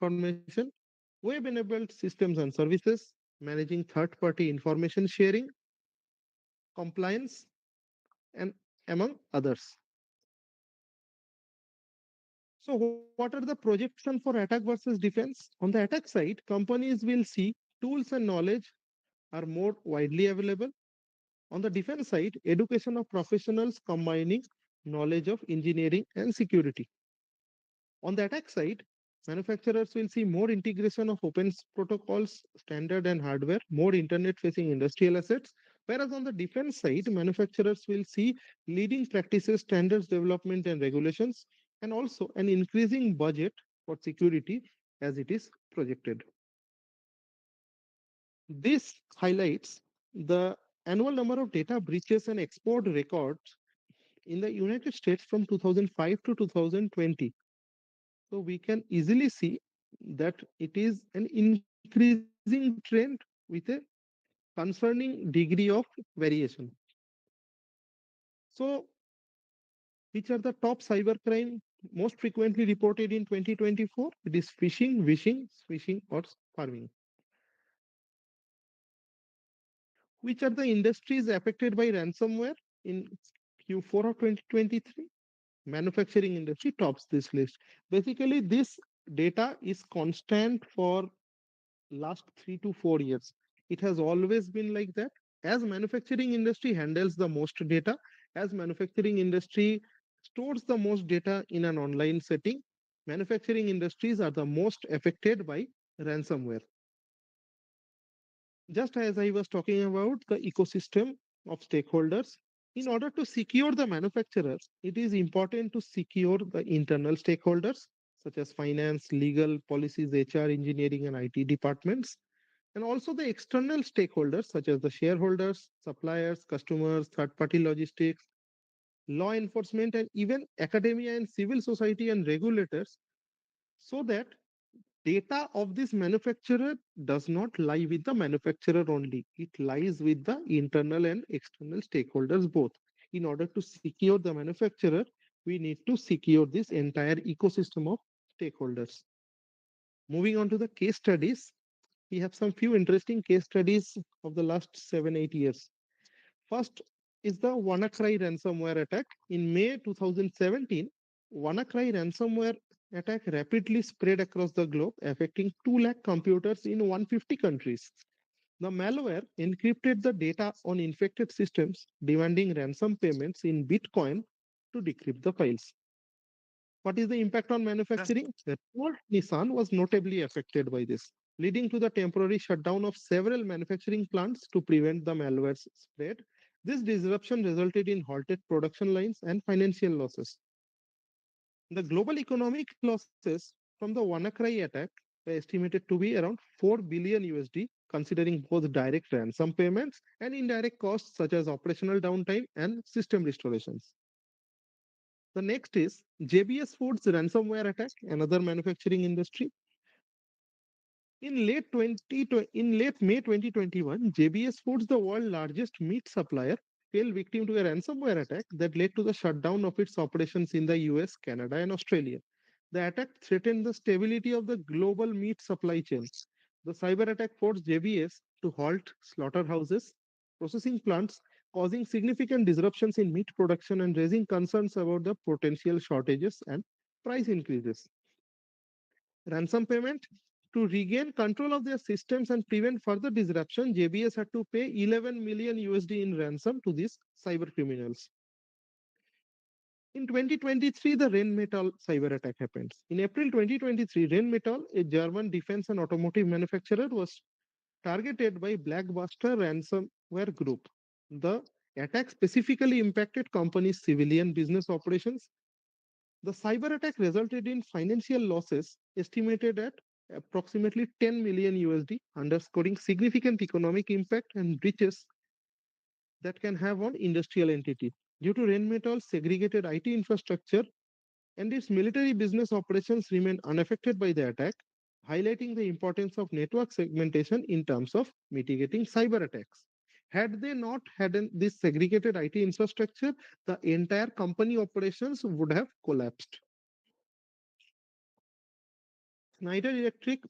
transformation, web-enabled systems and services, managing third-party information sharing, compliance, and among others. So, what are the projections for attack versus defense? On the attack side, companies will see tools and knowledge are more widely available. On the defense side, education of professionals combining knowledge of engineering and security. On the attack side, manufacturers will see more integration of open protocols, standard and hardware, more internet facing industrial assets. Whereas on the defense side, manufacturers will see leading practices, standards development and regulations, and also an increasing budget for security as it is projected. This highlights the annual number of data breaches and export records in the United States from 2005 to 2020. So we can easily see that it is an increasing trend with a concerning degree of variation. So, which are the top cybercrime most frequently reported in 2024? It is phishing, wishing, swishing, or farming. Which are the industries affected by ransomware in Q4 of 2023? Manufacturing industry tops this list. Basically, this data is constant for last 3 to 4 years. It has always been like that. As manufacturing industry handles the most data, as manufacturing industry stores the most data in an online setting, manufacturing industries are the most affected by ransomware. Just as I was talking about the ecosystem of stakeholders, in order to secure the manufacturers, it is important to secure the internal stakeholders such as finance, legal, policies, HR, engineering, and IT departments, and also the external stakeholders such as the shareholders, suppliers, customers, third-party logistics, law enforcement, and even academia and civil society and regulators, so that data of this manufacturer does not lie with the manufacturer only. It lies with the internal and external stakeholders both. In order to secure the manufacturer, we need to secure this entire ecosystem of stakeholders. Moving on to the case studies, we have some few interesting case studies of the last 7 8 years. First is the WannaCry ransomware attack. In May 2017, WannaCry ransomware attack rapidly spread across the globe, affecting 2 lakh computers in 150 countries. The malware encrypted the data on infected systems, demanding ransom payments in Bitcoin to decrypt the files. What is the impact on manufacturing? The Ford Nissan was notably affected by this, leading to the temporary shutdown of several manufacturing plants to prevent the malware's spread. This disruption resulted in halted production lines and financial losses. The global economic losses from the WannaCry attack were estimated to be around 4 billion USD, considering both direct ransom payments and indirect costs such as operational downtime and system restorations. The next is JBS Foods ransomware attack, another manufacturing industry. In late May 2021, JBS Foods, the world's largest meat supplier, fell victim to a ransomware attack that led to the shutdown of its operations in the US, Canada, and Australia. The attack threatened the stability of the global meat supply chain. The cyber attack forced JBS to halt slaughterhouses, processing plants, causing significant disruptions in meat production and raising concerns about the potential shortages and price increases. Ransom payment. To regain control of their systems and prevent further disruption, JBS had to pay 11 million USD in ransom to these cyber criminals. In 2023, the Rheinmetall cyber attack happened. In April 2023, Rheinmetall, a German defense and automotive manufacturer, was targeted by Blackbuster ransomware group. The attack specifically impacted company's civilian business operations. The cyber attack resulted in financial losses estimated at approximately 10 million USD, underscoring significant economic impact and breaches that can have on industrial entities. Due to Rheinmetall's segregated IT infrastructure and its military business operations remain unaffected by the attack, highlighting the importance of network segmentation in terms of mitigating cyber attacks. Had they not had this segregated IT infrastructure, the entire company operations would have collapsed. Schneider Electric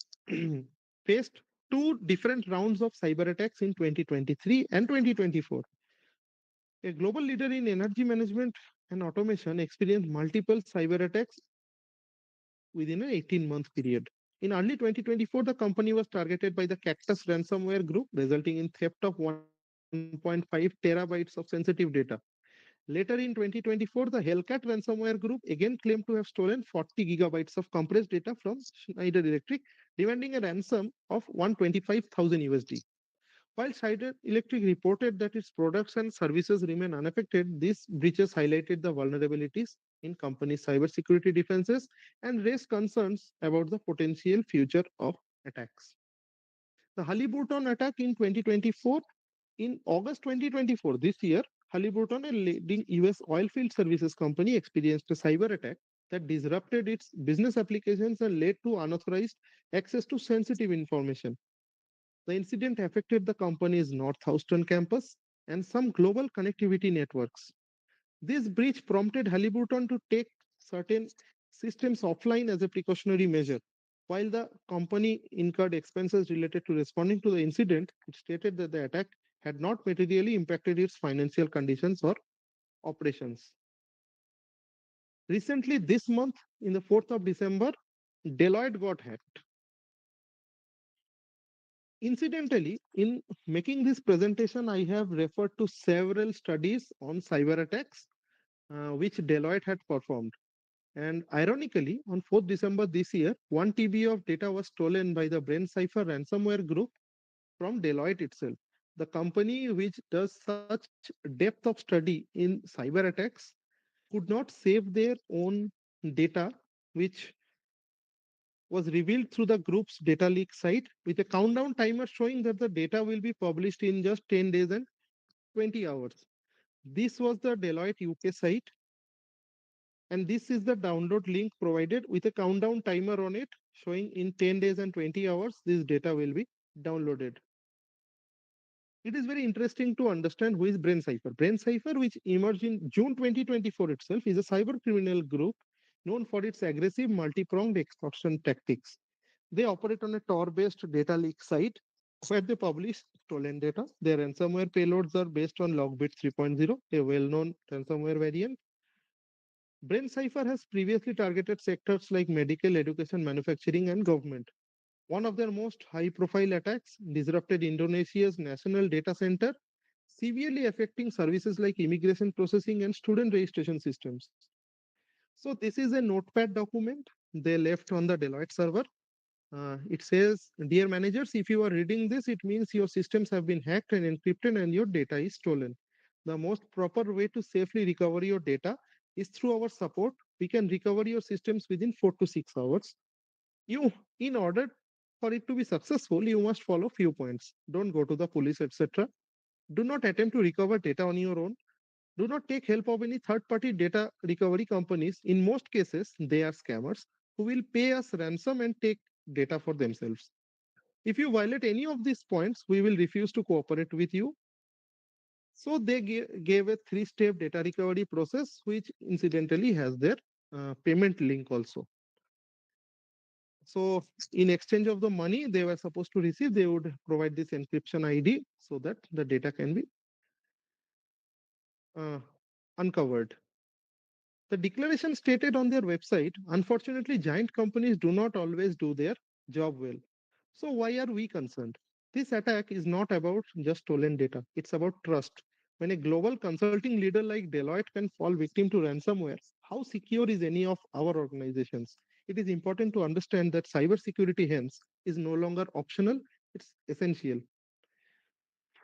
faced two different rounds of cyber attacks in 2023 and 2024. A global leader in energy management and automation experienced multiple cyber attacks within an 18-month period. In early 2024, the company was targeted by the Cactus ransomware group, resulting in theft of 1.5 terabytes of sensitive data. Later in 2024, the Hellcat ransomware group again claimed to have stolen 40 gigabytes of compressed data from Schneider Electric, demanding a ransom of 125,000 USD. While Schneider Electric reported that its products and services remain unaffected, these breaches highlighted the vulnerabilities in companies' cybersecurity defenses and raised concerns about the potential future of attacks. The Halliburton attack in 2024. In August 2024, this year, Halliburton, a leading US oilfield services company, experienced a cyber attack that disrupted its business applications and led to unauthorized access to sensitive information. The incident affected the company's North Houston campus and some global connectivity networks. This breach prompted Halliburton to take certain systems offline as a precautionary measure. While the company incurred expenses related to responding to the incident, it stated that the attack had not materially impacted its financial conditions or operations. Recently, this month, in the 4th of December, Deloitte got hacked. Incidentally, in making this presentation, I have referred to several studies on cyber attacks which Deloitte had performed. And ironically, on 4th December this year, 1 TB of data was stolen by the BrainCipher ransomware group from Deloitte itself. The company which does such depth of study in cyber attacks could not save their own data, which was revealed through the group's data leak site with a countdown timer showing that the data will be published in just 10 days and 20 hours. This was the Deloitte UK site, and this is the download link provided with a countdown timer on it showing in 10 days and 20 hours this data will be downloaded. It is very interesting to understand who is BrainCipher. BrainCipher, which emerged in June 2024 itself, is a cyber criminal group known for its aggressive multi-pronged extortion tactics. They operate on a Tor-based data leak site where they publish stolen data. Their ransomware payloads are based on Logbit 3.0, a well-known ransomware variant. BrainCipher has previously targeted sectors like medical, education, manufacturing, and government. One of their most high profile attacks disrupted Indonesia's national data center, severely affecting services like immigration processing and student registration systems. So, this is a notepad document they left on the Deloitte server. It says, Dear managers, if you are reading this, it means your systems have been hacked and encrypted and your data is stolen. The most proper way to safely recover your data is through our support. We can recover your systems within 4 to 6 hours. You, in order for it to be successful, you must follow few points. Don't go to the police, etc. Do not attempt to recover data on your own. Do not take help of any third-party data recovery companies. In most cases, they are scammers who will pay us ransom and take data for themselves. If you violate any of these points, we will refuse to cooperate with you. So they gave a three-step data recovery process, which incidentally has their payment link also. So in exchange of the money they were supposed to receive, they would provide this encryption ID so that the data can be uh, uncovered. The declaration stated on their website, unfortunately, giant companies do not always do their job well. So why are we concerned? This attack is not about just stolen data. It's about trust. When a global consulting leader like Deloitte can fall victim to ransomware, how secure is any of our organizations? It is important to understand that cybersecurity hence is no longer optional, it's essential.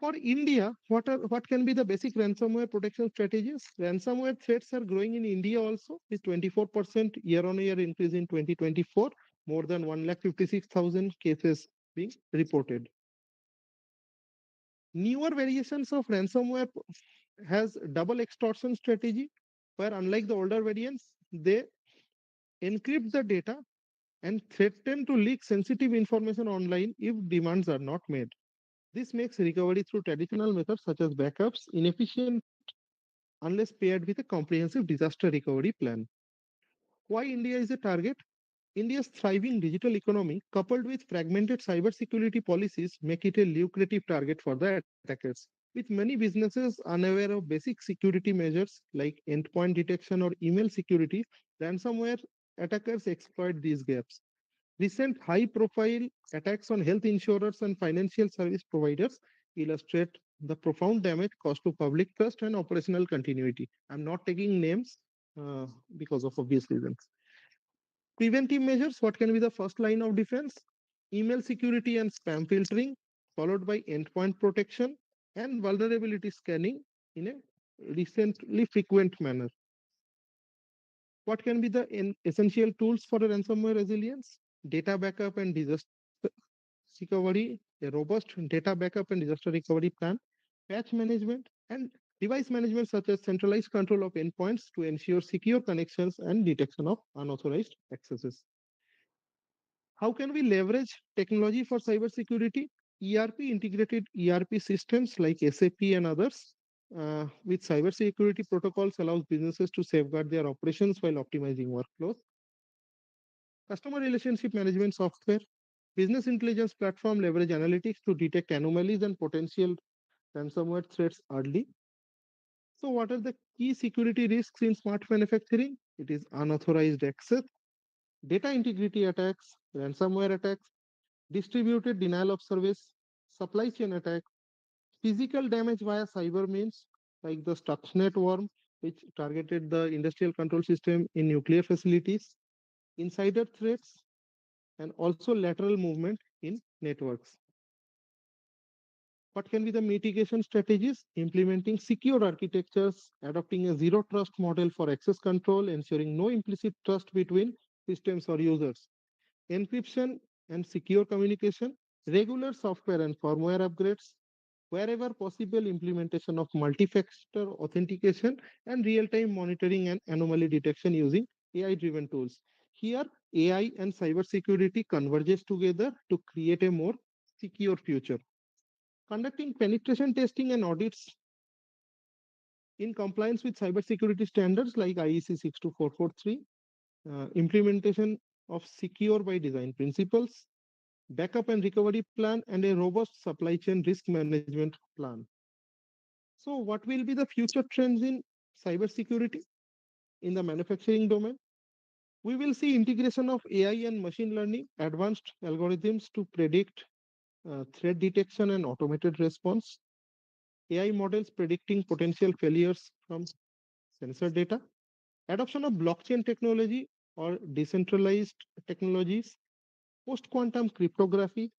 For India, what can be the basic ransomware protection strategies? Ransomware threats are growing in India also, with 24% year-on-year increase in 2024, more than 156,000 cases being reported. Newer variations of ransomware has double extortion strategy, where unlike the older variants, they encrypt the data and threaten to leak sensitive information online if demands are not made. This makes recovery through traditional methods such as backups inefficient unless paired with a comprehensive disaster recovery plan. Why India is a target? India's thriving digital economy, coupled with fragmented cybersecurity policies, make it a lucrative target for the attackers. With many businesses unaware of basic security measures like endpoint detection or email security, ransomware attackers exploit these gaps. Recent high profile attacks on health insurers and financial service providers illustrate the profound damage caused to public trust and operational continuity. I'm not taking names uh, because of obvious reasons. Preventive measures, what can be the first line of defense? Email security and spam filtering, followed by endpoint protection and vulnerability scanning in a recently frequent manner. What can be the essential tools for a ransomware resilience? Data backup and disaster recovery, a robust data backup and disaster recovery plan, patch management, and device management such as centralized control of endpoints to ensure secure connections and detection of unauthorized accesses. How can we leverage technology for cybersecurity? ERP, integrated ERP systems like SAP and others with cybersecurity protocols allows businesses to safeguard their operations while optimizing workflows. Customer relationship management software, business intelligence platform leverage analytics to detect anomalies and potential ransomware threats early. So, what are the key security risks in smart manufacturing? It is unauthorized access, data integrity attacks, ransomware attacks, distributed denial of service, supply chain attack, physical damage via cyber means like the Stuxnet worm, which targeted the industrial control system in nuclear facilities, insider threats, and also lateral movement in networks. What can be the mitigation strategies? Implementing secure architectures, adopting a zero trust model for access control, ensuring no implicit trust between systems or users, encryption and secure communication, regular software and firmware upgrades, wherever possible, implementation of multi-factor authentication and real-time monitoring and anomaly detection using AI-driven tools. Here, AI and cybersecurity converges together to create a more secure future. Conducting penetration testing and audits in compliance with cybersecurity standards like IEC 62443, implementation of secure by design principles, backup and recovery plan, and a robust supply chain risk management plan. So, what will be the future trends in cybersecurity in the manufacturing domain? We will see integration of AI and machine learning, advanced algorithms to predict threat detection and automated response, AI models predicting potential failures from sensor data, adoption of blockchain technology or decentralized technologies, post quantum cryptography,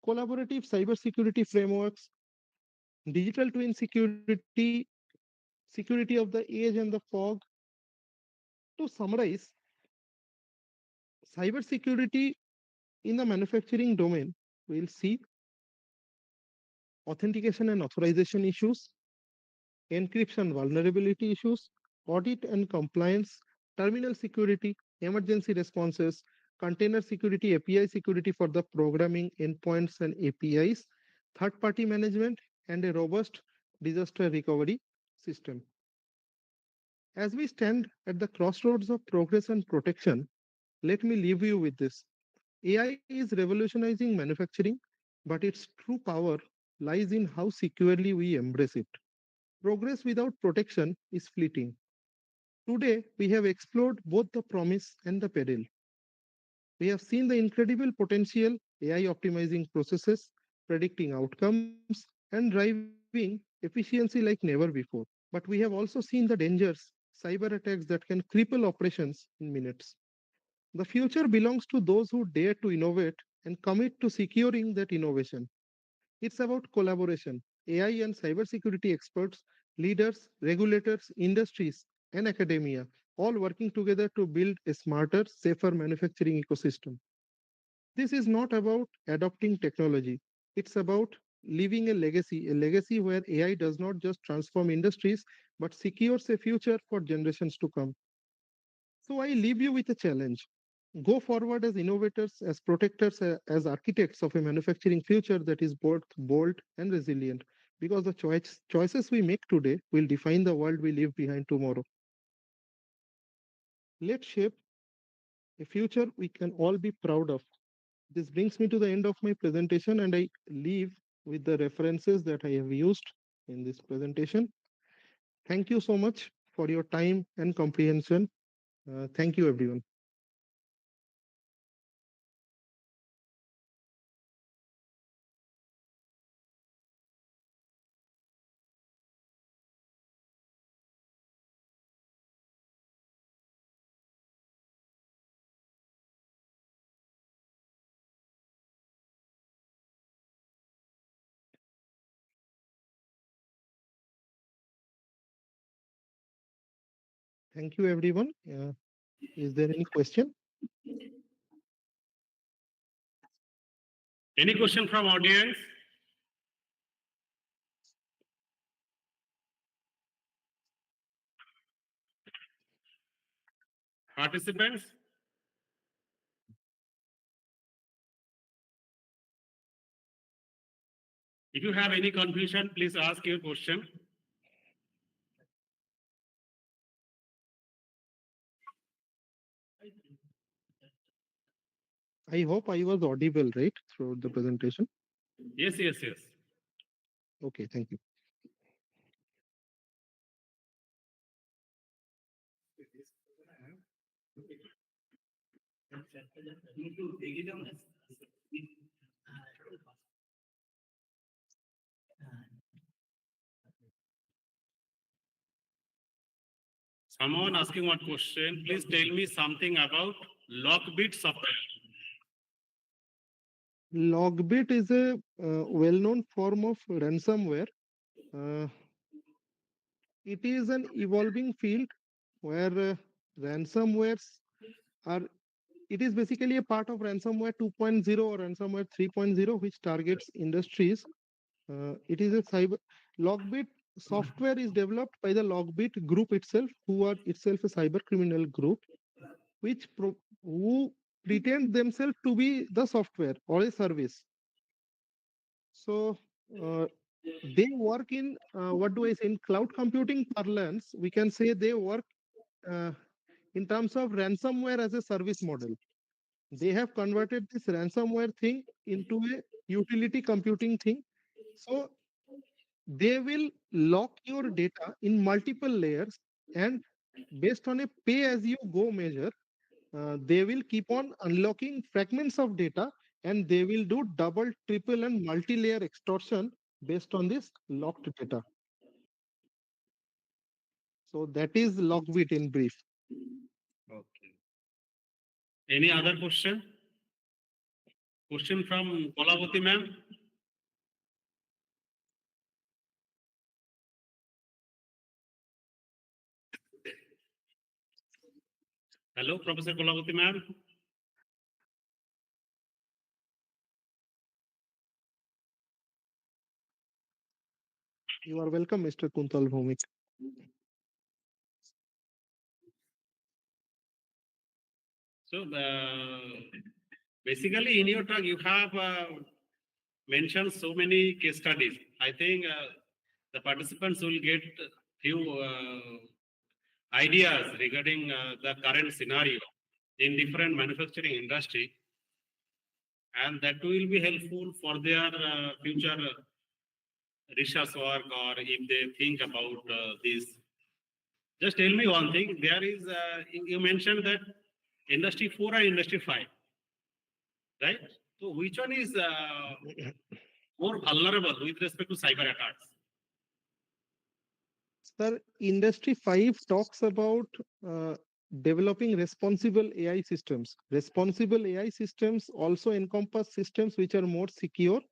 collaborative cybersecurity frameworks, digital twin security, security of the edge and the fog. To summarize, cybersecurity in the manufacturing domain will see authentication and authorization issues, encryption vulnerability issues, audit and compliance, terminal security, emergency responses, container security, API security for the programming endpoints and APIs, third party management, and a robust disaster recovery system. As we stand at the crossroads of progress and protection, let me leave you with this. AI is revolutionizing manufacturing, but its true power lies in how securely we embrace it. Progress without protection is fleeting. Today, we have explored both the promise and the peril. We have seen the incredible potential AI optimizing processes, predicting outcomes, and driving efficiency like never before. But we have also seen the dangers, cyber attacks that can cripple operations in minutes. The future belongs to those who dare to innovate and commit to securing that innovation. It's about collaboration. AI and cybersecurity experts, leaders, regulators, industries, and academia, all working together to build a smarter, safer manufacturing ecosystem. This is not about adopting technology, it's about leaving a legacy where AI does not just transform industries, but secures a future for generations to come. So I leave you with a challenge. Go forward as innovators, as protectors, as architects of a manufacturing future that is both bold and resilient. Because the choices we make today will define the world we leave behind tomorrow. Let's shape a future we can all be proud of. This brings me to the end of my presentation, and I leave with the references that I have used in this presentation. Thank you so much for your time and comprehension. Thank you, everyone. Thank you, everyone. Is there any question? Any question from audience? Participants? If you have any confusion, please ask your question. I hope I was audible, right, throughout the presentation. Yes, yes, yes. Okay, thank you. Someone asking one question, please tell me something about Lockbit software. Logbit is a well-known form of ransomware. Uh, it is an evolving field where ransomwares are. It is basically a part of ransomware 2.0 or ransomware 3.0, which targets industries. It is a cyber Logbit software is developed by the Logbit group itself, who are itself a cyber criminal group, who pretend themselves to be the software or a service. So uh, they work in what do I say, in cloud computing parlance, we can say they work uh, in terms of ransomware as a service model. They have converted this ransomware thing into a utility computing thing. So they will lock your data in multiple layers, and based on a pay as you go measure, they will keep on unlocking fragments of data, and they will do double, triple, and multi-layer extortion based on this locked data. So that is Lockbit in brief. Okay. Any other question? Question from Kolavati ma'am. Hello, Professor Kolavati ma'am. You are welcome, Mr. Kuntal Bhumik. So basically in your talk you have mentioned so many case studies. I think the participants will get few ideas regarding the current scenario in different manufacturing industry, and that will be helpful for their future research work, or if they think about this. Just tell me one thing. There is you mentioned that industry 4 and industry 5, right? So which one is more vulnerable with respect to cyber attacks? Sir, Industry 5 talks about uh, developing responsible AI systems. Responsible AI systems also encompass systems which are more secure,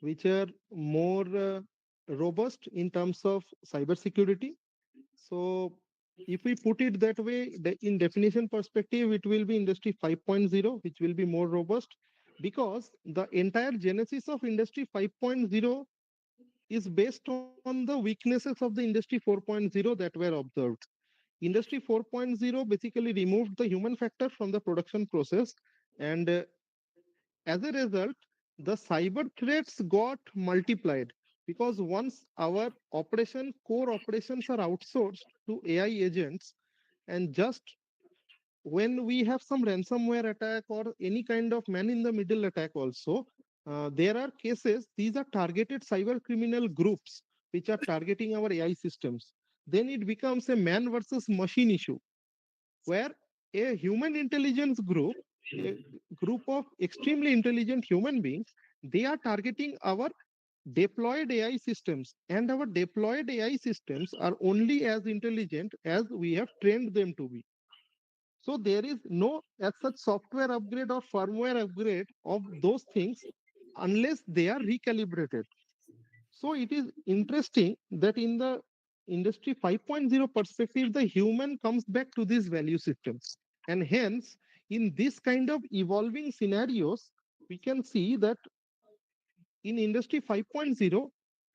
which are more robust in terms of cybersecurity. So, if we put it that way, in definition perspective, it will be Industry 5.0, which will be more robust, because the entire genesis of Industry 5.0 is based on the weaknesses of the Industry 4.0 that were observed. Industry 4.0 basically removed the human factor from the production process, and as a result, the cyber threats got multiplied, because once our core operations are outsourced to AI agents, and just when we have some ransomware attack or any kind of man in the middle attack also, there are cases, these are targeted cyber criminal groups which are targeting our AI systems. Then it becomes a man versus machine issue where a human intelligence group, a group of extremely intelligent human beings, they are targeting our deployed AI systems, and our deployed AI systems are only as intelligent as we have trained them to be. So there is no as such software upgrade or firmware upgrade of those things unless they are recalibrated. So it is interesting that in the industry 5.0 perspective, the human comes back to these value systems. And hence, in this kind of evolving scenarios, we can see that in industry 5.0,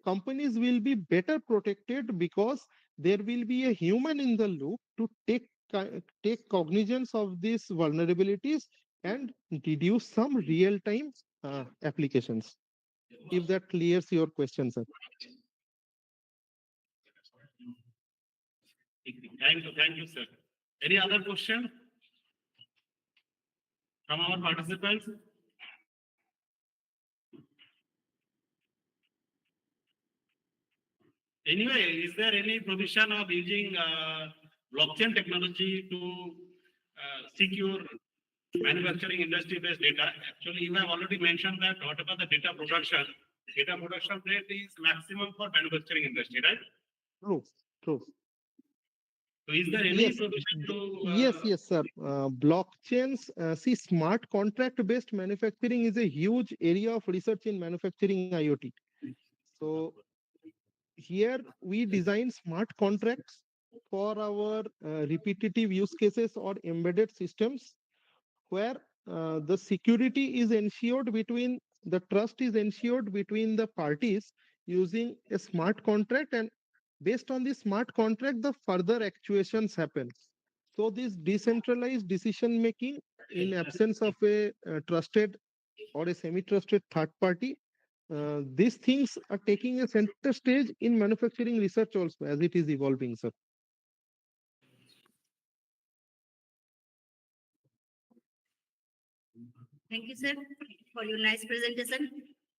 companies will be better protected because there will be a human in the loop to take cognizance of these vulnerabilities and deduce some real-time applications. If that clears your question, sir. Thank you, sir. Any other question from our participants? Anyway, is there any provision of using blockchain technology to secure manufacturing industry-based data? Actually, you have already mentioned that whatever the data production rate is maximum for manufacturing industry, right? True, true. So is there any Yes, provision to yes, sir. Blockchains, see, smart contract-based manufacturing is a huge area of research in manufacturing IoT. So here we design smart contracts for our repetitive use cases or embedded systems where the security is ensured between the trust is ensured between the parties using a smart contract, and based on the smart contract the further actuations happen. So this decentralized decision making in absence of a trusted or a semi-trusted third party, these things are taking a center stage in manufacturing research also as it is evolving, sir. Thank you, sir, for your nice presentation.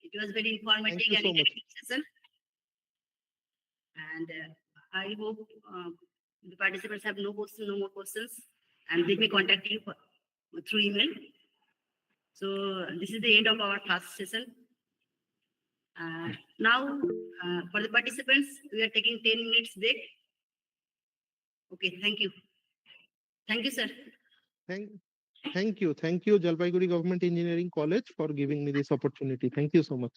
It was very informative Thank you and so much. interactive session. And I hope the participants have no more questions, and they may contact you through email. So this is the end of our first session. Now, for the participants, we are taking 10 minutes break. Okay, thank you. Thank you, sir. Thank, thank you, Jalpaiguri Government Engineering College for giving me this opportunity. Thank you so much.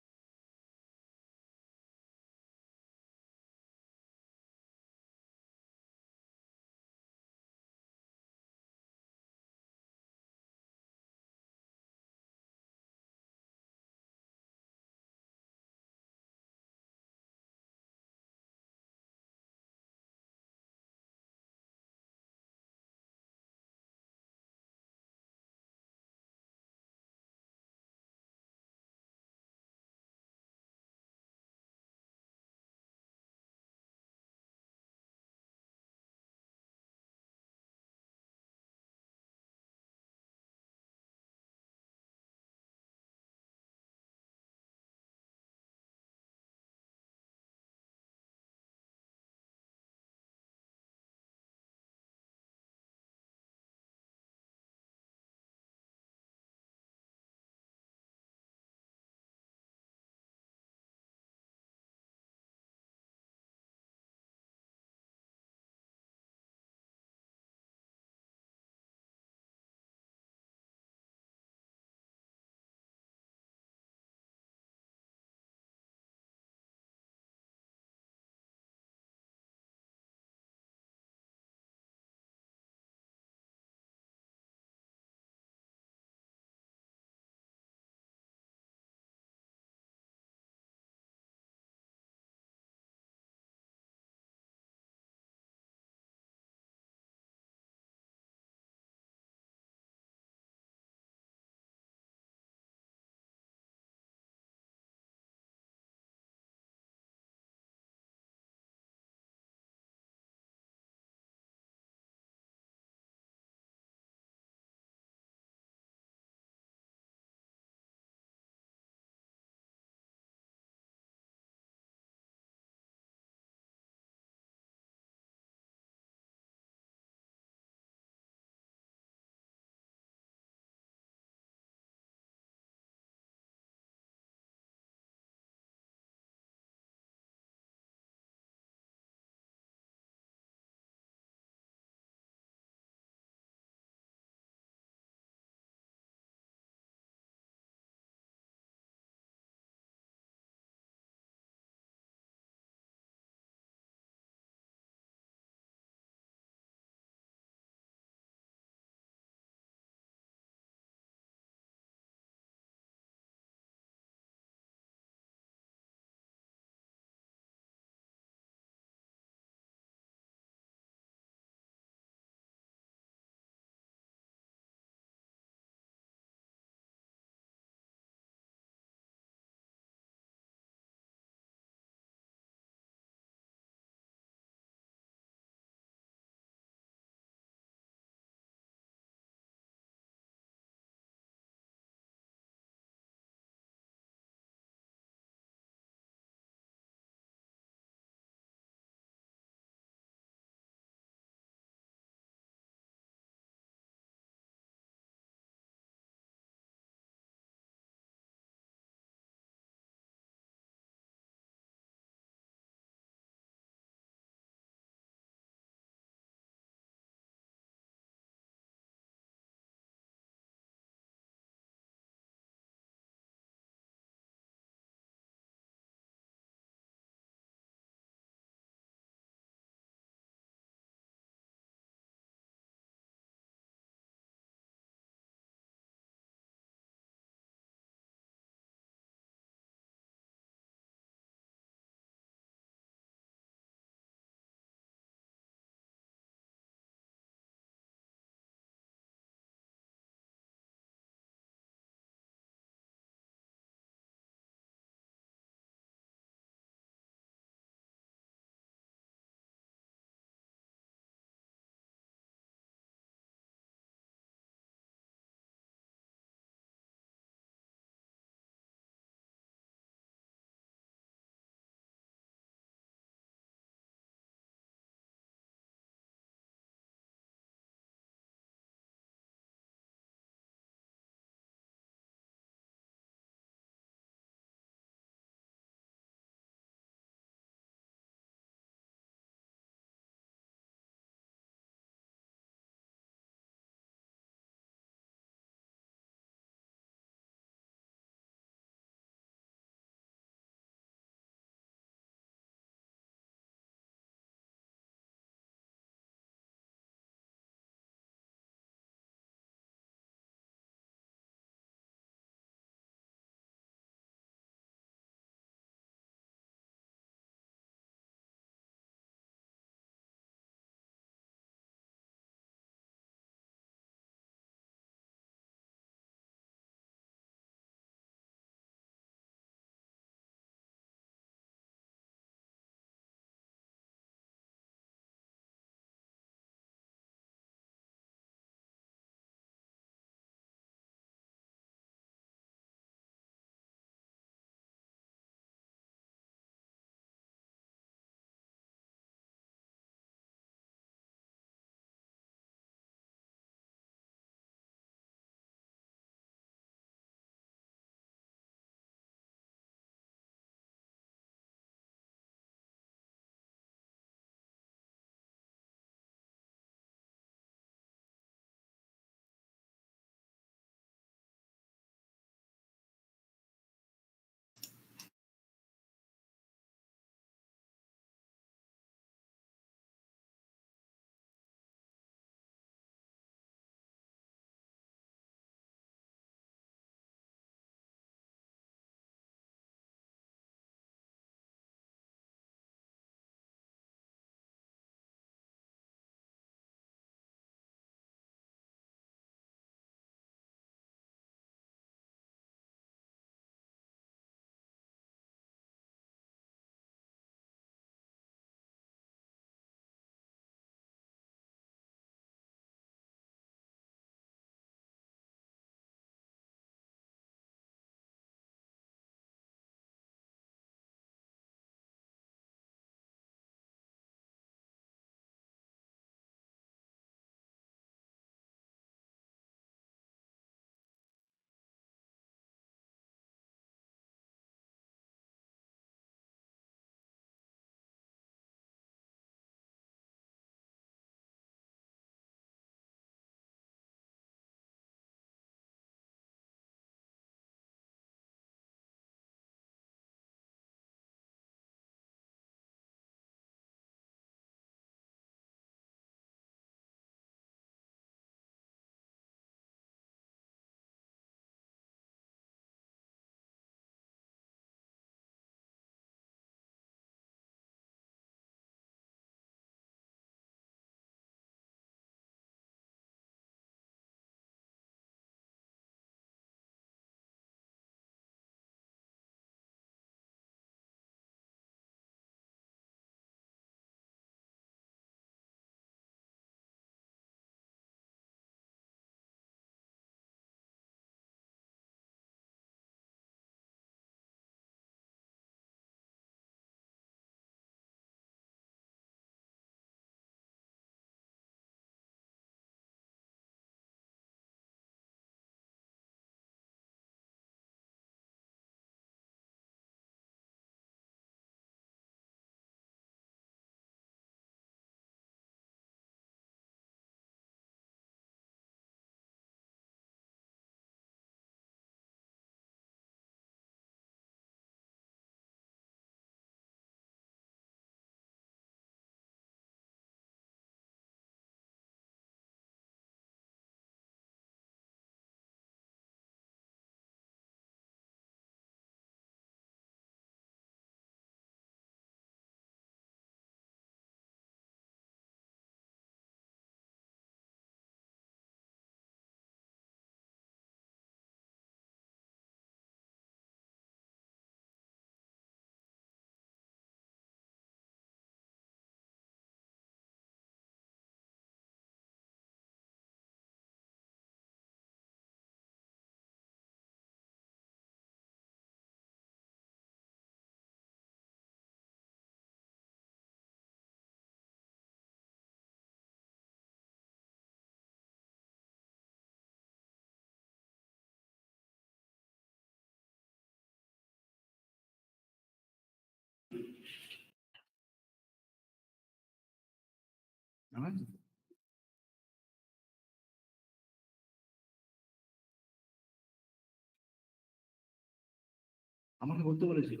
আমাকে বলতে বলেছিল।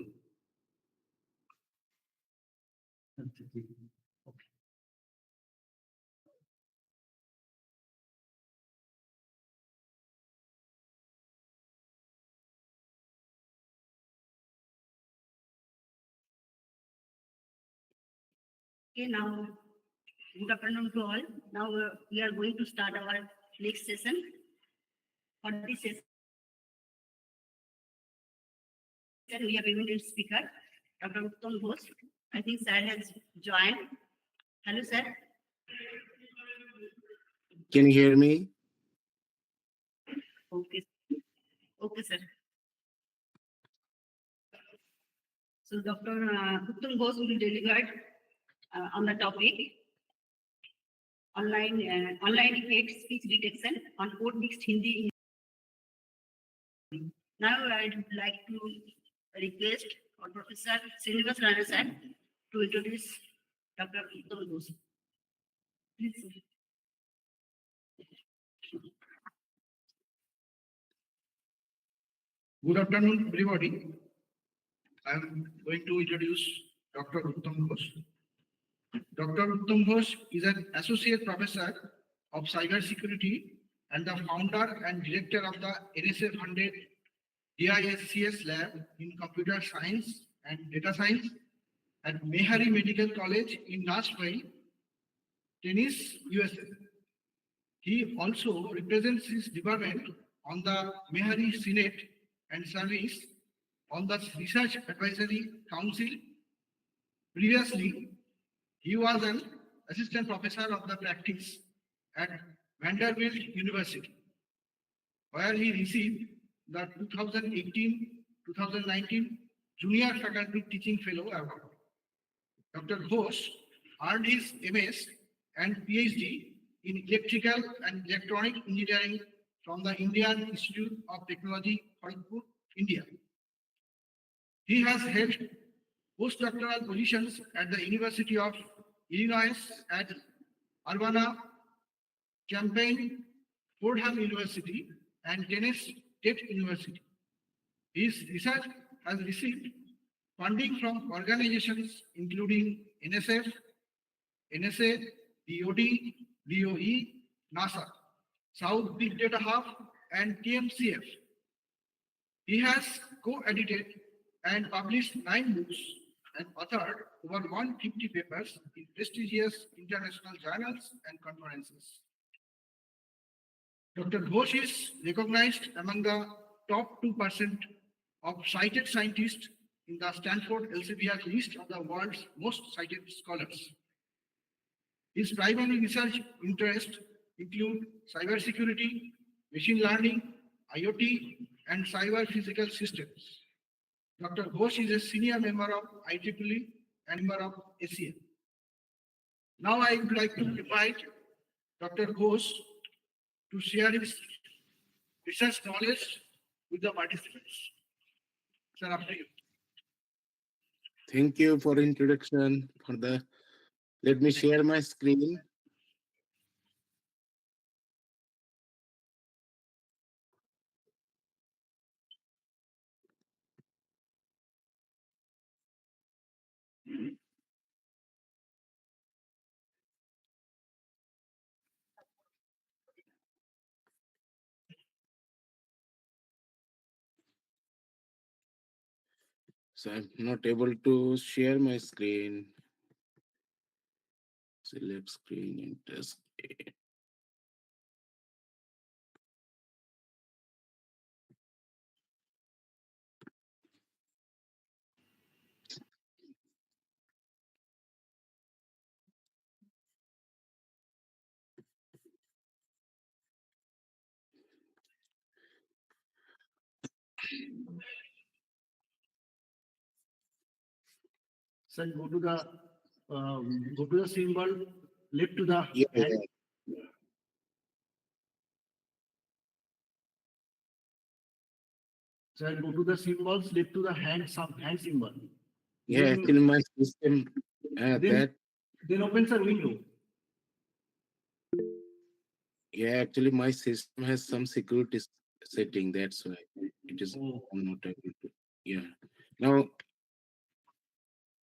আচ্ছা, ঠিক আছে। Okay. Okay, now, good afternoon to all. Now we are going to start our next session. For this session, we have invited speaker, Dr. Uttam Ghosh. I think sir has joined. Hello, sir. Can you hear me? Okay. Okay, sir. So Dr. Uttam Ghosh will deliver on the topic online hate speech detection on code mixed Hindi. Now I'd like to request our Professor Srinivas Rana sir to introduce Dr. Uttam Ghosh. Please, sir. Good afternoon, everybody. I am going to introduce Dr. Uttam Ghosh. Dr. Uttam Ghosh is an associate professor of cybersecurity and the founder and director of the NSA-funded DAY-6 lab in computer science and data science at Mehari Medical College in Nashville, Tennessee, USA. He also represents his department on the Mehari Senate and service on the Research Advisory Council. Previously, he was an assistant professor of the practice at Vanderbilt University, where he received the 2018-2019 Junior Faculty Teaching Fellow Award. Dr. Ghosh earned his MS and PhD in Electrical and Electronic Engineering from the Indian Institute of Technology, Kharagpur, India. He has held postdoctoral positions at the University of Illinois at Urbana-Champaign, Fordham University, and Tennessee Tech University. His research has received funding from organizations including NSF, NSA, DoD, DOE, NASA, South Big Data Hub, and TMCF. He has co-edited and published 9 books and authored over 150 papers in prestigious international journals and conferences. Dr. Ghosh is recognized among the top 2% of cited scientists in the Stanford Elsevier list of the world's most cited scholars. His primary research interests include cybersecurity, machine learning, IoT, and cyber physical systems. Dr. Ghosh is a senior member of IEEE and member of ASEAN. Now I would like to invite Dr. Ghosh to share his research knowledge with the participants. Sir, after you. Thank you for introduction. Let me share my screen. So I'm not able to share my screen. Select screen and test. Sir, go to the symbol left to the Yeah, hand. Sir, go to the symbols left to the hand symbol. yeah, Then- actually my system then- that Then opens a window. Yeah, actually, my system has some security setting. That's why it is Oh, not able to. Yeah. Now,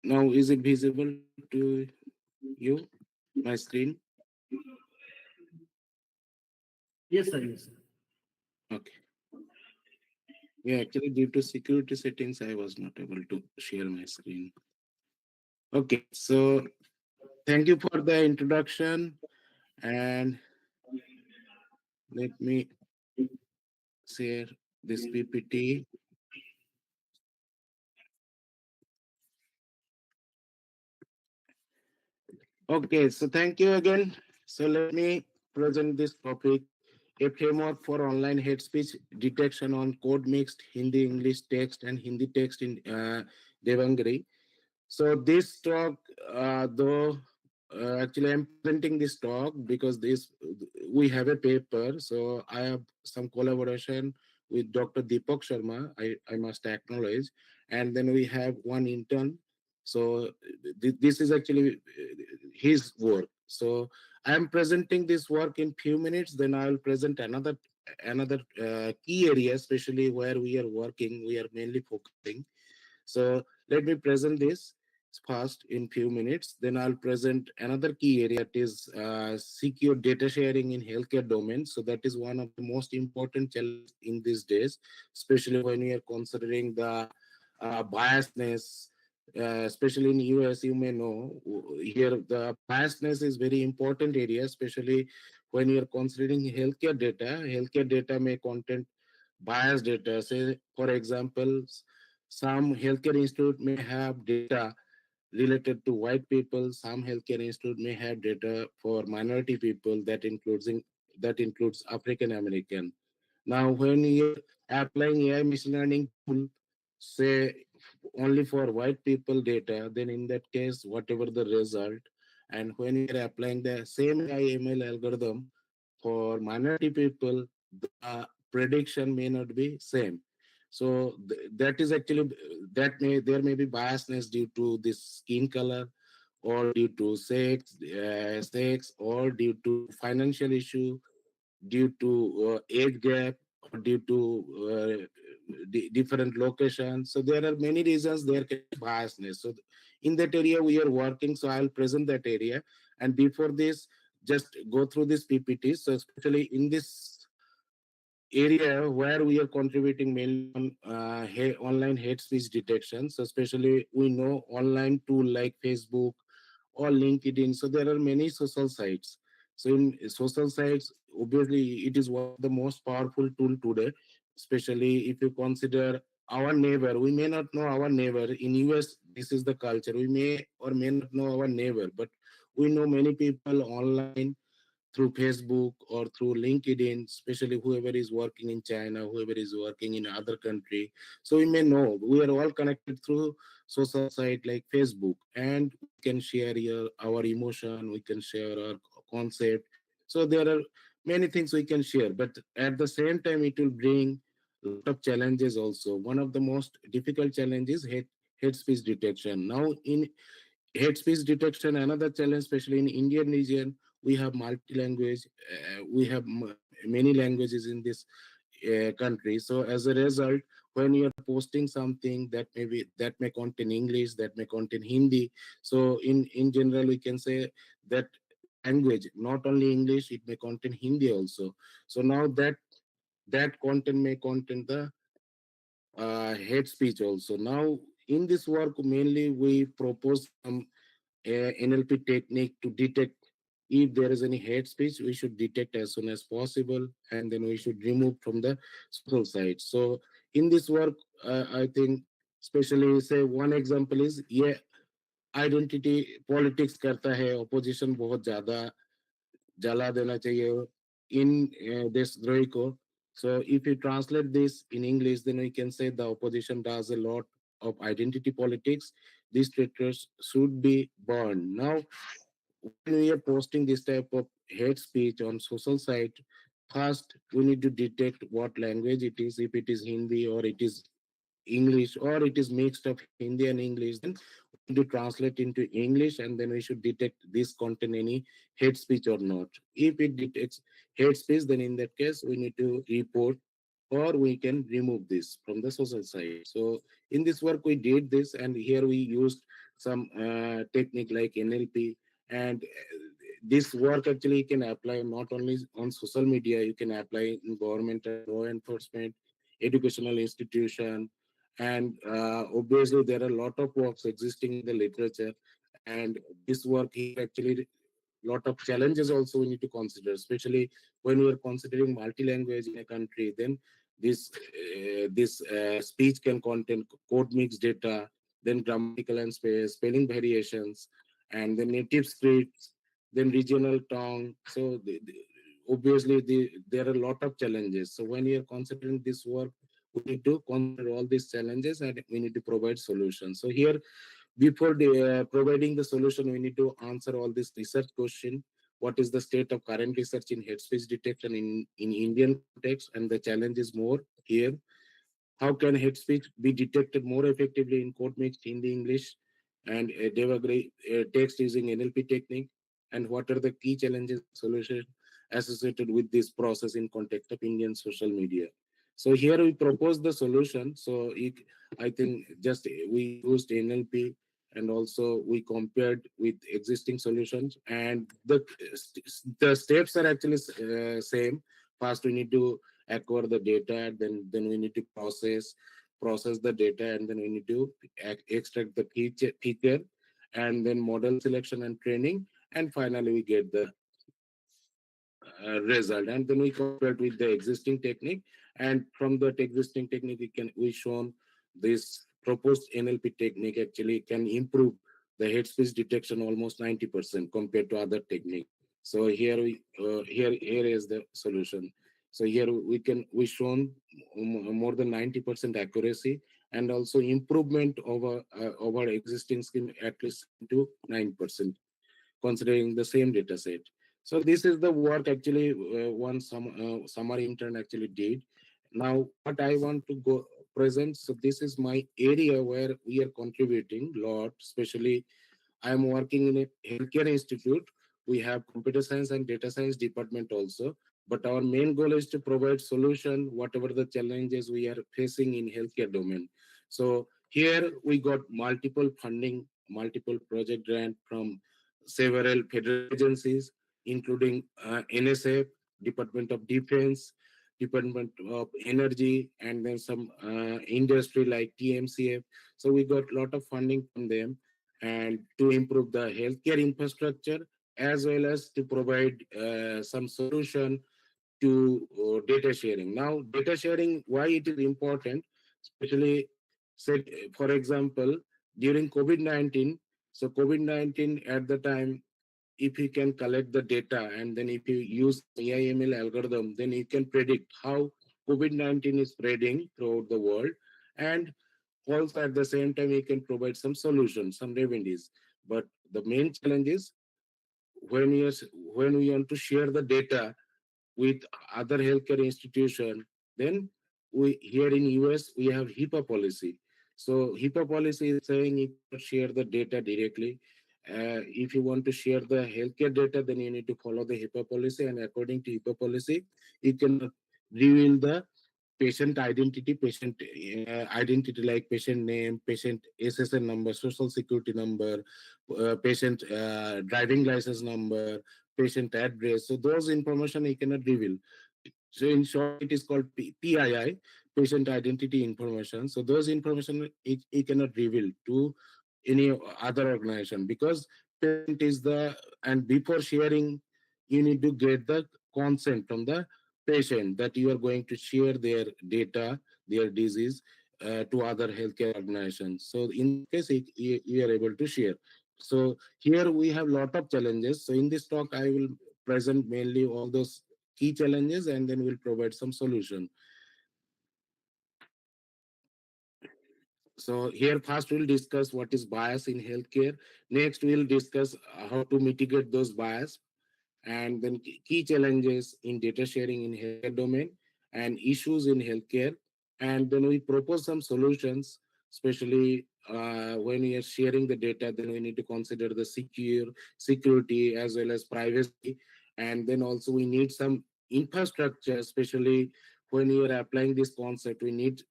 now is it visible to you? My screen. Yes, sir. Yes, sir. Okay. Yeah, actually, due to security settings, I was not able to share my screen. Okay. So thank you for the introduction, and let me share this PPT. Okay, so thank you again. So let me present this topic, a framework for online hate speech detection on code mixed Hindi English text and Hindi text in Devangari. So this talk, though, actually I'm presenting this talk because this we have a paper. So I have some collaboration with Dr. Deepak Sharma. I must acknowledge, and then we have one intern. So this is actually his work. So I am presenting this work in few minutes. Then I will present another key area, especially where we are working. We are mainly focusing. So let me present this first in few minutes. Then I'll present another key area. It is secure data sharing in healthcare domain. So that is one of the most important challenges in these days, especially when we are considering the biasness. Especially in US, you may know here the biasness is very important area, especially when you are considering healthcare data. Healthcare data may contain biased data. Say, for example, some healthcare institute may have data related to white people. Some healthcare institute may have data for minority people that includes African American. Now, when you're applying AI machine learning tool, say only for white people data, then in that case, whatever the result, and when you're applying the same AI ML algorithm for minority people, the prediction may not be same. So that is actually there may be biasness due to this skin color, or due to sex, or due to financial issue, due to age gap, or due to different locations. So there are many reasons there can be biasness. So in that area we are working. So I'll present that area. And before this, just go through this PPT. So especially in this area where we are contributing mainly on online hate speech detection. So especially we know online tool like Facebook or LinkedIn. So there are many social sites. So in social sites, obviously it is one of the most powerful tool today, especially if you consider our neighbor. We may not know our neighbor. In US, this is the culture. We may or may not know our neighbor, but we know many people online through Facebook or through LinkedIn, especially whoever is working in China, whoever is working in other country. So we may know we are all connected through social site like Facebook, and we can share our emotion, we can share our concept. So there are many things we can share, but at the same time, it will bring a lot of challenges also. One of the most difficult challenges hate speech detection. Now in hate speech detection, another challenge, especially in Indian region, we have multi-language, we have many languages in this country. So as a result, when you are posting something that may contain English, that may contain Hindi. So in general, we can say that language, not only English, it may contain Hindi also. So now that content may contain the hate speech also. Now in this work, mainly we propose some NLP technique to detect if there is any hate speech. We should detect as soon as possible, and then we should remove from the social site. So in this work, I think, especially say one example is ये identity politics करता है, opposition बहुत ज्यादा जला देना चाहिए in देशद्रोही को. So if you translate this in English, then we can say the opposition does a lot of identity politics. These traitors should be burned. Now, when we are posting this type of hate speech on social site, first we need to detect what language it is. If it is Hindi, or it is English, or it is mixed of Hindi and English, then we need to translate into English, and then we should detect this contain any hate speech or not. If it detects hate speech, then in that case we need to report, or we can remove this from the social site. So in this work we did this, and here we used some technique like NLP, and this work actually can apply not only on social media, you can apply in government and law enforcement, educational institution, and obviously there are a lot of works existing in the literature. And this work here actually lot of challenges also we need to consider, especially when we are considering multi-language in a country. Then this speech can contain code mix data, then grammatical and spelling variations, and the native scripts, then regional tongue. So obviously there are a lot of challenges. So when we are considering this work, we need to consider all these challenges and we need to provide solutions. So here, before providing the solution, we need to answer all this research question. What is the state of current research in hate speech detection in Indian context, and the challenge is more here. How can hate speech be detected more effectively in code mixed Hindi English and text using NLP technique? And what are the key challenges and solutions associated with this process in context of Indian social media? So here we propose the solution. So I think just we used NLP, and also we compared with existing solutions, and the steps are actually same. First we need to acquire the data, then we need to process the data, and then we need to extract the feature, and then model selection and training, and finally we get the result, and then we compare it with the existing technique. And from that existing technique, we shown this proposed NLP technique actually can improve the hate speech detection almost 90% compared to other technique. So here is the solution. So here we shown more than 90% accuracy, and also improvement over existing scheme at least to 9%, considering the same data set. So this is the work actually one summer intern actually did. Now what I want to go present, so this is my area where we are contributing a lot, especially I am working in a healthcare institute. We have computer science and data science department also. But our main goal is to provide solution, whatever the challenges we are facing in healthcare domain. So here we got multiple funding, multiple project grant from several federal agencies, including NSF, Department of Defense, Department of Energy, and then some industry like TMCF. So we got a lot of funding from them, and to improve the healthcare infrastructure, as well as to provide some solution to data sharing. Now, data sharing, why it is important, especially, say, for example, during COVID-19. So COVID-19 at the time, if you can collect the data, and then if you use AIML algorithm, then you can predict how COVID-19 is spreading throughout the world. And also at the same time, you can provide some solutions, some remedies. But the main challenge is when we want to share the data with other healthcare institution, then we here in US we have HIPAA policy. So HIPAA policy is saying you cannot share the data directly. If you want to share the healthcare data, then you need to follow the HIPAA policy, and according to HIPAA policy, you can reveal the patient identity like patient name, patient SSN number, social security number, patient driving license number, patient address. So those information you cannot reveal. So in short, it is called PII, patient identity information. So those information it cannot reveal to any other organization, because patient is the, and before sharing, you need to get the consent from the patient that you are going to share their data, their disease to other healthcare organizations. So in this case, you are able to share. So here we have a lot of challenges. So in this talk, I will present mainly all those key challenges, and then we'll provide some solution. So here first we'll discuss what is bias in healthcare. Next we'll discuss how to mitigate those bias, and then key challenges in data sharing in healthcare domain and issues in healthcare. And then we propose some solutions, especially when we are sharing the data, then we need to consider the security as well as privacy, and then also we need some infrastructure, especially when you are applying this concept. We need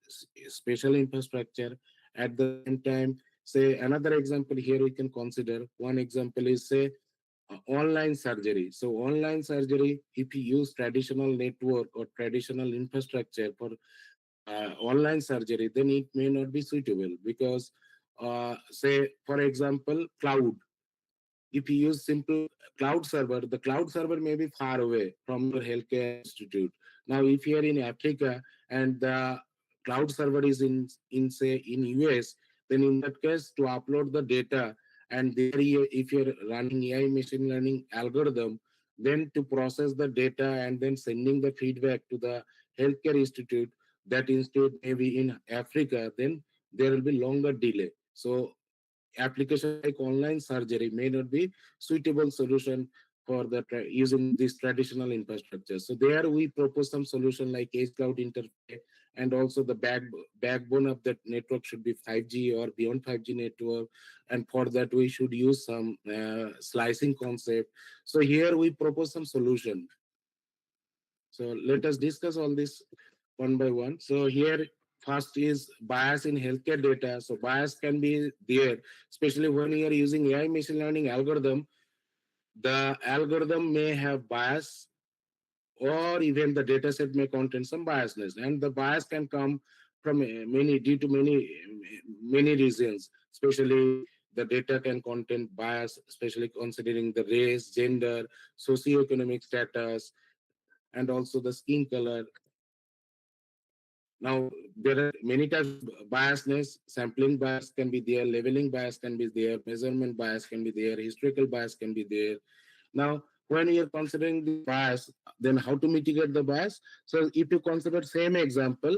special infrastructure. At the same time, say another example here we can consider. One example is say online surgery. So online surgery, if you use traditional network or traditional infrastructure for online surgery, then it may not be suitable because, say, for example, cloud. If you use simple cloud server, the cloud server may be far away from your healthcare institute. Now, if you are in Africa and the cloud server is in say in US, then in that case, to upload the data and there, if you're running AI machine learning algorithm, then to process the data and then sending the feedback to the healthcare institute, that institute may be in Africa, then there will be longer delay. So application like online surgery may not be suitable solution for the using this traditional infrastructure. So there we propose some solution like edge cloud interface, and also the backbone of that network should be 5G or beyond 5G network, and for that we should use some slicing concept. So here we propose some solution. So let us discuss all this one by one. So here first is bias in healthcare data. So bias can be there, especially when you are using AI machine learning algorithm. The algorithm may have bias, or even the data set may contain some biasness, and the bias can come from many due to many reasons. Especially the data can contain bias, especially considering the race, gender, socioeconomic status, and also the skin color. Now, there are many types of biasness. Sampling bias can be there, leveling bias can be there, measurement bias can be there, historical bias can be there. Now, when you're considering the bias, then how to mitigate the bias? So, if you consider same example,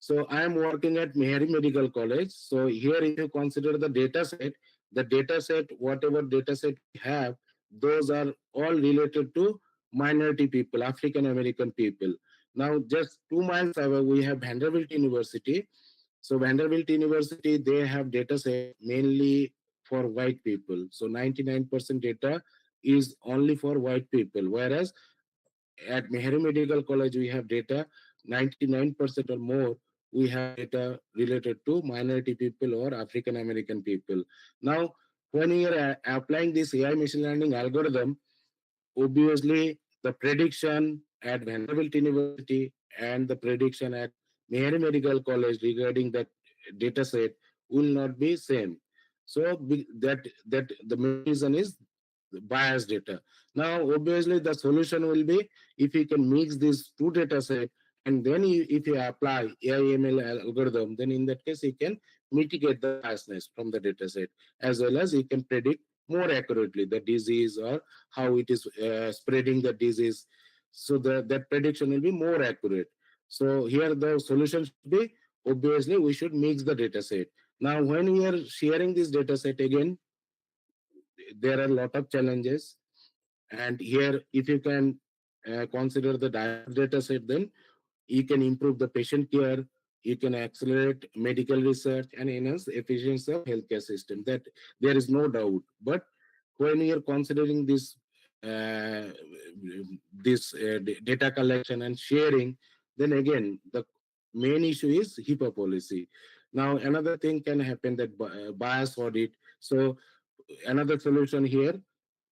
so I am working at Mehari Medical College. So here, if you consider the data set, whatever data set we have, those are all related to minority people, African American people. Now, just 2 miles away, we have Vanderbilt University. So Vanderbilt University, they have data set mainly for white people. So 99% data is only for white people, whereas at Mehri Medical College, we have data 99% or more. We have data related to minority people or African American people. Now, when you are applying this AI machine learning algorithm, obviously the prediction at Vanderbilt University and the prediction at Mehri Medical College regarding that data set will not be same. So that the main reason is biased data. Now, obviously, the solution will be if you can mix these two data set, and then if you apply AI/ML algorithm, then in that case you can mitigate the biasness from the data set, as well as you can predict more accurately the disease or how it is spreading the disease. So that prediction will be more accurate. So here the solution should be, obviously we should mix the data set. Now, when we are sharing this data set again, there are a lot of challenges. And here, if you can consider the diverse data set, then you can improve the patient care, you can accelerate medical research and enhance efficiency of healthcare system. That there is no doubt. But when you are considering uh, data collection and sharing, then again the main issue is HIPAA policy. Now, another thing can happen, that bias audit. So another solution here,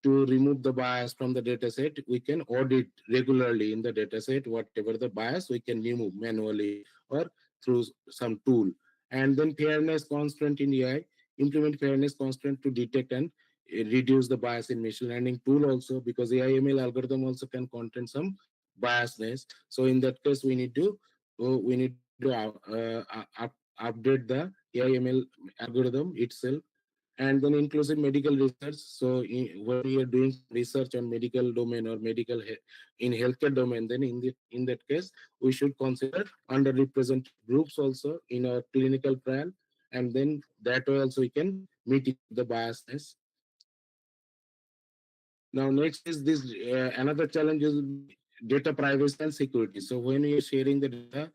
to remove the bias from the dataset, we can audit regularly in the dataset. Whatever the bias, we can remove manually or through some tool. And then fairness constraint in AI, implement fairness constraint to detect and reduce the bias in machine learning tool also, because AI/ML algorithm also can contain some biasness. So in that case, we need to update the AI/ML algorithm itself. And then inclusive medical research. So when we are doing some research on medical domain or in healthcare domain, then in that case we should consider underrepresented groups also in our clinical trial, and then that way also we can mitigate the biasness. Now, next is this another challenge is data privacy and security. So when we are sharing the data,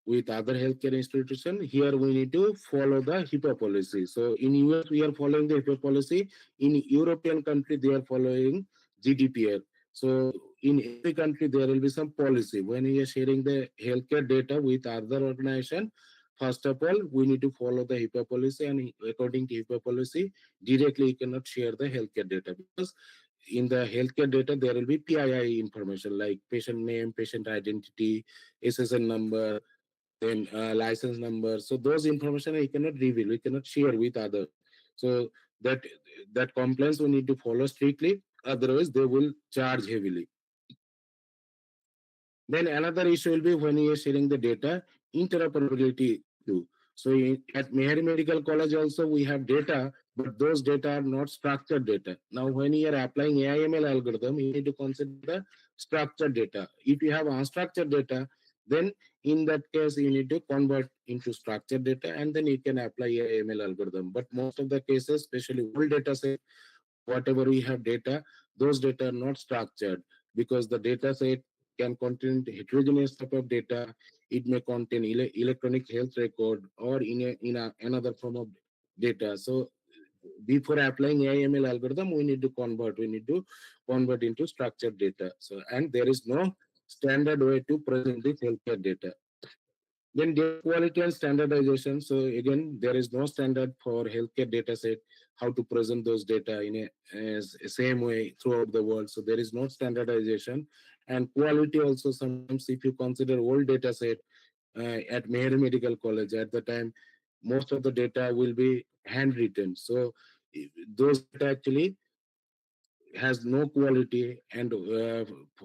with other healthcare institution. Here we need to follow the HIPAA policy. So in US we are following the HIPAA policy. In European country they are following GDPR. So in every country there will be some policy when we are sharing the healthcare data with other organization. First of all, we need to follow the HIPAA policy, and according to HIPAA policy, directly you cannot share the healthcare data because in the healthcare data there will be PII information like patient name, patient identity, SSN number, then license number. So those information we cannot reveal, we cannot share with others. So that that compliance we need to follow strictly. Otherwise, they will charge heavily. Then another issue will be when you are sharing the data, interoperability too. So at Meher Medical College also we have data, but those data are not structured data. Now when you are applying AIML algorithm, you need to consider the structured data. If you have unstructured data, then in that case you need to convert into structured data and then you can apply AIML algorithm. But most of the cases, especially old data set, whatever we have data, those data are not structured because the data set can contain heterogeneous type of data. It may contain electronic health record or another form of data. So before applying AML algorithm, we need to convert into structured data. So and there is no standard way to present this healthcare data. Then data quality and standardization. So again, there is no standard for healthcare data set, how to present those data in a same way throughout the world. So there is no standardization. And quality also, sometimes if you consider old data set at Meher Medical College, at the time, most of the data will be handwritten. So those data actually has no quality. And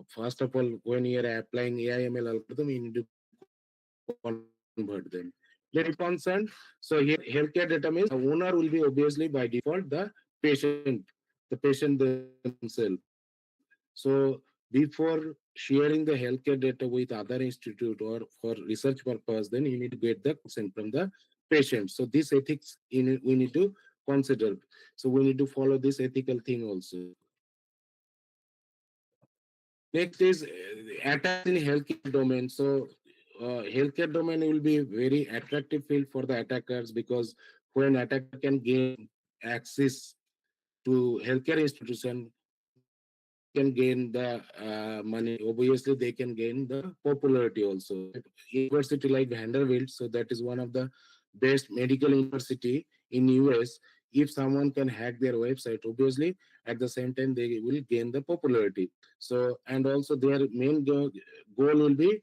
first of all, when you are applying AIML algorithm, you need to convert them. Then concerned. So here healthcare data means the owner will be obviously by default the patient themselves. So before sharing the healthcare data with other institute or for research purpose, then you need to get the consent from the patient. So this ethics we need to consider. So we need to follow this ethical thing also. Next is attacks in healthcare domain. So healthcare domain will be a very attractive field for the attackers because when attacker can gain access to healthcare institution, obviously they can gain the money. Obviously they can gain the popularity also. University like Vanderbilt, so that is one of the best medical university in US. If someone can hack their website, obviously at the same time they will gain the popularity. So and also their main goal will be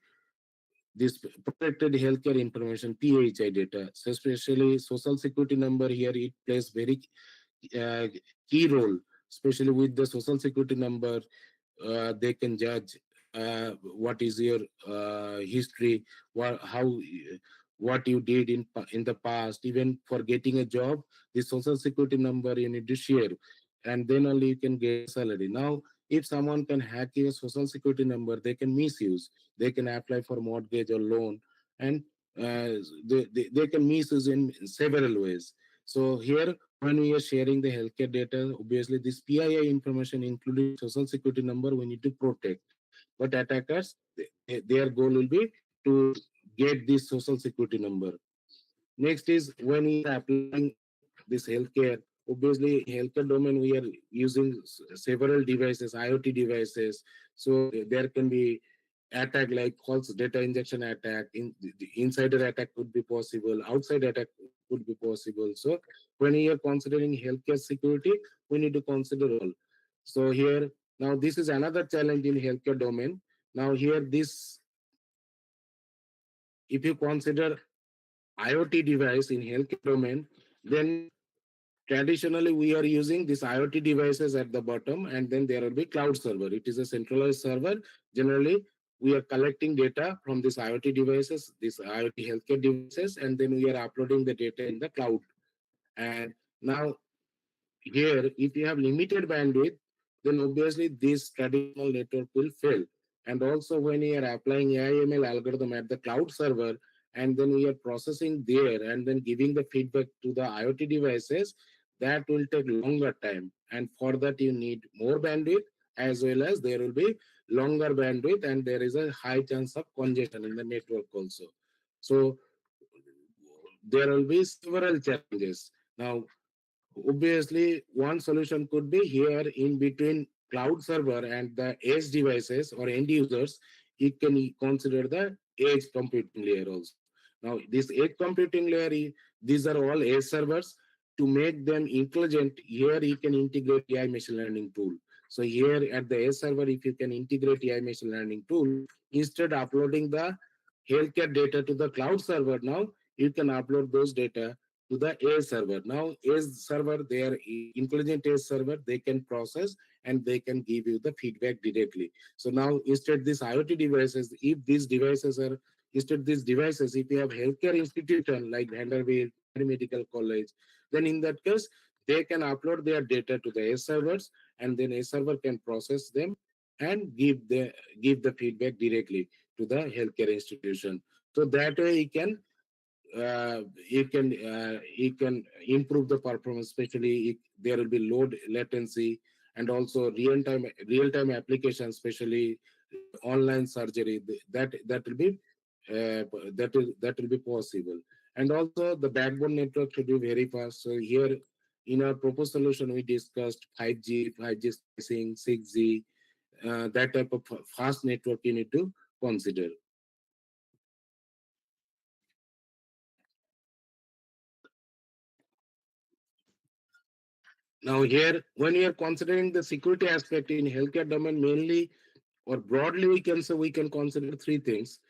this protected healthcare information PHI data. So especially social security number here it plays very uh, key role, especially with the social security number. They can judge what is your history, what you did in the past. Even for getting a job, the social security number you need to share, and then only you can get salary. Now, if someone can hack your social security number, they can misuse. They can apply for mortgage or loan, and they can misuse in several ways. So here, when we are sharing the healthcare data, obviously this PII information, including social security number, we need to protect. But attackers, their goal will be to get this social security number. Next is when we are applying this healthcare. Obviously, healthcare domain we are using several devices, IoT devices. So there can be attack like false data injection attack. The insider attack could be possible. Outside attack could be possible. So when we are considering healthcare security, we need to consider all. So here now this is another challenge in healthcare domain. Now here this, if you consider IoT device in healthcare domain, then traditionally we are using these IoT devices at the bottom, and then there will be cloud server. It is a centralized server. Generally, we are collecting data from these IoT devices, these IoT healthcare devices, and then we are uploading the data in the cloud. And now here, if you have limited bandwidth, then obviously this traditional network will fail. And also when you are applying AIML algorithm at the cloud server, and then we are processing there and then giving the feedback to the IoT devices, that will take longer time. And for that, you need more bandwidth, as well as there will be longer bandwidth, and there is a high chance of congestion in the network also. So there will be several challenges. Now, obviously, one solution could be here in between cloud server and the edge devices or end users. You can consider the edge computing layer also. Now, this edge computing layer, these are all edge servers. To make them intelligent, here you can integrate AI machine learning tool. So here at the edge server, if you can integrate AI machine learning tool, instead of uploading the healthcare data to the cloud server, now you can upload those data to the edge server. Now, edge server, they are intelligent edge server, they can process and they can give you the feedback directly. So now, instead these IoT devices, if these devices are, instead these devices, if you have healthcare institution like Vanderbilt, medical college, then in that case, they can upload their data to the edge servers and then edge server can process them and give the feedback directly to the healthcare institution. So that way you can improve the performance, especially if there will be low latency and also real time applications, especially online surgery. That will be that will be possible. And also the backbone network should be very fast. So here in our proposed solution we discussed 5G slicing, 6G, that type of fast network you need to consider. Now here, when we are considering the security aspect in healthcare domain, mainly or broadly, we can consider three things.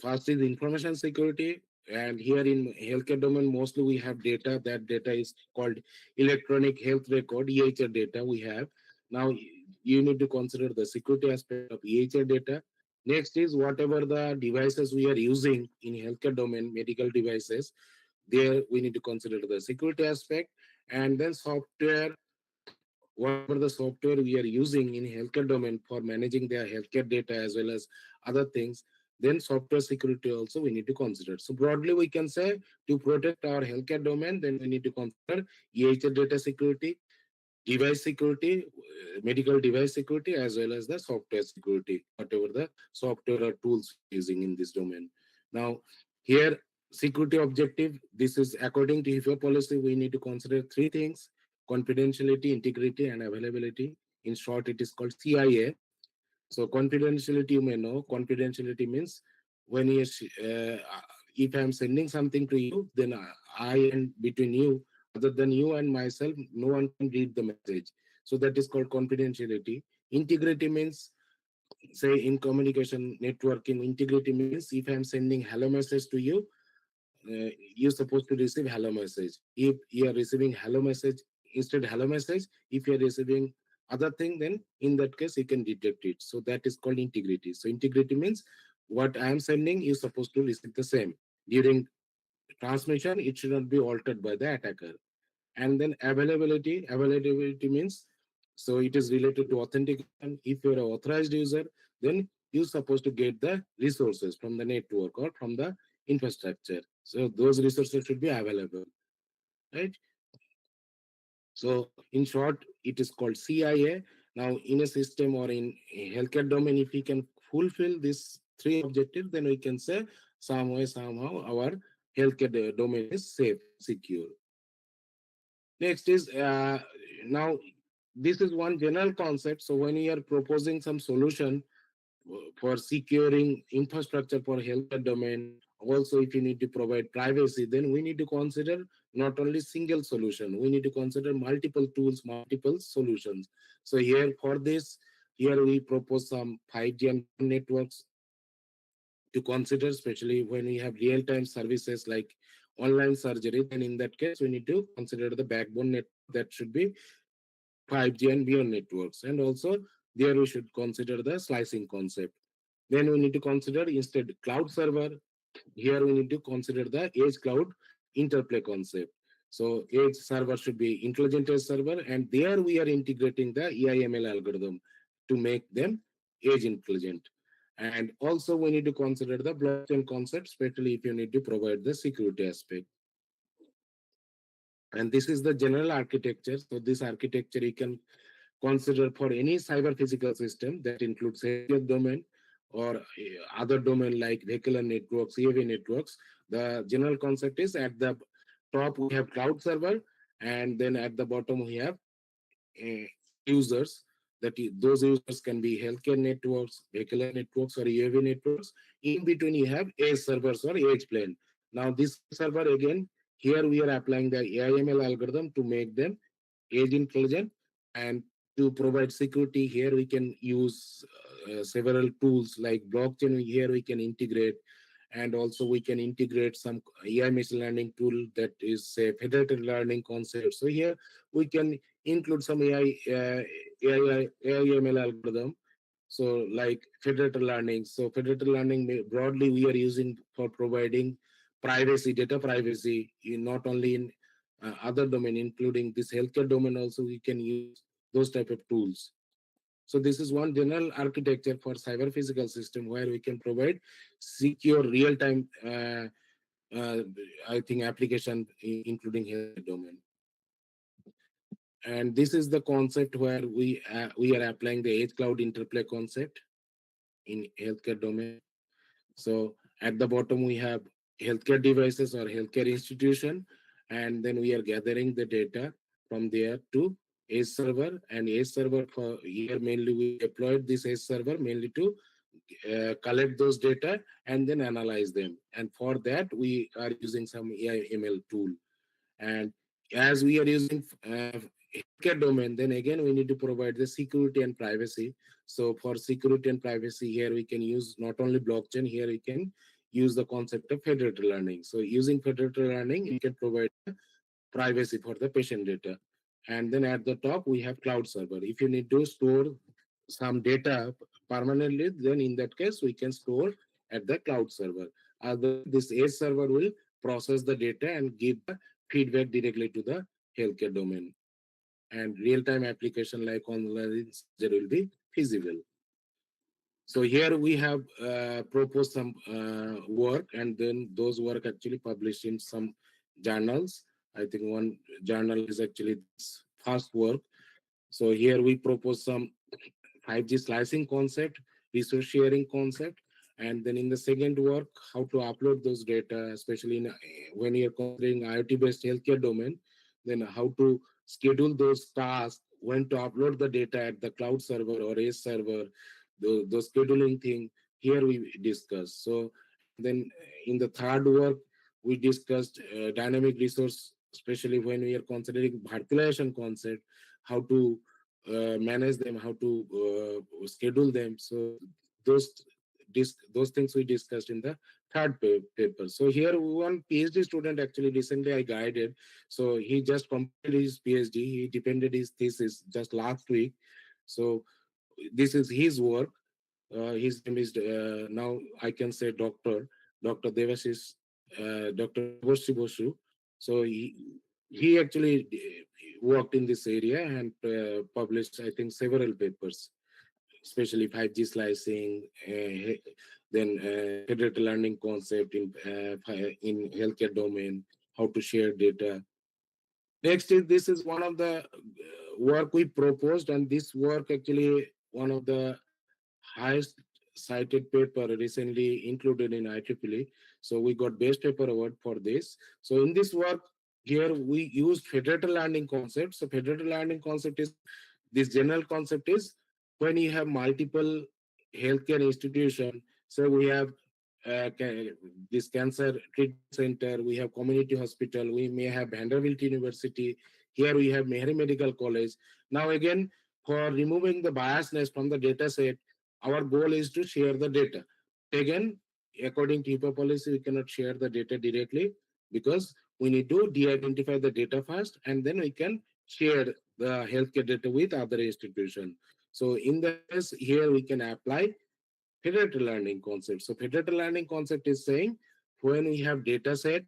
First is information security, and here in healthcare domain, mostly we have data. That data is called electronic health record (EHR) data. We have now. You need to consider the security aspect of EHR data. Next is whatever the devices we are using in healthcare domain, medical devices. There we need to consider the security aspect, and then software, whatever the software we are using in healthcare domain for managing their healthcare data as well as other things, then software security also we need to consider. So broadly we can say, to protect our healthcare domain, then we need to consider EHR data security, device security, medical device security, as well as the software security, whatever the software or tools using in this domain. Now here, security objective, this is according to HIPAA policy, we need to consider three things: confidentiality, integrity, and availability. In short, it is called CIA. So confidentiality, you may know, confidentiality means when you, if I'm sending something to you, then I and between you, other than you and myself, no one can read the message. So that is called confidentiality. Integrity means, say in communication networking, integrity means if I'm sending hello message to you, you're supposed to receive hello message. If you are receiving hello message instead hello message, if you are receiving other thing, then in that case you can detect it. So that is called integrity. So integrity means what I am sending, you're supposed to receive the same. During transmission, it should not be altered by the attacker. And then availability means, so it is related to authentication. If you're an authorized user, then you're supposed to get the resources from the network or from the infrastructure. So those resources should be available, right? So in short, it is called CIA. Now in a system or in a healthcare domain, if we can fulfill these three objectives, then we can say some way, somehow our healthcare domain is safe, secure. Next is now this is one general concept. So when you are proposing some solution for securing infrastructure for healthcare domain, also if you need to provide privacy, then we need to consider not only single solution, we need to consider multiple tools, multiple solutions. So here for this, here we propose some 5G and networks to consider, especially when we have real-time services like online surgery. Then in that case, we need to consider the backbone network, that should be 5G and beyond networks. And also there we should consider the slicing concept. Then we need to consider instead cloud server. Here we need to consider the edge cloud interplay concept. So edge server should be intelligent edge server, and there we are integrating the EIML algorithm to make them edge intelligent. And also we need to consider the blockchain concept, especially if you need to provide the security aspect. And this is the general architecture. So this architecture you can consider for any cyber physical system that includes healthcare domain or other domain like vehicular networks, EAV networks. The general concept is at the top we have cloud server, and then at the bottom we have uh, users. Those users can be healthcare networks, vehicular networks, or UAV networks. In between, you have edge servers or edge plane. Now, this server again, here we are applying the AIML algorithm to make them edge intelligent and to provide security. Here we can use several tools like blockchain. Here we can integrate, and also we can integrate some AI machine learning tool that is say federated learning concept. So here we can include some AI algorithm. So like federated learning. So federated learning broadly we are using for providing privacy, data privacy, not only in other domain, including this healthcare domain. Also, we can use those type of tools. So this is one general architecture for cyber physical system where we can provide secure real-time, uh, I think, application, including health domain. And this is the concept where we are applying the edge cloud interplay concept in healthcare domain. So at the bottom we have healthcare devices or healthcare institution, and then we are gathering the data from there to edge server. And edge server for here mainly we deployed this edge server mainly to collect those data and then analyze them. And for that we are using some AI ML tool. And as we are using healthcare domain, then again we need to provide the security and privacy. So for security and privacy, here we can use not only blockchain, here we can use the concept of federated learning. So using federated learning, you can provide privacy for the patient data. And then at the top, we have cloud server. If you need to store some data permanently, then in that case, we can store at the cloud server. Other, this edge server will process the data and give the feedback directly to the healthcare domain. And real-time application like online surgery will be feasible. So here we have proposed some work, and then those work actually published in some journals. I think one journal is actually this first work. So here we propose some 5G slicing concept, resource sharing concept, and then in the second work, how to upload those data, especially in, when you're considering IoT-based healthcare domain, then how to schedule those tasks, when to upload the data at the cloud server or edge server, those scheduling thing, here we discuss. So, and then in the third work, we discussed dynamic resource, especially when we are considering virtualization concept, how to manage them, how to schedule them. So those those things we discussed in the third paper. So here one PhD student actually recently I guided. So he just completed his PhD. He defended his thesis just last week. So this is his work. His name is now I can say Dr. Devashish, Dr. Devashi Bosu. So he actually worked in this area and published I think several papers, especially 5G slicing, then federated learning concept in healthcare domain, how to share data. Next is this is one of the work we proposed, and this work actually one of the highest cited paper recently included in IEEE. So we got best paper award for this. So in this work here we used federated learning concept. So federated learning concept is this general concept is when you have multiple healthcare institution. So we have this cancer treatment center, we have community hospital, we may have Vanderbilt University, here we have Mehri Medical College. Now again, for removing the biasness from the data set, our goal is to share the data. Again, according to HIPAA policy, we cannot share the data directly because we need to de-identify the data first, and then we can share the healthcare data with other institutions. So in that case, here we can apply federated learning concept. So federated learning concept is saying when we have data set,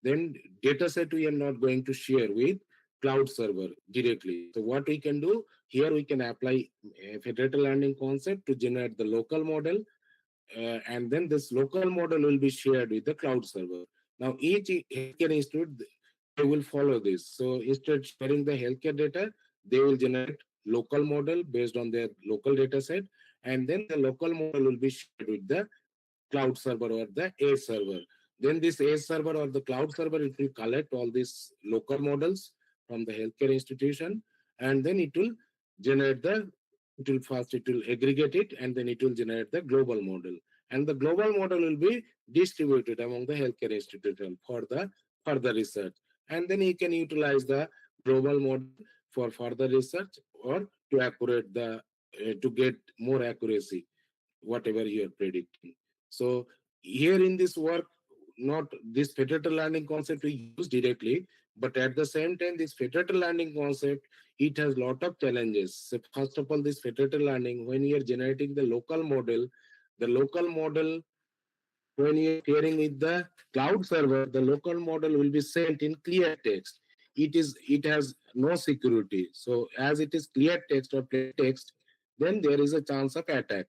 then data set we are not going to share with cloud server directly. So what we can do here, we can apply a federated learning concept to generate the local model, and then this local model will be shared with the cloud server. Now each healthcare institute, they will follow this. So instead of sharing the healthcare data, they will generate local model based on their local data set, and then the local model will be shared with the cloud server or the A server. Then this A server or the cloud server, it will collect all these local models from the healthcare institution, and then it will generate the, it will aggregate it, and then it will generate the global model. And the global model will be distributed among the healthcare institution for the further research. And then you can utilize the global model for further research or to accurate the to get more accuracy whatever you are predicting. So here in this work, not this federated learning concept we use directly, but at the same time, this federated learning concept, it has lot of challenges. So first of all, this federated learning, when you are generating the local model, when you are pairing with the cloud server, the local model will be sent in clear text. It has no security. So as it is clear text or plain text, then there is a chance of attack.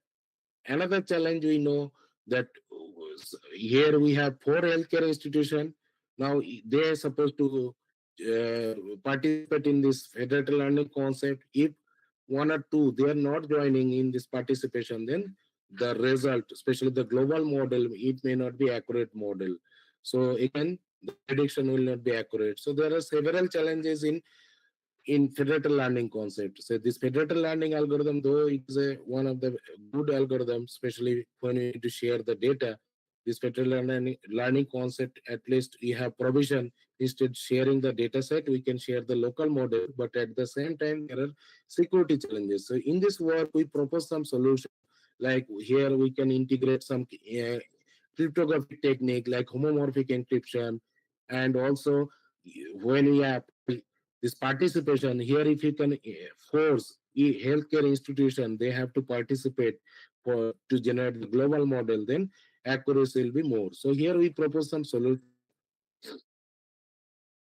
Another challenge we know that here we have four healthcare institutions. Now they are supposed to participate in this federated learning concept. If one or two they are not joining in this participation, then the result, especially the global model, it may not be accurate model. So again, the prediction will not be accurate. So there are several challenges in federated learning concept. So this federated learning algorithm, though it is one of the good algorithms, especially when we need to share the data, this federated learning concept, at least we have provision. Instead sharing the data set, we can share the local model, but at the same time, there are security challenges. So in this work, we propose some solution. Like here, we can integrate some cryptographic technique like homomorphic encryption, and also when we apply this participation here, if you can force healthcare institution, they have to participate for to generate the global model, then accuracy will be more. So here we propose some solution.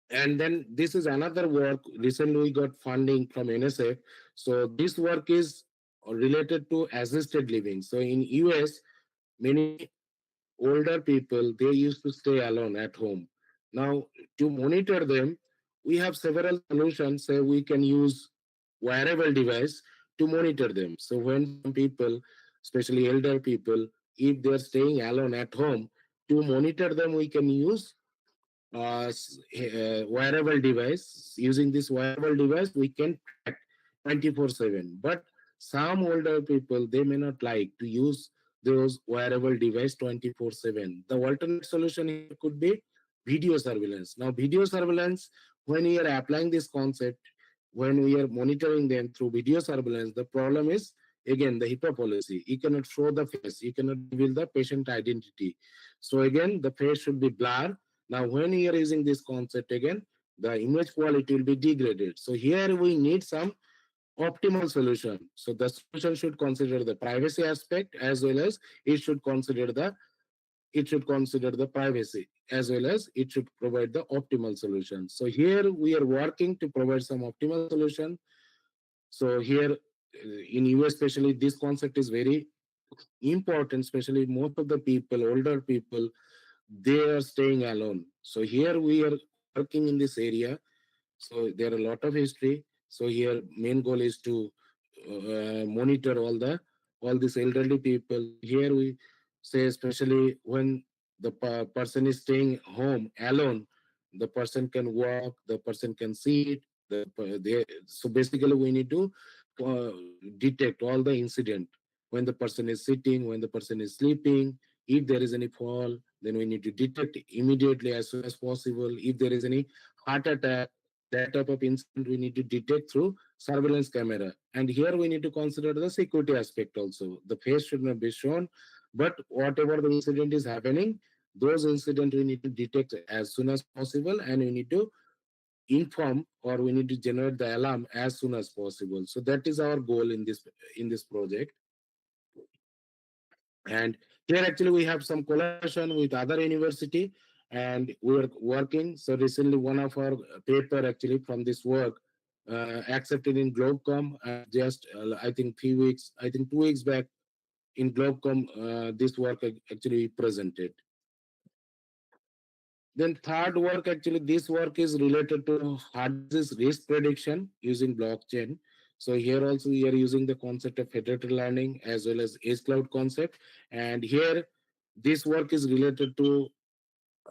And then this is another work. Recently we got funding from NSF. So this work is related to assisted living. So in US, many older people, they used to stay alone at home. Now to monitor them, we have several solutions. So we can use wearable device to monitor them. So when some people, especially elder people, if they're staying alone at home, to monitor them, we can use wearable device. Using this wearable device, we can track 24/7. But some older people, they may not like to use those wearable device 24/7. The alternate solution here could be video surveillance. Now, video surveillance, when we are applying this concept, when we are monitoring them through video surveillance, the problem is again the HIPAA policy. You cannot show the face, you cannot reveal the patient identity. So again, the face should be blurred. Now, when you are using this concept again, the image quality will be degraded. So here we need some optimal solution. So the solution should consider the privacy aspect as well as it should consider the privacy as well as it should provide the optimal solution. So here we are working to provide some optimal solution. So here in US especially, this concept is very important, especially most of the people, older people, they are staying alone. So here we are working in this area. So there are a lot of history. So here main goal is to monitor all these elderly people. So here we say, especially when the person is staying home alone, the person can walk, the person can sit. So basically, we need to uh, detect all the incident when the person is sitting, when the person is sleeping. If there is any fall, then we need to detect immediately as soon as possible. If there is any heart attack, that type of incident we need to detect through surveillance camera. And here we need to consider the security aspect also. The face should not be shown, but whatever the incident is happening, those incidents we need to detect as soon as possible, and we need to inform or we need to generate the alarm as soon as possible. So that is our goal in this project. And here actually we have some collaboration with other university, and we are working. So recently one of our paper actually from this work accepted in Globecom, just I think 3 weeks, I think 2 weeks back in Globecom, this work actually presented. Then third work, actually this work is related to heart disease risk prediction using blockchain. So here also we are using the concept of federated learning as well as edge cloud concept. And here this work is related to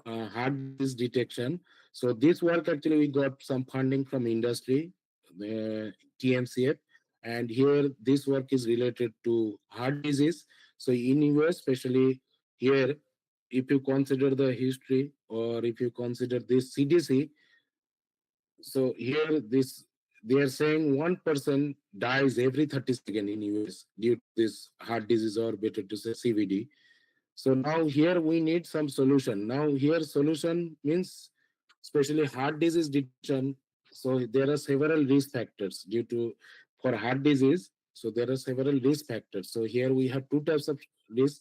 heart disease detection. So this work actually we got some funding from industry, TMCF, and here this work is related to heart disease. So in US, especially here, if you consider the history or if you consider this CDC, so here this they are saying 1% dies every 30 seconds in US due to this heart disease, or better to say CVD. So now here we need some solution. Now here solution means especially heart disease detection. So there are several risk factors due to for heart disease. So there are several risk factors. So here we have two types of risk.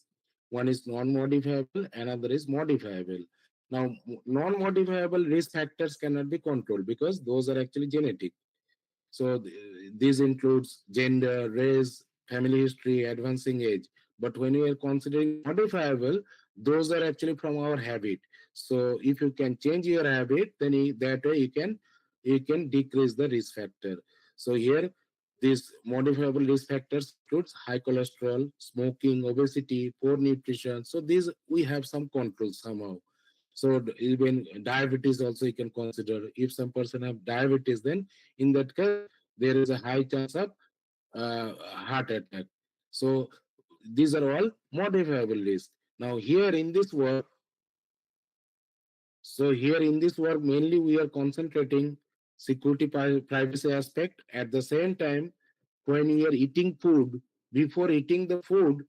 One is non-modifiable, another is modifiable. Now non-modifiable risk factors cannot be controlled because those are actually genetic. So this includes gender, race, family history, advancing age. But when we are considering modifiable, those are actually from our habit. So if you can change your habit, then that way you can decrease the risk factor. So here these modifiable risk factors includes high cholesterol, smoking, obesity, poor nutrition. So these we have some control somehow. So even diabetes also you can consider. If some person have diabetes, then in that case there is a high chance of heart attack. So these are all modifiable risks. Now here in this work, so here in this work mainly we are concentrating security privacy aspect. At the same time, when we are eating food, before eating the food,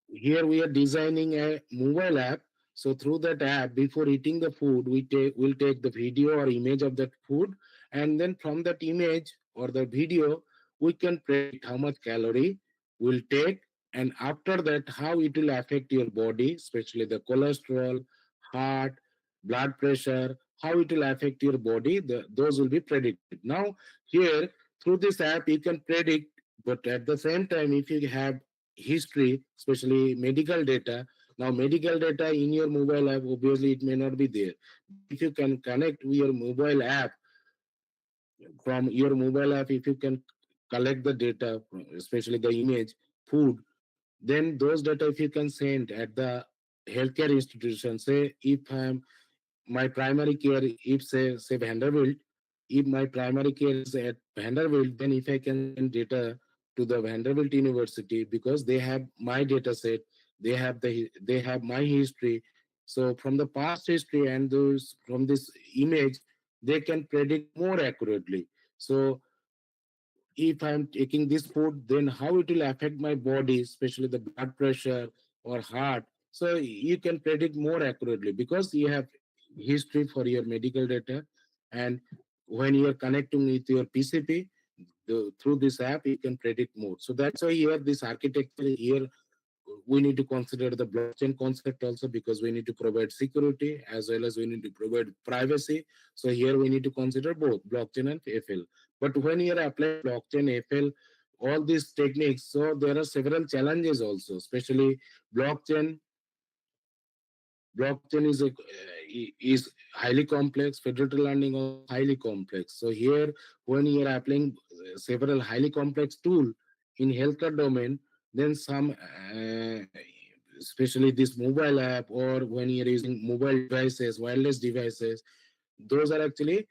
here we are designing a mobile app. So through that app, before eating the food, we'll take the video or image of that food, and then from that image or the video we can predict how much calorie we'll take, and after that how it will affect your body, especially the cholesterol, heart, blood pressure, how it will affect your body. Those will be predicted. Now here through this app you can predict, but at the same time if you have history, especially medical data. Now, medical data in your mobile app, obviously, it may not be there. If you can connect your mobile app from your mobile app, if you can collect the data, especially the image, food, then those data, if you can send at the healthcare institution, say if I'm my primary care, if say Vanderbilt, if my primary care is at Vanderbilt, then if I can send data to the Vanderbilt University, because they have my data set, they have my history. So from the past history and those from this image, they can predict more accurately. So if I'm taking this food, then how it will affect my body, especially the blood pressure or heart. So you can predict more accurately because you have history for your medical data. And when you are connecting with your PCP, through this app, you can predict more. So that's why here this architecture here we need to consider the blockchain concept also, because we need to provide security as well as we need to provide privacy. So here we need to consider both blockchain and FL. But when you are applying blockchain, FL, all these techniques, so there are several challenges also, especially blockchain. Blockchain is highly complex. Federated learning also highly complex. So here, when you are applying several highly complex tool in healthcare domain, then some, especially this mobile app, or when you're using mobile devices, wireless devices, those are actually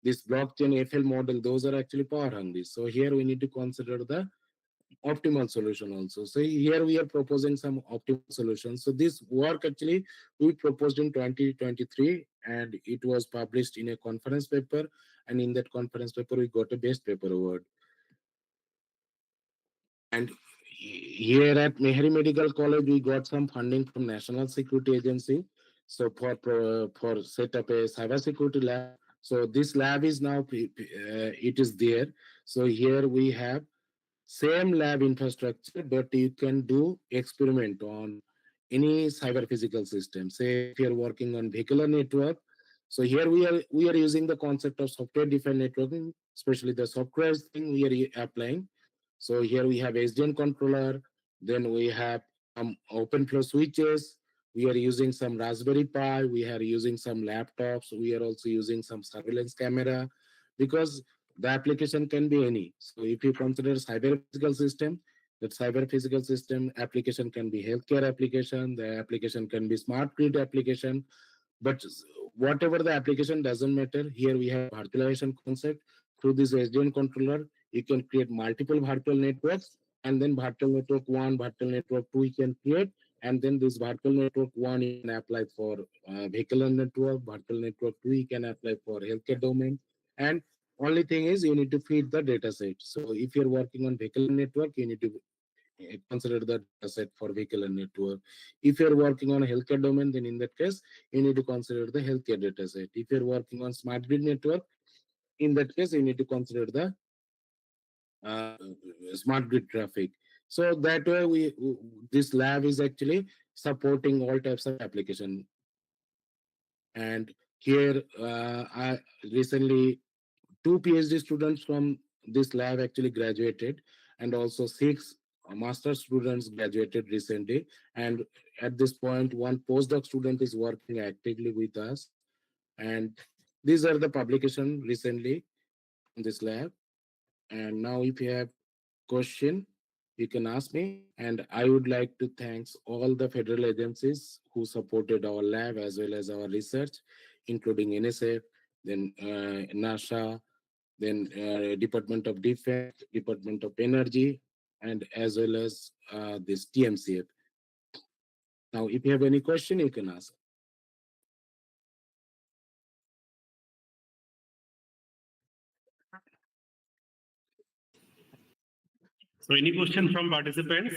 this blockchain FL model. Those are actually power hungry. So here we need to consider the optimal solution also. So here we are proposing some optimal solutions. So this work actually we proposed in 2023 and it was published in a conference paper. And in that conference paper, we got a best paper award. And here at Mehri Medical College, we got some funding from National Security Agency. So for set up a cybersecurity lab. So this lab is now it is there. So here we have same lab infrastructure, but you can do experiment on any cyber physical system. Say if you're working on vehicular network, so here we are using the concept of software defined networking, especially the software thing we are applying. So here we have SDN controller, then we have open flow switches. We are using some Raspberry Pi. We are using some laptops. We are also using some surveillance camera, because The application can be any. So if you consider cyber physical system, that cyber physical system application can be healthcare application, the application can be smart grid application, but whatever the application doesn't matter. Here we have virtualization concept. Through this SDN controller, you can create multiple virtual networks, and then virtual network one, virtual network two, you can create, and then this virtual network one you can apply for vehicular network, virtual network two you can apply for healthcare domain, and only thing is you need to feed the data set. So if you're working on vehicular network, you need to consider the data set for vehicular network. If you're working on a healthcare domain, then in that case, you need to consider the healthcare data set. If you're working on smart grid network, in that case, you need to consider the uh, smart grid traffic. So that way, this lab is actually supporting all types of application. And here, I recently two PhD students from this lab actually graduated, and also six master students graduated recently. And at this point, one postdoc student is working actively with us. And these are the publication recently in this lab. And now, if you have question, you can ask me. And I would like to thanks all the federal agencies who supported our lab as well as our research, including NSF, then NASA, then Department of Defense, Department of Energy, and as well as this TMCF. Now, if you have any question, you can ask. So any question from participants?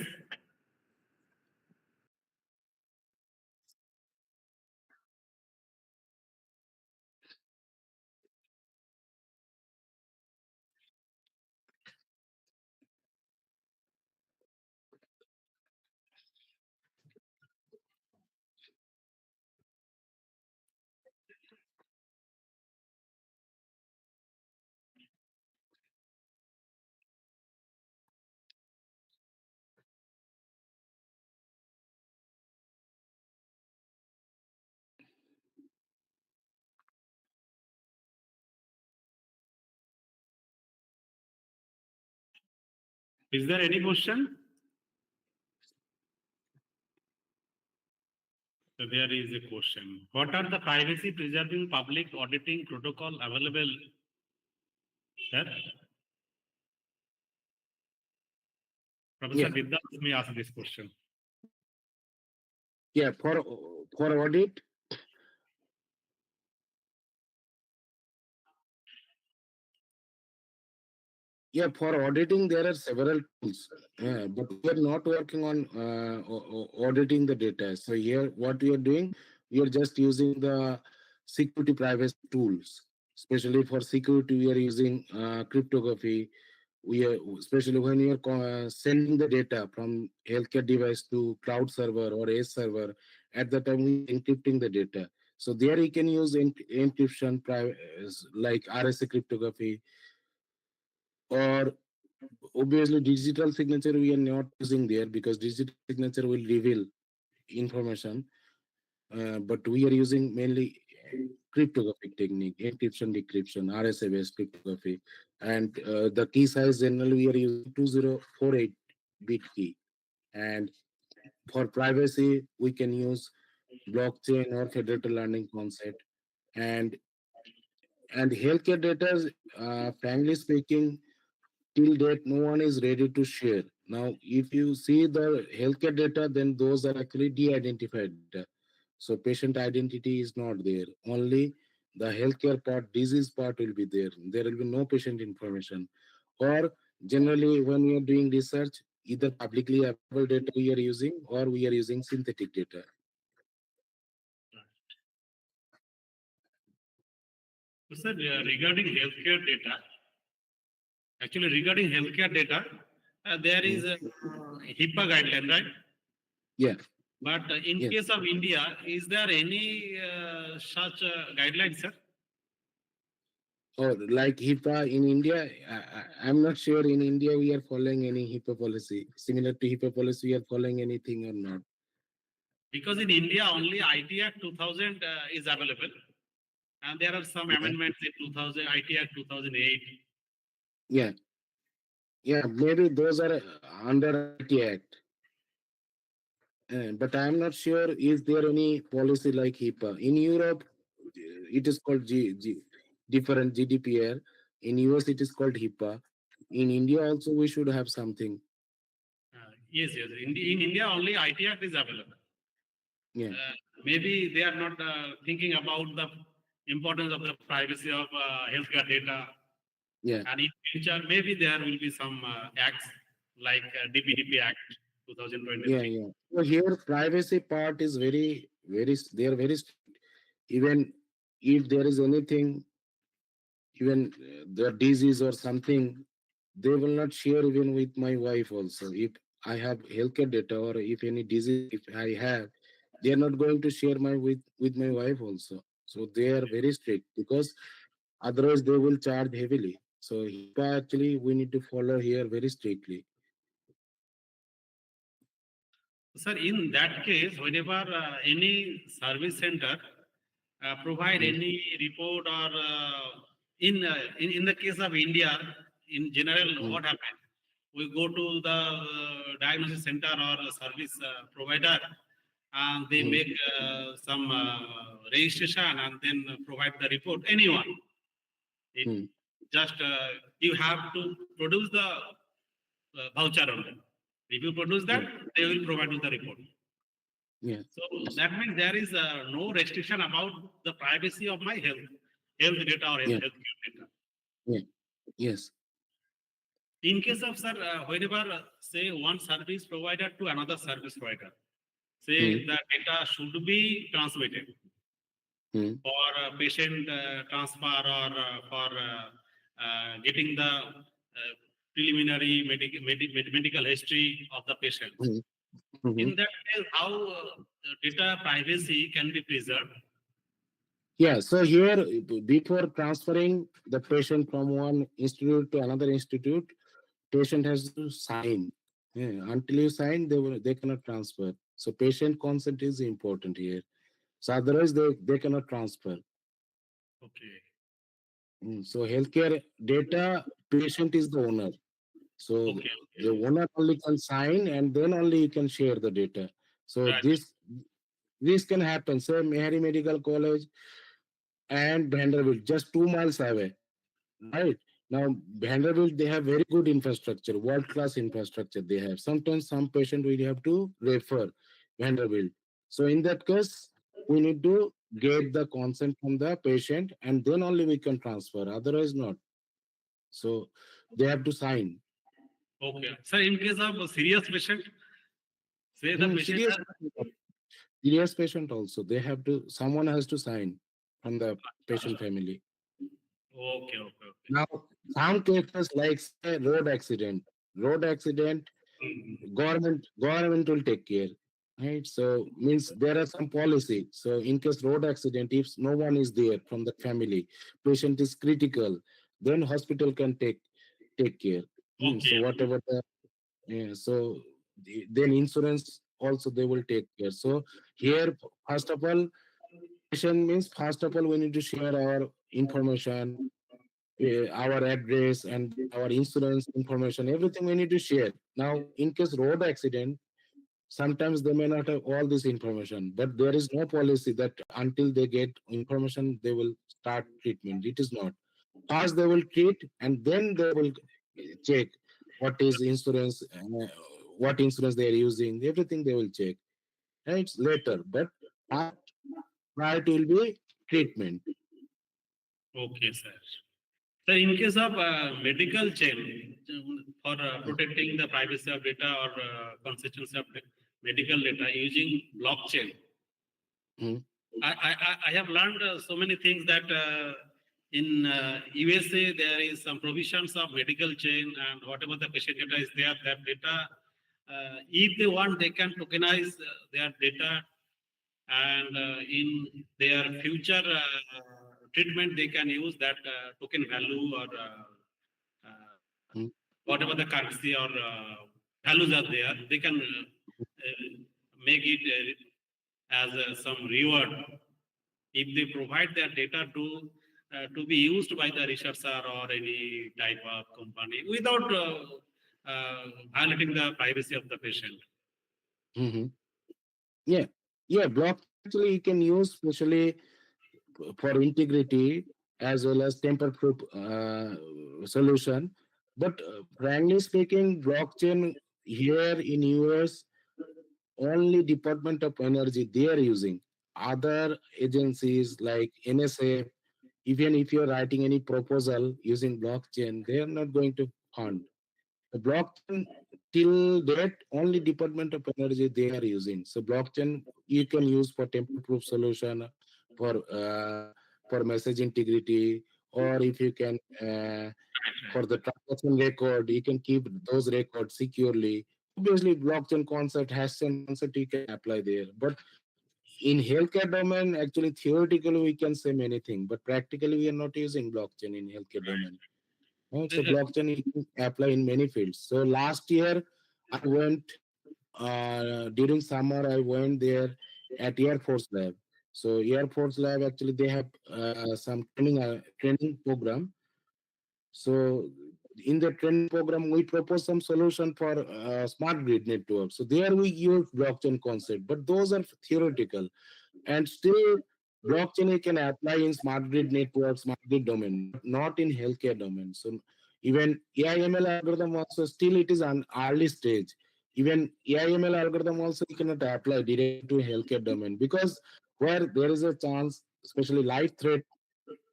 Is there any question? So there is a question. What are the privacy preserving public auditing protocol available? Sir? Professor Yeah, Vidya may ask this question. yeah. For audit, yeah, for auditing, there are several tools, but we are not working on auditing the data. So here, what we are doing, we are just using the security privacy tools. Especially for security, we are using cryptography. We are, especially when you are sending the data from healthcare device to cloud server or edge server. At the time, we are encrypting the data. So there, you can use encryption, like RSA cryptography, or obviously digital signature we are not using there because digital signature will reveal information, but we are using mainly cryptographic technique, encryption, decryption, RSA based cryptography, and the key size generally we are using 2048 bit key. And for privacy we can use blockchain or federated learning concept. And and healthcare data, frankly speaking, till date, no one is ready to share. Now, if you see the healthcare data, then those are actually de-identified data. So patient identity is not there. Only the healthcare part, disease part will be there. There will be no patient information. Or generally, when we are doing research, either publicly available data we are using or we are using synthetic data. So, sir, regarding healthcare data, actually regarding healthcare data, there is a HIPAA guideline, right? Yeah. But in Yes. case of India, is there any such guidelines, sir? Or like HIPAA in India, I'm not sure in India we are following any HIPAA policy. Similar to HIPAA policy, we are following anything or not. Because in India, only IT Act 2000 is available. And there are some Yeah. amendments in 2000, IT Act 2008. Yeah, yeah, maybe those are under IT Act. But I'm not sure is there any policy like HIPAA. In Europe, it is called different GDPR. In US, it is called HIPAA. In India also, we should have something. Yes, yes. In India, only IT Act is available. Yeah, Maybe they are not thinking about the importance of the privacy of healthcare data. yeah, And in future, maybe there will be some acts like DPDP Act yeah, 2023. yeah. So here, privacy part is they are very strict. Even if there is anything, even the disease or something, they will not share even with my wife also. If I have healthcare data or if any disease if I have, they are not going to share my with my wife also. So they are very strict because otherwise they will charge heavily. So HIPAA actually we need to follow here very strictly. Sir, in that case, whenever any service center provide Mm, any report or in the case of India, in general, mm, what happened? We go to the diagnosis center or a service provider, and they mm, make some registration and then provide the report. Anyone, it mm. just you have to produce the voucher only. If you produce that, Yeah, they will provide you the report. yeah, So yes, that means there is no restriction about the privacy of my health data or yeah, healthcare data. yeah, yes. In case of sir, whenever say one service provider to another service provider, say Mm, the data should be transmitted mm, for patient transfer or for getting the preliminary medical history of the patient. mm, mhm. In that case, how data privacy can be preserved? Yeah, so here before transferring the patient from one institute to another institute, patient has to sign. Yeah, until you sign, they cannot transfer. So patient consent is important here. So otherwise they cannot transfer. Okay. So healthcare data, patient is the owner. So Okay. the Okay. owner only can sign and then only you can share the data. So Right. this can happen. Say Mehari Medical College and Vanderbilt, just 2 miles away. Right. Now, Vanderbilt, they have very good infrastructure, world-class infrastructure they have. Sometimes some patient will have to refer Vanderbilt. So in that case, we need to get the consent from the patient and then only we can transfer. Otherwise not. So they have to sign. Okay. Sir, in case of a serious patient, say the patient Serious, has. serious patient also. They have to, someone has to sign from the patient family. Okay, okay, okay. Now, some cases like say road accident, Mhm. government will take care, right? So means there are some policy. So in case road accident, if no one is there from the family, patient is critical, then hospital can take care. So Okay, whatever the so then insurance also they will take care. So here first of all, patient means first of all we need to share our information, our address and our insurance information, everything we need to share. Now, in case road accident, sometimes they may not have all this information, but there is no policy that until they get information, they will start treatment. It is not. First, they will treat and then they will check what insurance they are using, everything they will check. Right? Later, but first priority will be treatment. okay, sir. So in case of medical chain for protecting the privacy of data or consistency of medical data using blockchain, Hmm. I have learned so many things that in USA there is some provisions of medical chain and whatever the patient data is there, that data, if they want, they can tokenize their data and in their future treatment, they can use that token value or Hmm. whatever the currency or values are there, they can make it as some reward if they provide their data to to be used by the researcher or any type of company without violating the privacy of the patient. Mhm. Yeah, yeah. Blockchain actually you can use especially for integrity as well as tamper-proof solution. But frankly speaking, blockchain here in US only Department of Energy they are using. Other agencies like NSA, even if you're writing any proposal using blockchain, they are not going to fund. The blockchain till date only Department of Energy they are using. So blockchain you can use for tamper-proof solution, for message integrity, or if you can for the transaction record, you can keep those records securely. Obviously, blockchain concept has some concept you can apply there. But in healthcare domain, actually theoretically we can say many things, but practically we are not using blockchain in healthcare domain. So blockchain you can apply in many fields. So last year I went during summer I went there at Air Force Lab. So Air Force Lab actually they have some training program. So in the training program, we propose some solution for smart grid network. So there we use blockchain concept, but those are theoretical. And still, blockchain you can apply in smart grid network, smart grid domain, but not in healthcare domain. So even AI/ML algorithm also still it is an early stage. Even AI/ML algorithm also you cannot apply directly to healthcare domain because where there is a chance, especially life threat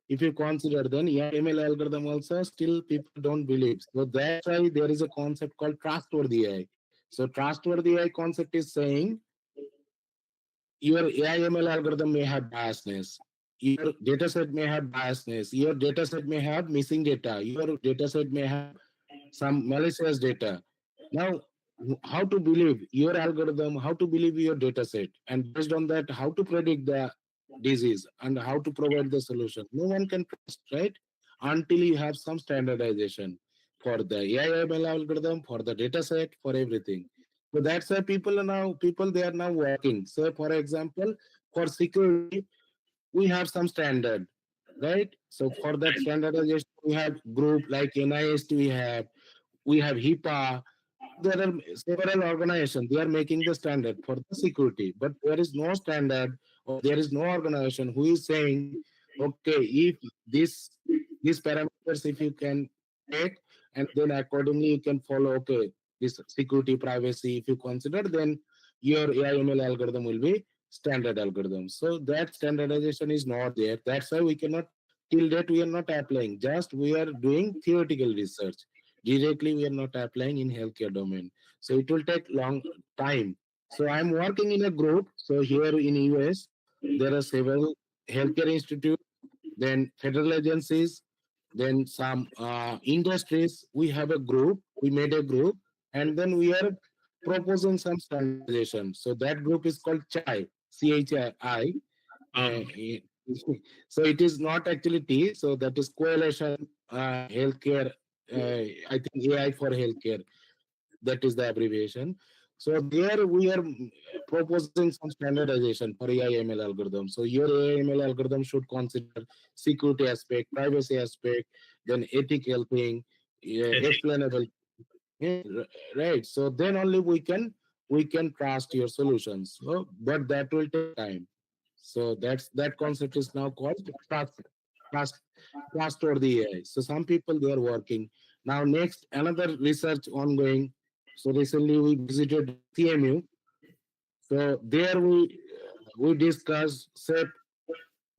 if you consider then ML algorithm also still people don't believe. So that's why there is a concept called trustworthy AI. So trustworthy AI concept is saying your AI/ML algorithm may have biasness. Your dataset may have biasness. Your dataset may have missing data. Your dataset may have some malicious data. Now, how to believe your algorithm, how to believe your dataset, and based on that, how to predict the disease and how to provide the solution. No one can trust, right? Until you have some standardization for the AI/ML algorithm, for the dataset, for everything. So that's why people they are now working. So for example, for security, we have some standard, right? So for that standardization, we have group like NIST, we have HIPAA. There are several organizations. They are making the standard for the security, but there is no standard or there is no organization who is saying, okay, if these parameters, if you can take, and then accordingly you can follow. Okay, this security, privacy, if you consider, then your AI/ML algorithm will be standard algorithm. So that standardization is not there. That's why we cannot till date we are not applying. Just we are doing theoretical research directly we are not applying in healthcare domain, so it will take long time. So I'm working in a group. So here in US there are several healthcare institutes, then federal agencies, then some industries. We have a group, we made a group, and then we are proposing some standardization. So that group is called CHI. Um, uh, so it is not actually T. So that is Coalition Healthcare. I think AI for Healthcare. That is the abbreviation. So there we are proposing some standardization for AI/ML algorithm. So your AI/ML algorithm should consider security aspect, privacy aspect, then ethical thing, explainable. Yeah, right. So then only we can trust your solutions. So, but that will take time. So that concept is now called trust trust over the AI. So some people they are working now. Next, another research ongoing. So recently we visited CMU. So there we discussed say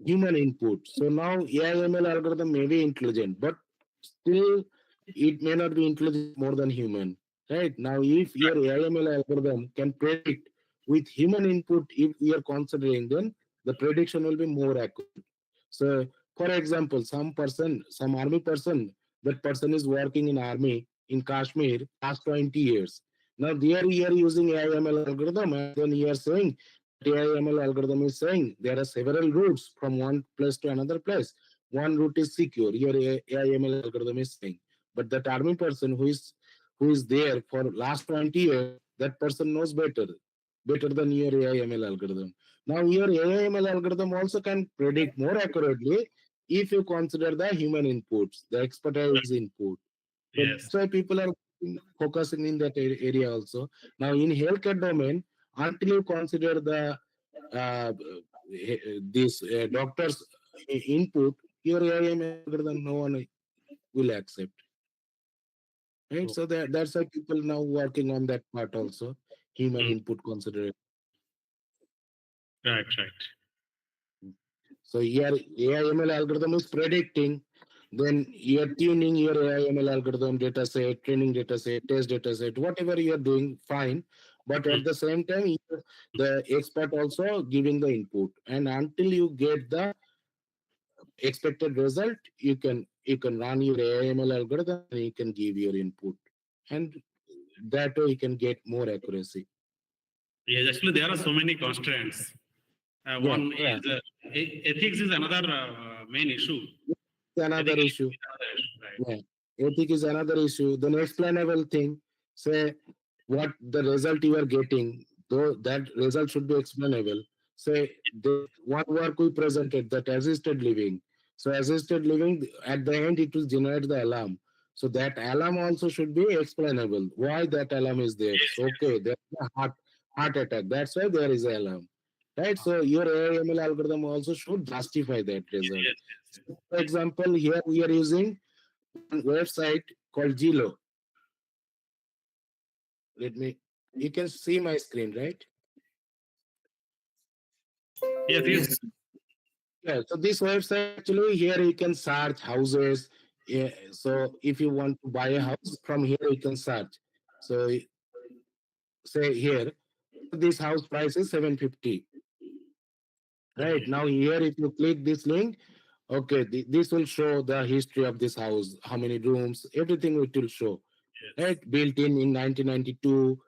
human input. So now AI/ML algorithm may be intelligent, but still it may not be intelligent more than human. Right now, if your AI/ML algorithm can predict with human input, if we are considering, then the prediction will be more accurate. So, for example, some army person, that person is working in army in Kashmir past 20 years. Now, there we are using AI/ML algorithm, and then you are saying that AI/ML algorithm is saying there are several routes from one place to another place. One route is secure. Your AI/ML algorithm is saying, but that army person who is there for last 20 years, that person knows better than your AI/ML algorithm. Now, your AI/ML algorithm also can predict more accurately, if you consider the human inputs, the expertise input. So Yes. that's why people are focusing in that area also. Now in healthcare domain, until you consider the this doctor's input, your AIML algorithm no one will accept. Right. Oh, So that's why people now working on that part also, human mm, input consideration. right, right. So your AIML algorithm is predicting, then you're tuning your AIML algorithm data set, training data set, test data set, whatever you're doing, fine. But Mm, at the same time, the expert also giving the input. And until you get the expected result, you can run your AIML algorithm and you can give your input. And that way you can get more accuracy. yes, actually, there are so many constraints. Yeah, One yeah. is ethics is another main issue. Another Ethical issue. is another issue, right? Yeah. Ethic is another issue. Then explainable thing. Say what the result you are getting, though that result should be explainable. Say the one work we presented, that assisted living. So assisted living at the end it will generate the alarm. So that alarm also should be explainable. Why that alarm is there? Yes, So okay, there's a heart attack. That's why there is an alarm. Right. So your AML algorithm also should justify that result. yes, yes, So for example, here we are using one website called Gilo. Let me. You can see my screen, right? yes, yes, yes. Yeah. So this website actually here you can search houses. Yeah. So if you want to buy a house from here, you can search. So say here this house price is 750. Right Okay. now here, if you click this link, okay, this will show the history of this house, how many rooms, everything it will show. Yes. Right, built in 1992.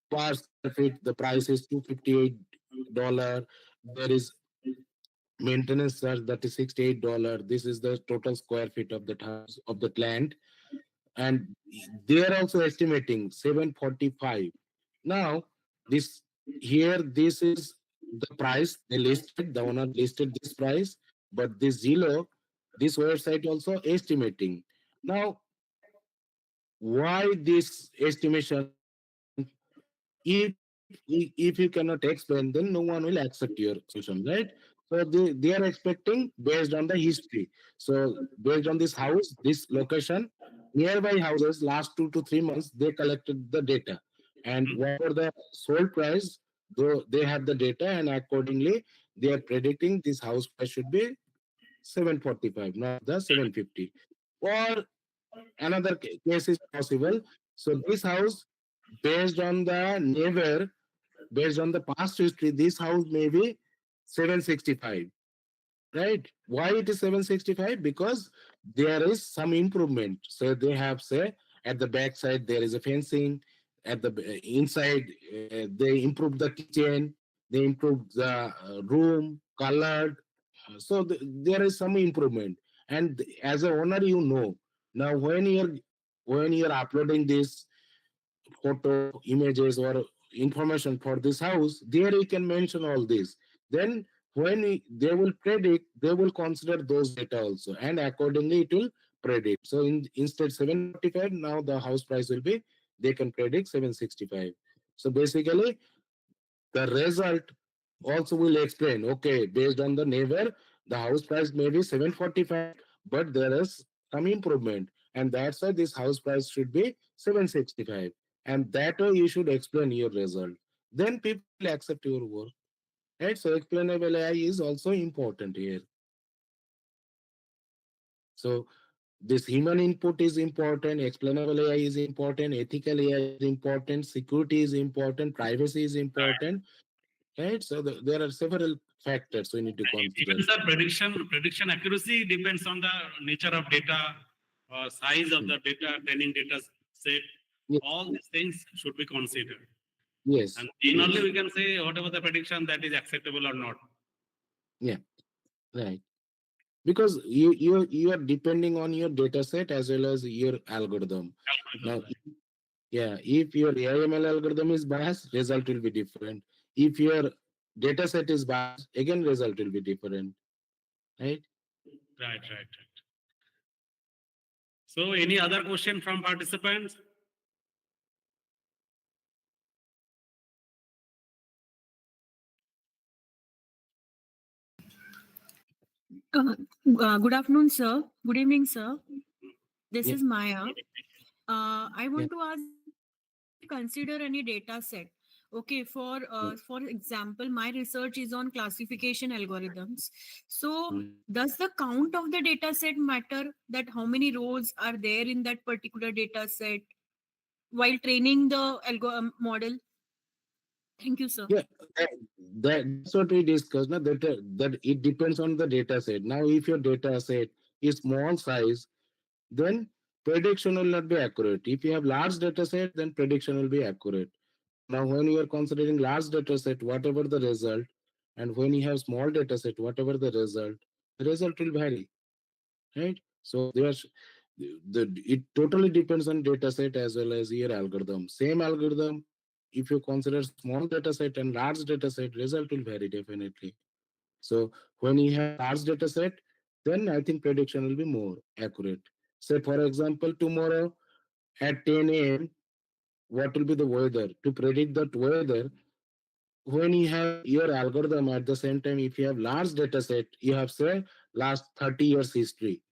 Per square feet, the price is $258. There is maintenance charge, that is $68. This is the total square feet of that house, of that land. And they are also estimating 745. Now, this here, this is the price they listed, the owner listed this price, but this Zillow, this website also estimating. Now, why this estimation? If you cannot explain, then no one will accept your solution, right? So they are expecting based on the history. So based on this house, this location, nearby houses, last 2 to 3 months, they collected the data. And Mm, whatever the sold price, though they have the data, and accordingly, they are predicting this house price should be 745, not the 750. Or another case is possible. So this house, based on the neighbor, based on the past history, this house may be 765. Right? Why it is 765? Because there is some improvement. So they have, say, at the back side there is a fencing. At the inside, they improved the kitchen. They improved the room, colored. So there is some improvement. And as a owner, you know. Now when you're uploading this photo, images, or information for this house, there you can mention all this. Then when they will predict, they will consider those data also, and accordingly it will predict. So instead 745, now the house price will be, they can predict 765. So basically the result also will explain, okay, based on the neighbor, the house price may be 745, but there is some improvement, and that's why this house price should be 765. And that way you should explain your result, then people will accept your work. Right? So explainable AI is also important here. So this human input is important, explainable AI is important, ethical AI is important, security is important, privacy is right. important. Right? So there are several factors we need to consider. Even the prediction accuracy depends on the nature of data, size of Hmm. the data, training data set. Yes, All these things should be considered. yes, And then only yes. we can say whatever the prediction that is acceptable or not. Yeah, right. Because you are depending on your data set as well as your algorithm. Now, Algorithm, right. yeah, if your AML algorithm is biased, result will be different. If your data set is biased, again result will be different. Right? Right. So any other question from participants? Good afternoon, sir. Good evening, sir. This Yeah. is Maya. I want Yeah. to ask if we consider any data set. Okay, for example, my research is on classification algorithms. So, Mm. does the count of the data set matter? That how many rows are there in that particular data set while training the model? Thank you, sir. Yeah, that's what we discussed. Now that it depends on the data set. Now, if your data set is small size, then prediction will not be accurate. If you have large data set, then prediction will be accurate. Now, when you are considering large data set, whatever the result, and when you have small data set, whatever the result will vary, right? So there's it totally depends on data set as well as your algorithm. Same algorithm, if you consider small data set and large data set, result will vary definitely. So when you have large data set, then I think prediction will be more accurate. Say for example, tomorrow at 10 a.m., what will be the weather? To predict that weather, when you have your algorithm at the same time, if you have large data set, you have say last 30 years history,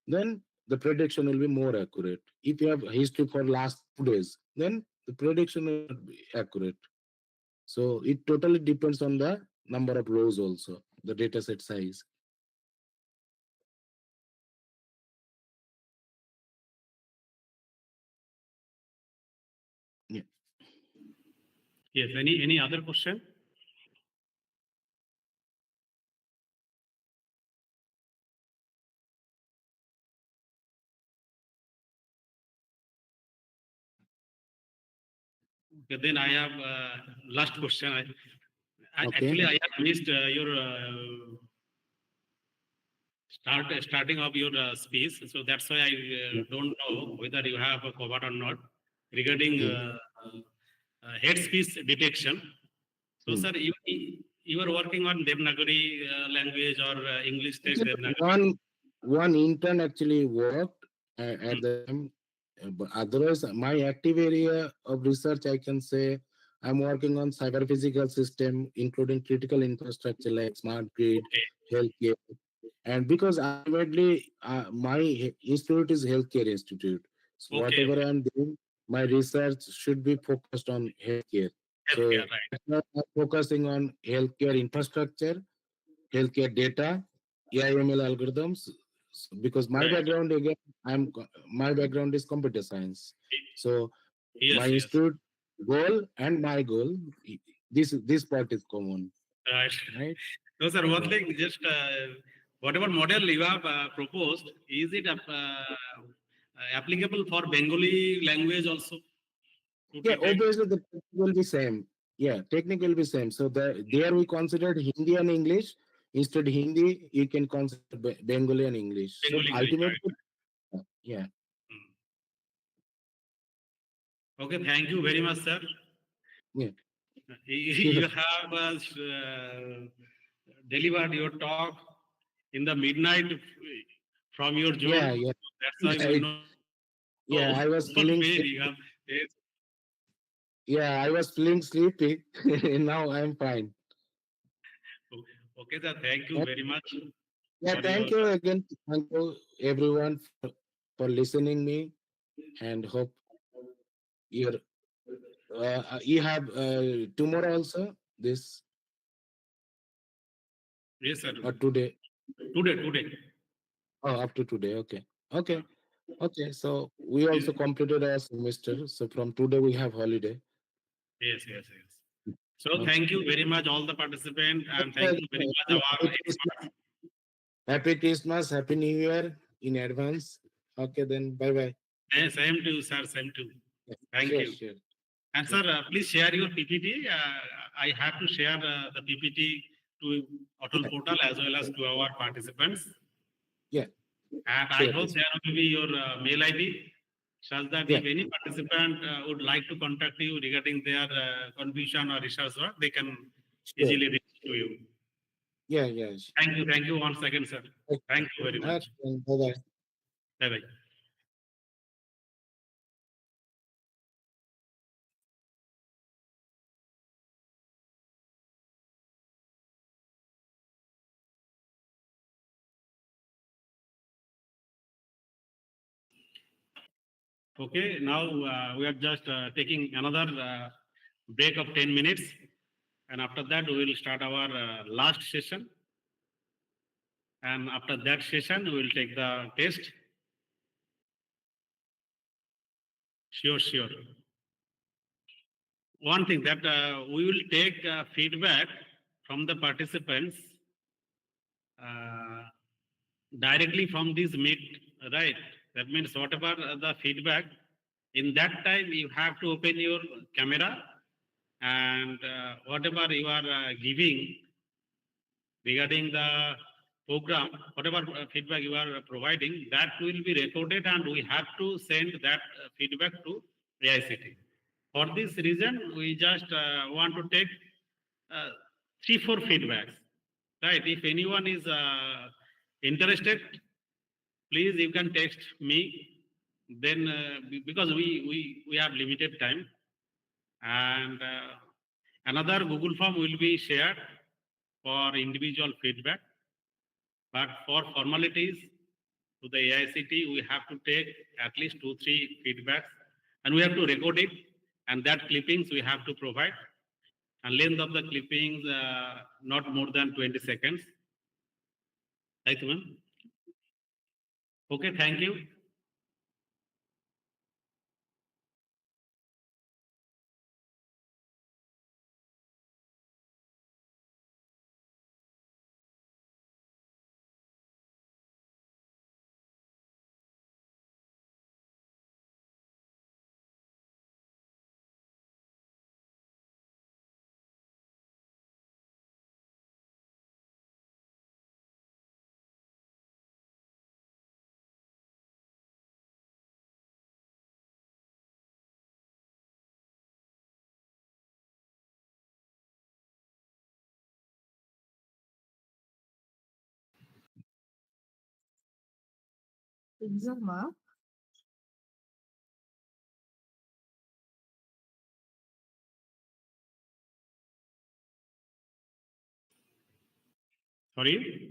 then the prediction will be more accurate. If you have history for last 2 days, then the prediction will not be accurate. So it totally depends on the number of rows also, the data set size. Yeah. Yes. Any other question? Okay, then I have last question. Actually, Okay. I have missed your starting of your speech, so that's why I Yeah. don't know whether you have covered or not regarding Hmm. head speech detection. So, Hmm. sir, you are working on Devanagari language or English text Just Devanagari? one intern actually worked Hmm. at the time. But otherwise, my active area of research, I can say, I'm working on cyber physical system, including critical infrastructure like smart grid, Okay, healthcare. And because ultimately, my institute is healthcare institute, so okay, whatever okay. I'm doing, my research should be focused on healthcare. Healthcare, So right? that's why I'm focusing on healthcare infrastructure, healthcare data, AI/ML algorithms. Because my Right. background again, my background is computer science. So my Yes, yes. institute goal and my goal, this part is common, Right. right? No, sir, one Yeah. thing, just whatever model you have proposed, is it applicable for Bengali language also to Yeah, detect? obviously the technique will be same. Yeah, technique will be same. So there we considered Hindi and English. Instead Hindi, you can consider Bengali and English. So Bengali English, right? ultimately, yeah, Hmm. Okay, thank you very much, sir. yeah, You sure. have delivered your talk in the midnight from your Yeah, zone. yeah, That's why yeah. we know Yeah, I was not feeling where you sleepy. have. Yes. Yeah, I was feeling sleepy. Now I'm fine. Okay, sir. Thank you Uh, very much Yeah, for your. thank you again. Thank you everyone for listening me, and hope you're you have tomorrow also this Yes, sir. or today. Today. Oh, up to today. Okay. Okay. Okay. So we Yes, also completed our semester. So from today we have holiday. yes. So Okay. thank you very much, all the participants, and thank Okay. you very much, our Happy Christmas. expert. Happy Christmas. Happy New Year in advance. Okay, then bye bye. Same to you, sir. Same to you. Thank Sure, you. sure. And Sure. sir, please share your PPT. I have to share the PPT to ATAL Yeah, portal as well as to our participants. yeah, And I sure. hope there will be your mail ID, such that Yeah, if any participant would like to contact you regarding their contribution or research work, they can sure. easily reach to you. Yeah, yeah. Thank you once again, sir. Thank you very much. Bye-bye. Bye-bye. Okay, now we are just taking another break of 10 minutes. And after that, we will start our last session. And after that session, we will take the test. Sure, sure. One thing that we will take feedback from the participants directly from this meet, right? That means whatever the feedback, in that time you have to open your camera and whatever you are giving regarding the program, whatever feedback you are providing, that will be recorded and we have to send that feedback to AICT. For this reason, we just want to take 3-4 feedbacks, right? If anyone is interested, please you can text me. Then because we have limited time, and another Google form will be shared for individual feedback. But for formalities to the AICT, we have to take at least 2-3 feedbacks, and we have to record it, and that clippings we have to provide. And length of the clippings not more than 20 seconds. Right, ma'am? Okay, thank you. Sorry.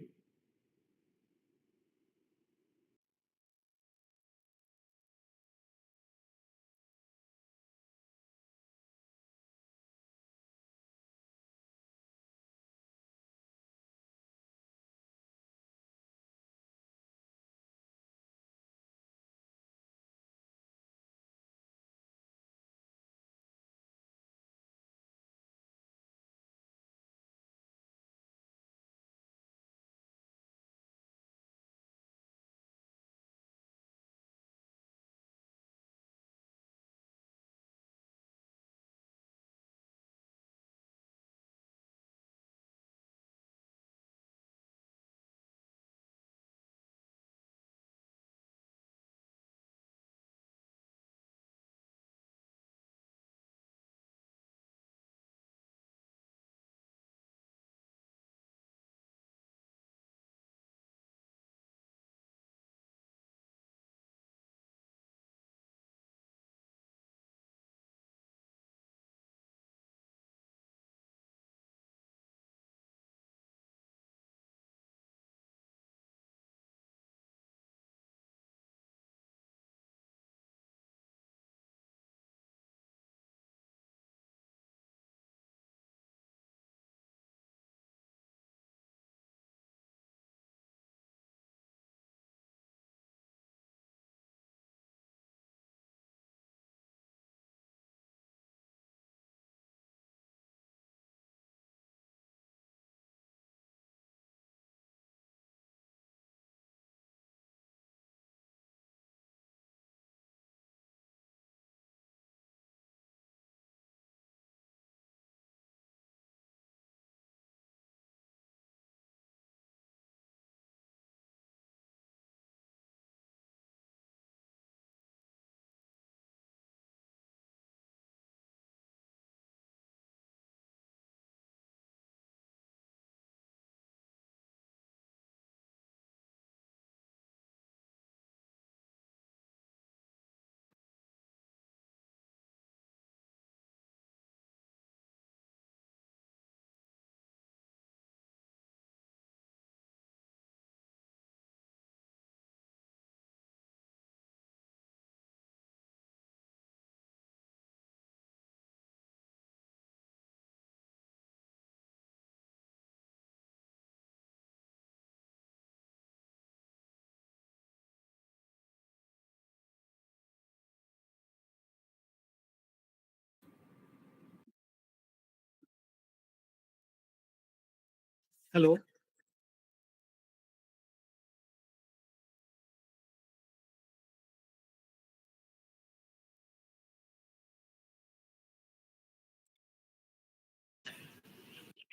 Hello.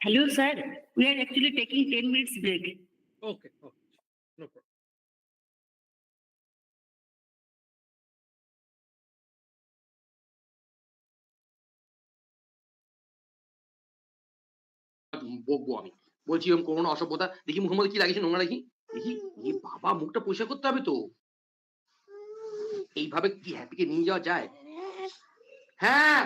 Hello, sir. We are actually taking 10 minutes break. Okay. Okay. No problem. বকবো আমি, বলছি এরকম কোনো না অসভ্যতা, দেখি মুখের মধ্যে কি লাগিয়েছে নোংরা, দেখি দেখি এ বাবা, মুখটা পরিষ্কার করতে হবে তো, এইভাবে কি হ্যাপিকে নিয়ে যাওয়া যায়? হ্যাঁ,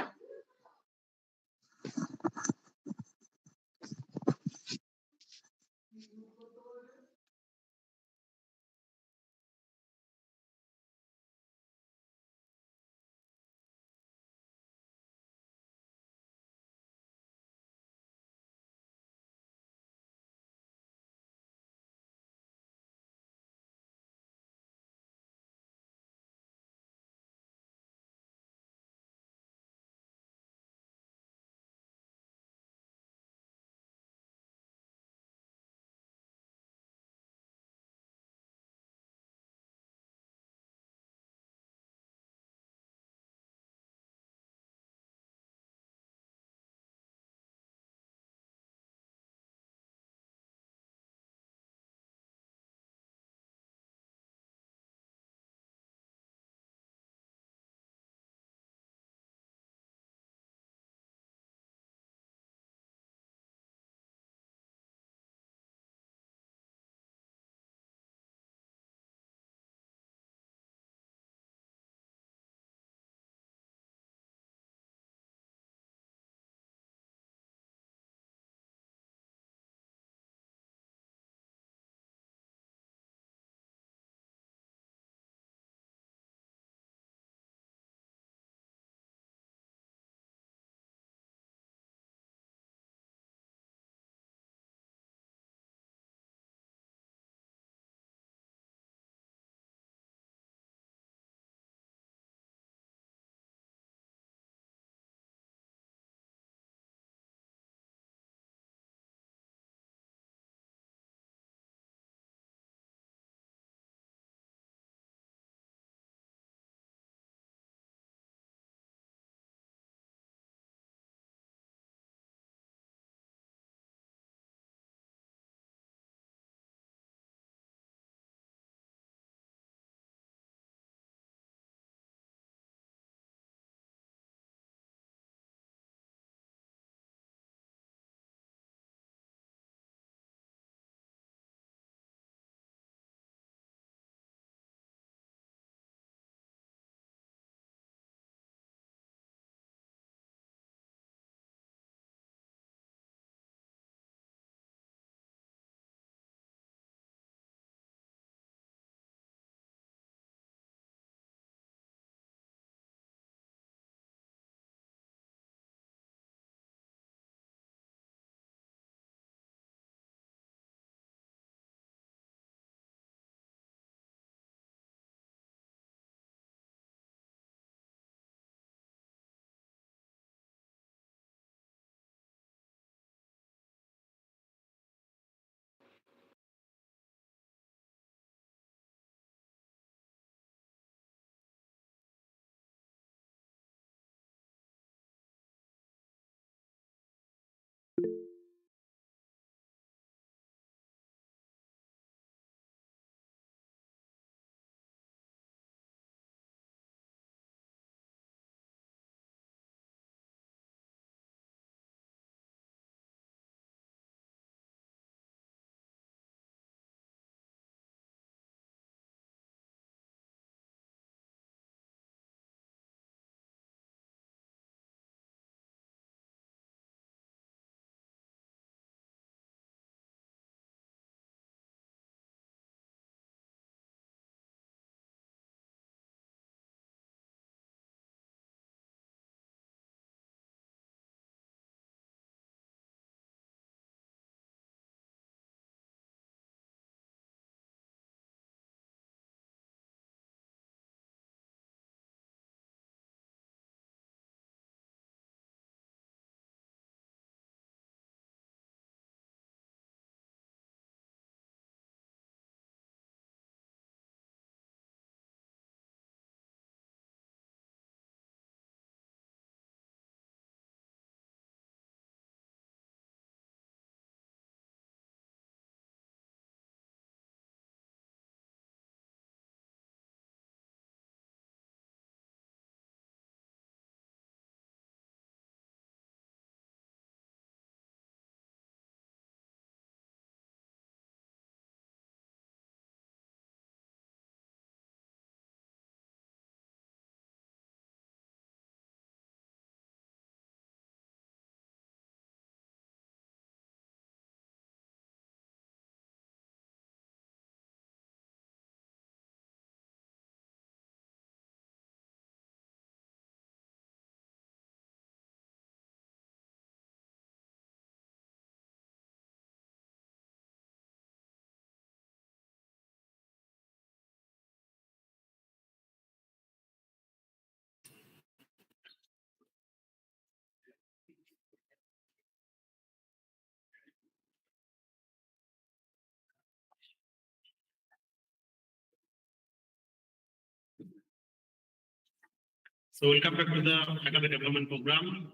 So welcome back to the faculty development program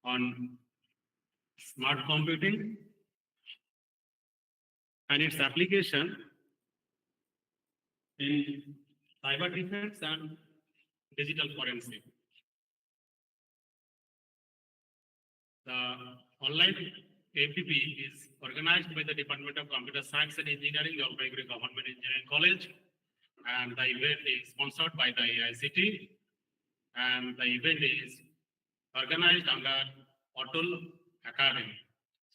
on smart computing and its application in cyber defense and digital forensic. The online APP is organized by the Department of Computer Science and Engineering of Jalpaiguri Government Engineering College, and the event is sponsored by the AICT, and the event is organized under ATAL Academy.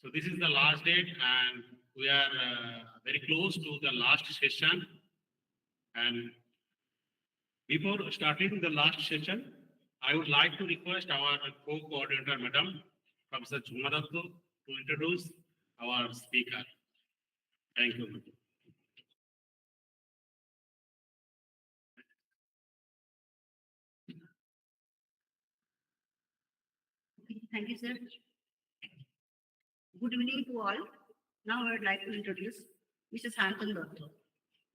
So this is the last date, and we are very close to the last session. And before starting the last session, I would like to request our co-coordinator, Madam Professor Chumadatto, to introduce our speaker. Thank you. Thank you, sir. Good evening to all. Now I would like to introduce Mr. Santan Dotto.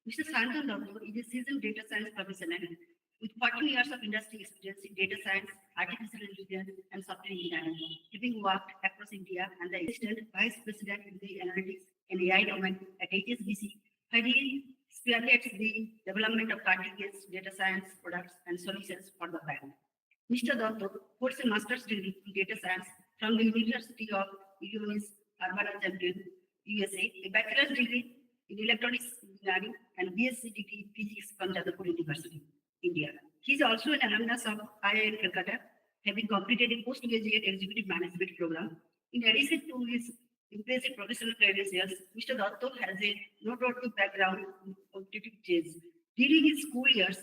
Mr. Santan Dotto is a seasoned data science professional with 40 years of industry experience in data science, artificial intelligence, and software engineering, having worked across India and the assistant vice president in the analytics and AI domain at HSBC, where he spearheads the development of cutting-edge data science products and solutions for the bank. Mr. Dotto holds a master's degree in data science from the University of Illinois Urbana-Champaign, USA, a bachelor's degree in electronics engineering and BSc degree in physics from Jadavpur University, India. He is also an alumnus of IIM Calcutta, having completed a postgraduate executive management program. In addition to his impressive professional credentials, Mr. Dotto has a noteworthy background in competitive chess. During his school years,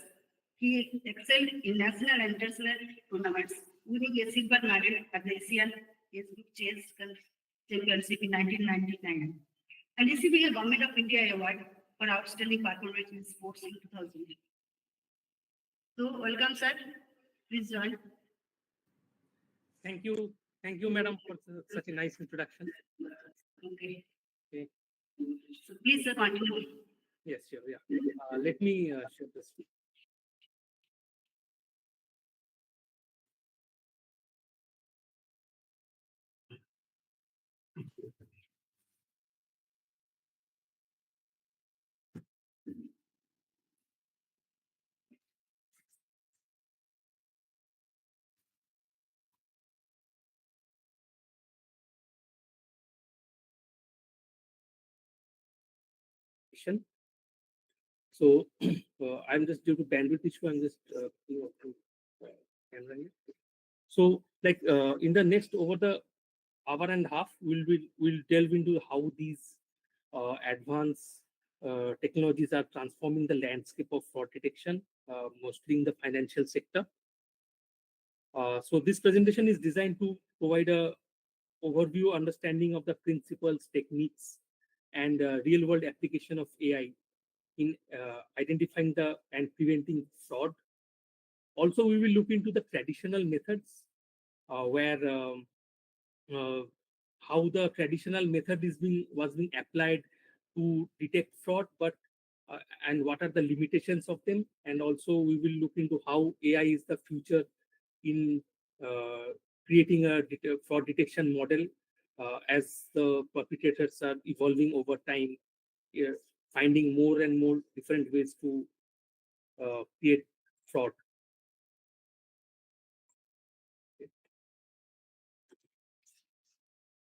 he excelled in national and international tournaments, winning a silver medal at the Asian Chess Championship in 1999, and receiving a Government of India award for outstanding performance in sports in 2000. So, welcome, sir. Please join. Thank you, madam, for such a nice introduction. Okay. Okay. So, please, sir, continue. Yes, sure. Yeah. Let me share this. So I'm just due to bandwidth issue. I'm just camera here. So like in the next over the hour and a half, we'll delve into how these advanced technologies are transforming the landscape of fraud detection, mostly in the financial sector. So this presentation is designed to provide a overview understanding of the principles, techniques, and real-world application of AI in identifying and preventing fraud. Also, we will look into the traditional methods where how the traditional method was being applied to detect fraud, but and what are the limitations of them, and also we will look into how AI is the future in creating a fraud detection model as the perpetrators are evolving over time, finding more and more different ways to create fraud. Okay.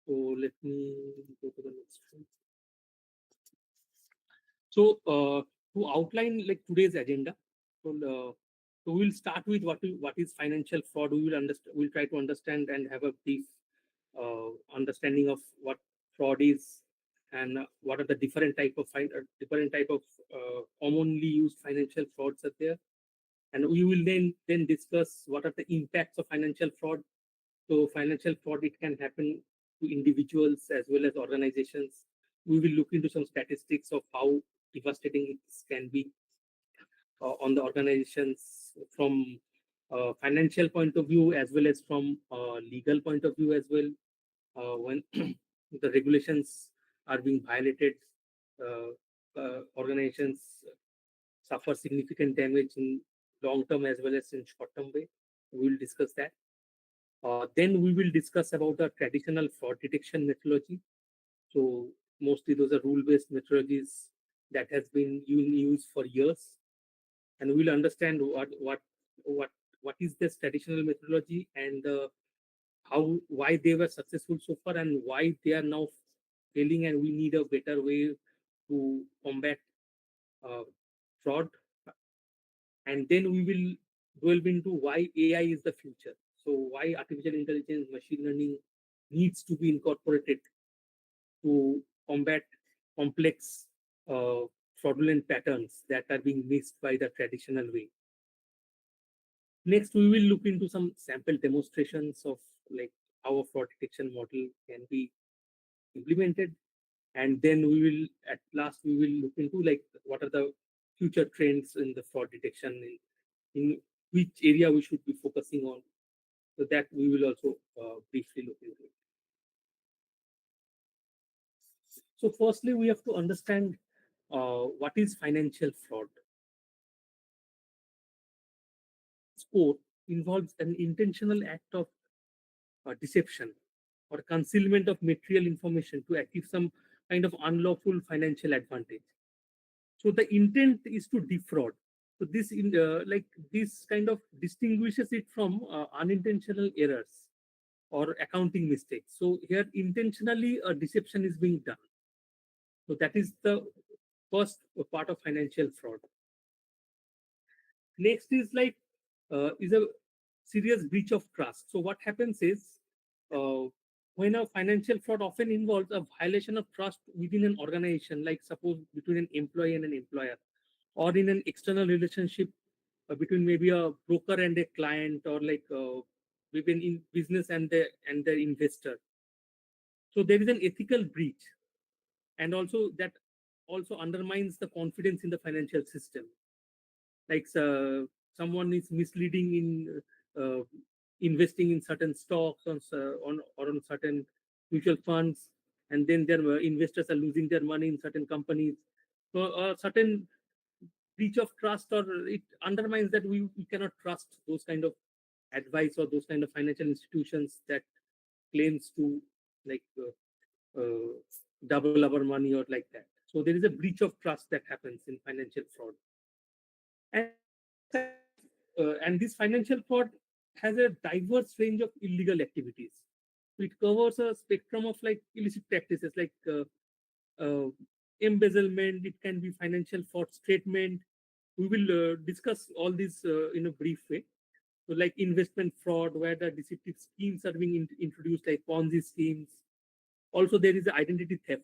So let me go to the next one. So to outline like today's agenda, so we'll start with what is financial fraud. We'll try to understand and have a brief understanding of what fraud is and what are the different type of commonly used financial frauds are there, and we will then discuss what are the impacts of financial fraud. So financial fraud, it can happen to individuals as well as organizations. We will look into some statistics of how devastating it can be on the organizations from financial point of view as well as from legal point of view as well. When the regulations are being violated, organizations suffer significant damage in long term as well as in short term way. We will discuss that. Then we will discuss about the traditional fraud detection methodology. So mostly those are rule-based methodologies that has been in use for years, and we'll understand what is this traditional methodology and how why they were successful so far and why they are now failing, and we need a better way to combat uh, fraud. And then we will delve into why AI is the future. So why artificial intelligence, machine learning needs to be incorporated to combat complex uh, fraudulent patterns that are being missed by the traditional way. Next, we will look into some sample demonstrations of like how a fraud detection model can be implemented, and then we will at last we will look into like what are the future trends in the fraud detection, in which area we should be focusing on. So that we will also briefly look into it. So firstly, we have to understand what is financial fraud. Sport involves an intentional act of deception or concealment of material information to achieve some kind of unlawful financial advantage. So the intent is to defraud. So this like this kind of distinguishes it from unintentional errors or accounting mistakes. So here intentionally a deception is being done. So that is the first part of financial fraud. Next is a serious breach of trust. So what happens is uh, when a financial fraud often involves a violation of trust within an organization, like suppose between an employee and an employer, or in an external relationship between maybe a broker and a client, or like within in business and the investor. So there is an ethical breach, and also that also undermines the confidence in the financial system. Like someone is misleading in investing in certain stocks on or on certain mutual funds, and then their investors are losing their money in certain companies. So a certain breach of trust, or it undermines that we cannot trust those kind of advice or those kind of financial institutions that claims to like double our money or like that. So there is a breach of trust that happens in financial fraud. And and this financial fraud has a diverse range of illegal activities. It covers a spectrum of like illicit practices like embezzlement. It can be financial fraud statement. We will discuss all these in a brief way. So like investment fraud, where the deceptive schemes are being introduced, like Ponzi schemes. Also, there is identity theft,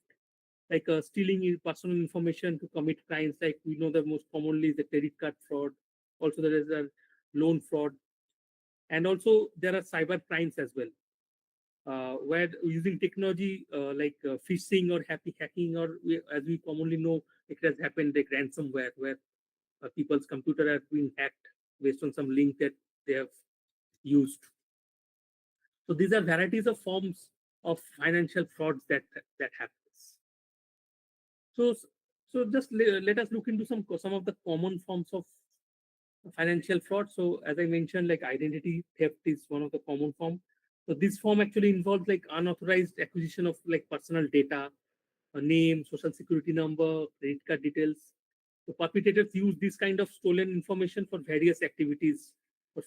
like stealing personal information to commit crimes. Like we know the most commonly is the credit card fraud. Also, there is a loan fraud, and also there are cyber crimes as well, where using technology like phishing or happy hacking, or as we commonly know, it has happened like ransomware, where people's computer have been hacked based on some link that they have used. So these are varieties of forms of financial frauds that happens. So so just let us look into some of the common forms of financial fraud. So as I mentioned, like identity theft is one of the common form. So this form actually involves like unauthorized acquisition of like personal data, a name, social security number, credit card details. So perpetrators use this kind of stolen information for various activities,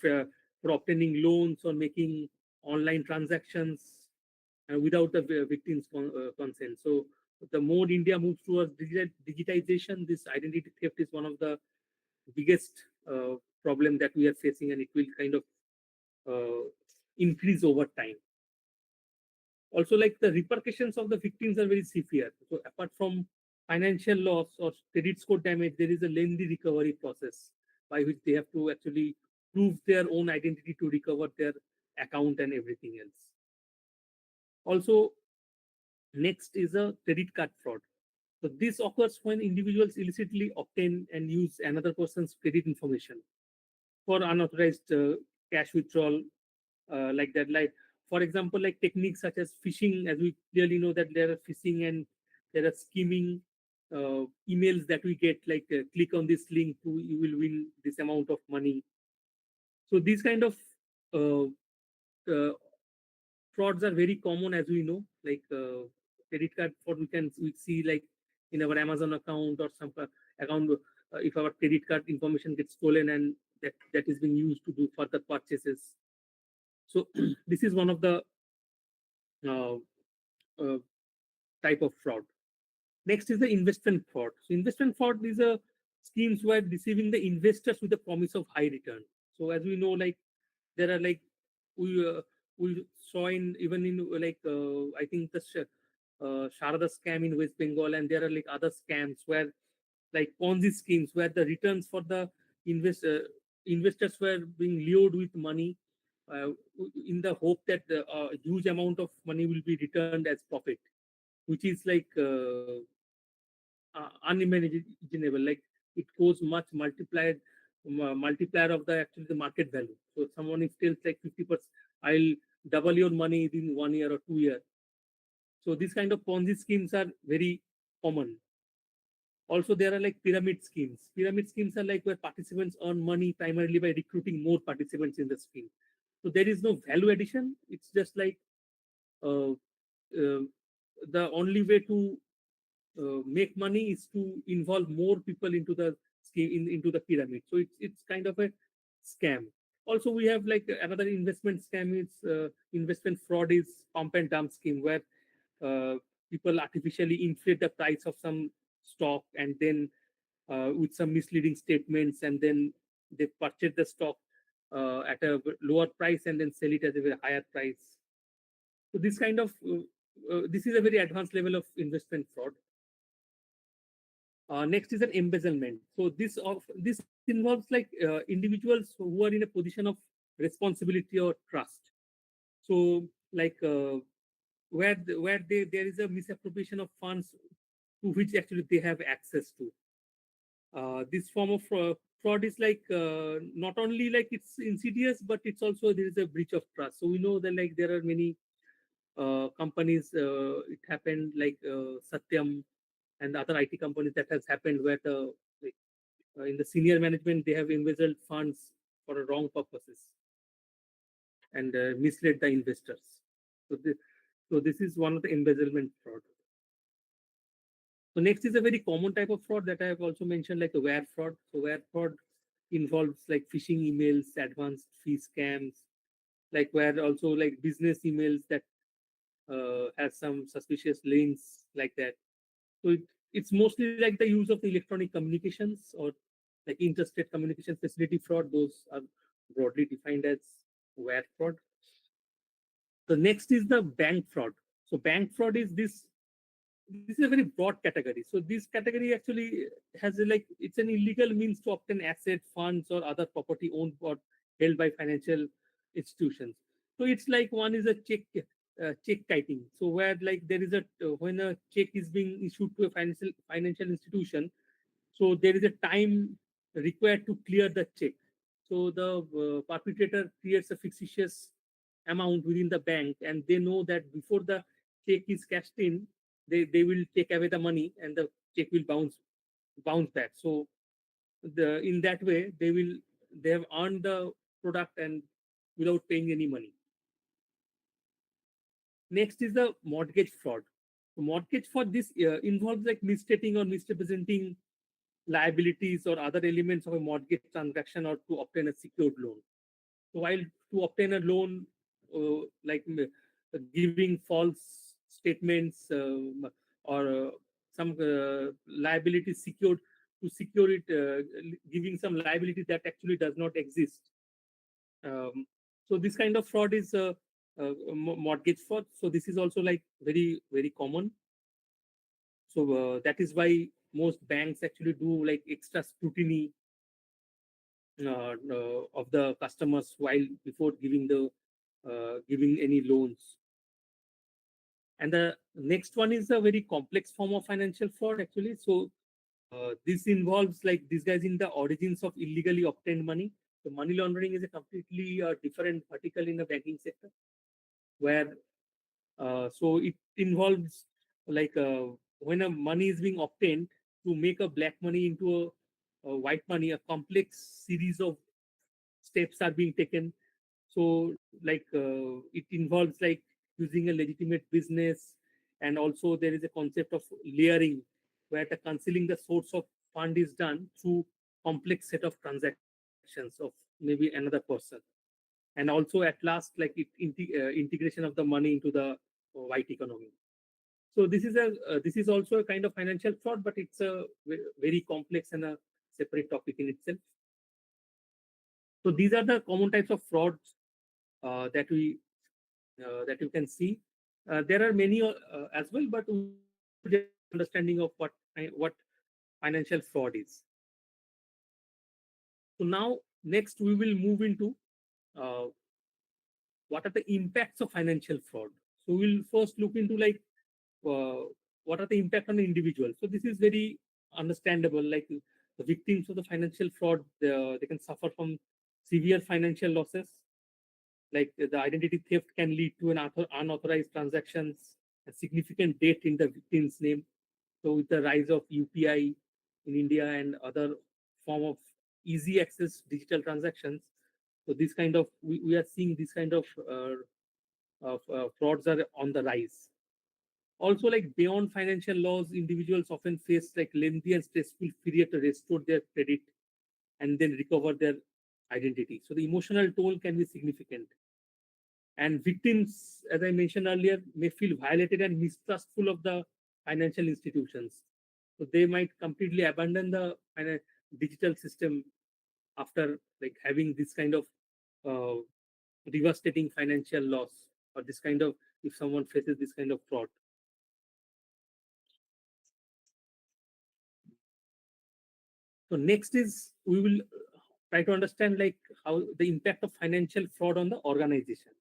for obtaining loans or making online transactions without the victim's consent. So the more India moves towards digitization, this identity theft is one of the biggest problem that we are facing, and it will kind of increase over time. Also, like the repercussions of the victims are very severe. So apart from financial loss or credit score damage, there is a lengthy recovery process by which they have to actually prove their own identity to recover their account and everything else. Also, next is a credit card fraud. So this occurs when individuals illicitly obtain and use another person's credit information for unauthorized cash withdrawal, like that. Like for example, like techniques such as phishing, as we clearly know that there are phishing and there are scheming emails that we get, like click on this link to you will win this amount of money. So these kind of uh, uh, frauds are very common, as we know, like credit card fraud. We see like in our Amazon account or some account, if our credit card information gets stolen and that is being used to do further purchases. So this is one of the uh, uh, type of fraud. Next is the investment fraud. So investment fraud is a schemes where deceiving the investors with the promise of high return. So as we know, like there are like we uh, we saw in even in like I think the Sharada scam in West Bengal, and there are like other scams where like Ponzi schemes where the returns for the invest investors were being lured with money uh, in the hope that a huge amount of money will be returned as profit, which is like unimaginable. Like it goes much multiplier of the actually the market value. So someone is still like 50%, I'll double your money within 1 year or 2 years. So these kind of Ponzi schemes are very common. Also, there are like pyramid schemes. Pyramid schemes are like where participants earn money primarily by recruiting more participants in the scheme. So there is no value addition. It's just like uh, the only way to make money is to involve more people into the scheme into the pyramid. So it's kind of a scam. Also, we have like another investment scam is investment fraud is pump and dump scheme where uh, people artificially inflate the price of some stock and then with some misleading statements, and then they purchase the stock at a lower price and then sell it at a very higher price. So this kind of this is a very advanced level of investment fraud. Next is an embezzlement. So this involves like individuals who are in a position of responsibility or trust. So like there is a misappropriation of funds to which actually they have access to. This form of fraud is like not only like it's insidious, but it's also there is a breach of trust. So we know that like there are many companies. It happened like Satyam and other IT companies that has happened where the like in the senior management they have embezzled funds for wrong purposes and misled the investors. So this is one of the embezzlement fraud. So next is a very common type of fraud that I have also mentioned, like a wire fraud. So wire fraud involves like phishing emails, advanced fee scams, like where also like business emails that has some suspicious links like that. So it's mostly like the use of electronic communications or like interstate communication facility fraud. Those are broadly defined as wire fraud. The next is the bank fraud. So bank fraud is this is a very broad category. So this category actually has a, like it's an illegal means to obtain asset, funds, or other property owned or held by financial institutions. So it's like one is a check kiting. So where like there is a when a check is being issued to a financial institution, so there is a time required to clear the check. So the perpetrator creates a fictitious amount within the bank, and they know that before the check is cashed in, they will take away the money and the check will bounce back. So in that way they have earned the product and without paying any money. Next is the mortgage fraud. Mortgage fraud this involves like misstating or misrepresenting liabilities or other elements of a mortgage transaction or to obtain a secured loan. So while to obtain a loan, like giving false statements or some liability secured to secure it, giving some liability that actually does not exist. So this kind of fraud is mortgage fraud. So this is also like very common. So that is why most banks actually do like extra scrutiny of the customers while before giving any loans. And the next one is a very complex form of financial fraud actually. So this involves like disguising the origins of illegally obtained money. So money laundering is a completely different vertical in the banking sector, where so it involves like when a money is being obtained to make a black money into a white money, a complex series of steps are being taken. So like it involves like using a legitimate business, and also there is a concept of layering, where the concealing the source of fund is done through complex set of transactions of maybe another person. And also at last, like integration of the money into the white economy. So this is also a kind of financial fraud, but it's a very complex and a separate topic in itself. So these are the common types of frauds that you can see. There are many as well, but we will just understanding of what financial fraud is. So now next we will move into uh, what are the impacts of financial fraud. So we'll first look into like uh, what are the impact on the individual. So this is very understandable. Like the victims of the financial fraud, they can suffer from severe financial losses. Like the identity theft can lead to an unauthorized transactions, a significant debt in the victim's name. So with the rise of UPI in India and other form of easy access digital transactions, so this kind of we are seeing this kind of frauds are on the rise. Also, like beyond financial laws, individuals often face like lengthy and stressful period to restore their credit and then recover their identity. So the emotional toll can be significant. And victims, as I mentioned earlier, may feel violated and mistrustful of the financial institutions. So they might completely abandon the digital system after like having this kind of uh, devastating financial loss, or this kind of, if someone faces this kind of fraud. So next is we will try to understand like how the impact of financial fraud on the organizations.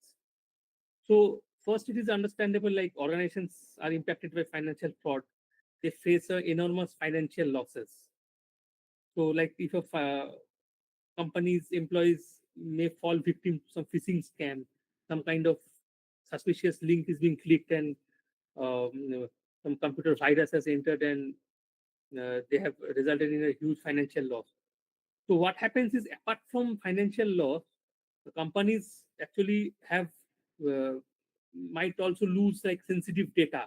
So first, it is understandable like organizations are impacted by financial fraud. They face enormous financial losses. So like if a company's employees may fall victim to some phishing scam, some kind of suspicious link is being clicked, and some computer virus has entered, and they have resulted in a huge financial loss. So what happens is, apart from financial loss, the companies actually have uh, might also lose like sensitive data,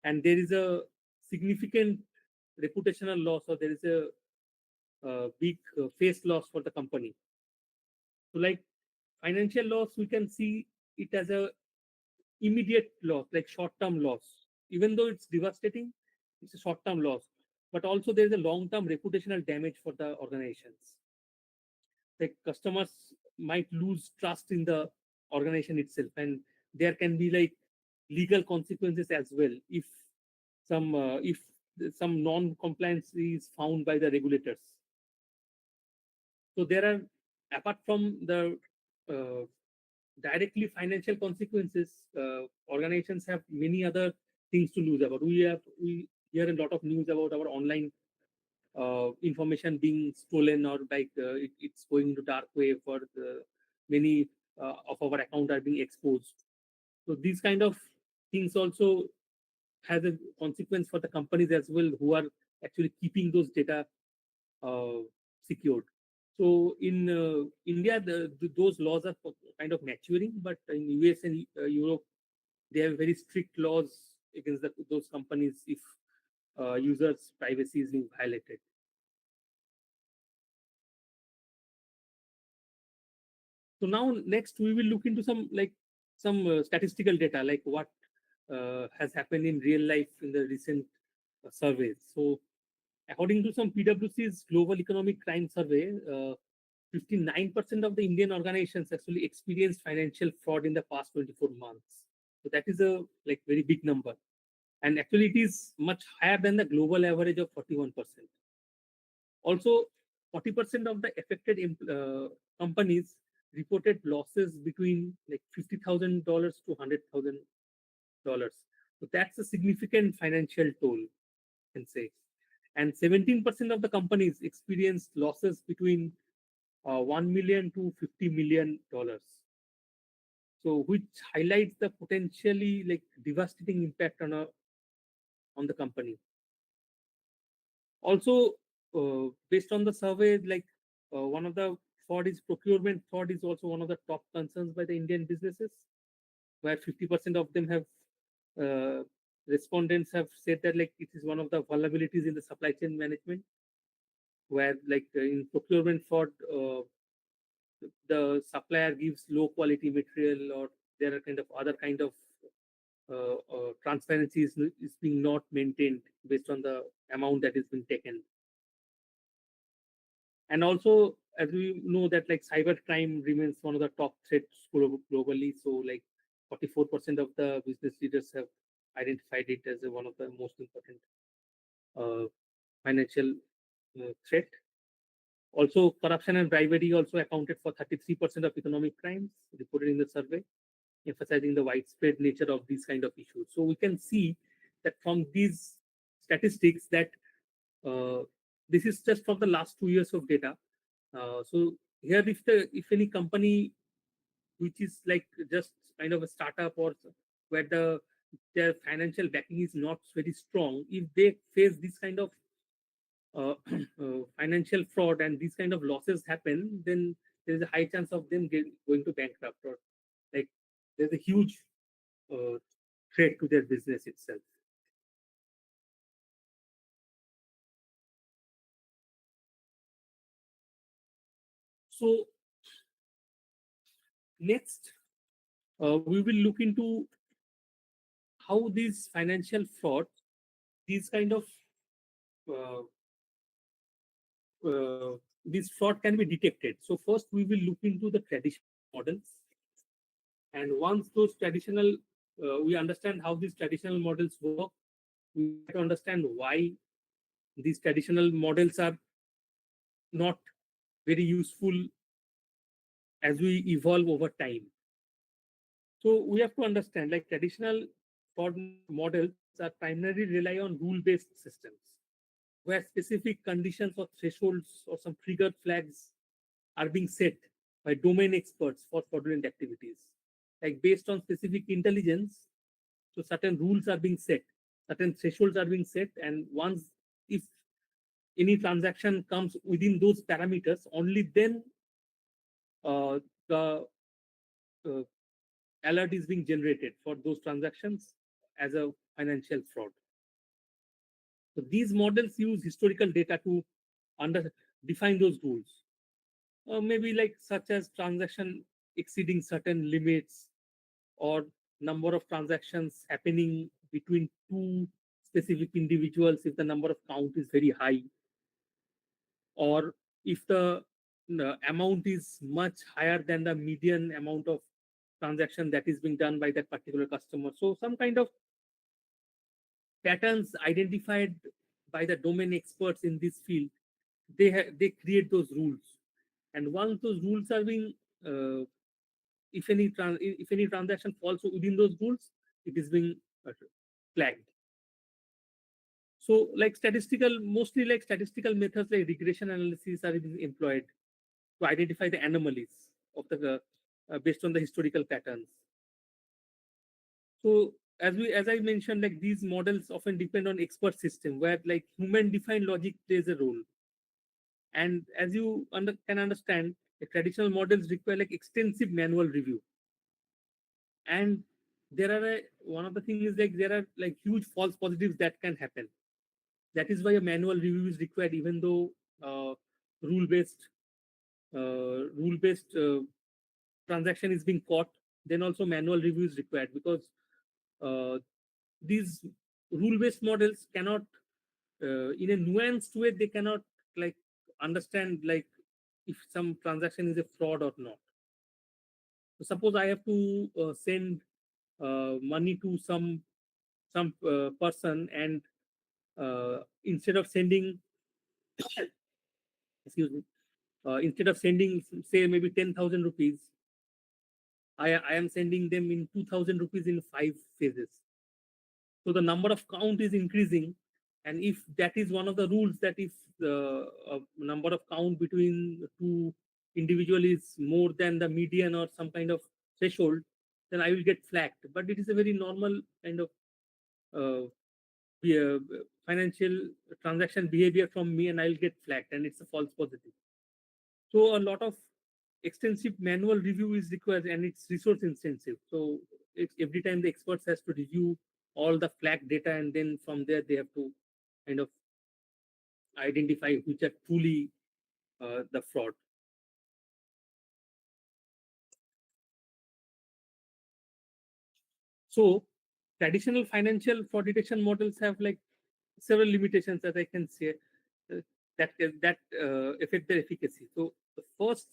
and there is a significant reputational loss, or there is a big face loss for the company. So like financial loss, we can see it as a immediate loss, like short-term loss. Even though it's devastating, it's a short-term loss. But also there is a long-term reputational damage for the organizations. Like customers might lose trust in the organization itself, and there can be like legal consequences as well if some non-compliance is found by the regulators. So there are, apart from the uh, directly financial consequences, organizations have many other things to lose about. We hear a lot of news about our online information being stolen, or like it's going to dark web, or many of our account are being exposed. So these kind of things also has a consequence for the companies as well, who are actually keeping those data uh, secured. So in India, those laws are kind of maturing, but in US and Europe, they have very strict laws against those companies if users' privacy is being violated. So now next we will look into some statistical data, like what has happened in real life in the recent surveys. So according to some PwC's Global Economic Crime Survey, 59% of the Indian organizations actually experienced financial fraud in the past 24 months. So that is a like very big number. And actually it is much higher than the global average of 41%. Also, 40% of the affected companies reported losses between like $50,000 to $100,000. So that's a significant financial toll, you can say. And 17% of the companies experienced losses between 1 million to $50 million. So which highlights the potentially like devastating impact on the company. Also, based on the survey, like one of the fraud is procurement fraud is also one of the top concerns by the Indian businesses, where 50% of them have respondents have said that like it is one of the vulnerabilities in the supply chain management, where like in procurement fraud, the supplier gives low quality material, or there are kind of other kind of transparency is being not maintained based on the amount that is being taken. And also, as we know that like cyber crime remains one of the top threats globally. So like 44% of the business leaders have identified it as one of the most important financial threat. Also, corruption and bribery also accounted for 33% of economic crimes reported in the survey, emphasizing the widespread nature of these kind of issues. So we can see that from these statistics that this is just from the last 2 years of data. So here, if any company which is like just kind of a startup, or where their financial backing is not very strong, if they face this kind of financial fraud and these kind of losses happen, then there is a high chance of them going to bankrupt, or like there's a huge threat to their business itself. So next, we will look into how these financial fraud, these kind of this fraud can be detected. So first we will look into the traditional models, and once those traditional we understand how these traditional models work, we have to understand why these traditional models are not very useful as we evolve over time. So we have to understand like traditional fraud models are primarily rely on rule-based systems, where specific conditions or thresholds or some trigger flags are being set by domain experts for fraudulent activities. Like based on specific intelligence, so certain rules are being set, certain thresholds are being set, and once if any transaction comes within those parameters, only then the uh, alert is being generated for those transactions as a financial fraud. So these models use historical data to define those rules. Maybe like such as transaction exceeding certain limits, or number of transactions happening between two specific individuals if the number of count is very high, or if the amount is much higher than the median amount of transaction that is being done by that particular customer. So some kind of patterns identified by the domain experts in this field, they create those rules. And once those rules are being if any transaction falls within those rules, it is being flagged. So like mostly like statistical methods like regression analysis are being employed to identify the anomalies of the based on the historical patterns. So as I mentioned, like these models often depend on expert system, where like human defined logic plays a role. And as you can understand, the traditional models require like extensive manual review. And there are one of the things is like there are like huge false positives that can happen. That is why a manual review is required, even though rule-based transaction is being caught. Then also manual review is required, because these rule-based models cannot, in a nuanced way, they cannot like understand like if some transaction is a fraud or not. So suppose I have to send money to some person, and instead of sending excuse me, instead of sending say maybe 10,000 rupees, I am sending them in 2,000 rupees in 5 phases. So the number of count is increasing, and if that is one of the rules, that if the number of count between two individual is more than the median or some kind of threshold, then I will get flagged. But it is a very normal kind of uh, financial transaction behavior from me, and I'll get flagged, and it's a false positive. So a lot of extensive manual review is required and it's resource intensive. So every time the experts has to review all the flag data, and then from there they have to kind of identify which are truly the fraud. So traditional financial fraud detection models have like several limitations that I can say that affect their efficacy. So the first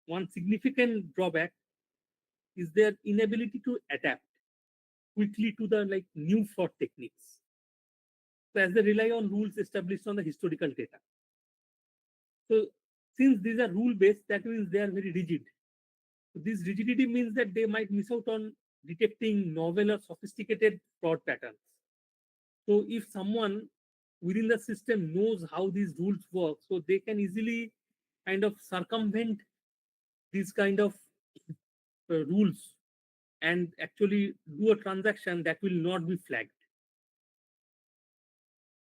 one significant drawback is their inability to adapt quickly to the like new fraud techniques. So as they rely on rules established on the historical data. So since these are rule-based, that means they are very rigid. So this rigidity means that they might miss out on detecting novel or sophisticated fraud patterns. So if someone within the system knows how these rules work, so they can easily kind of circumvent these kind of rules and actually do a transaction that will not be flagged.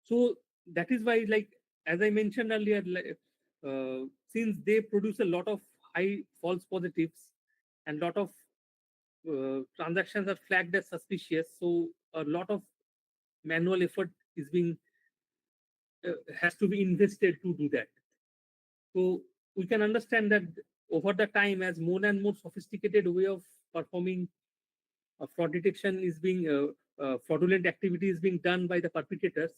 So that is why, like as I mentioned earlier, since they produce a lot of high false positives and lot of transactions are flagged as suspicious, so a lot of manual effort is being has to be invested to do that. So we can understand that over the time, as more and more sophisticated way of performing fraud detection is being fraudulent activity is being done by the perpetrators,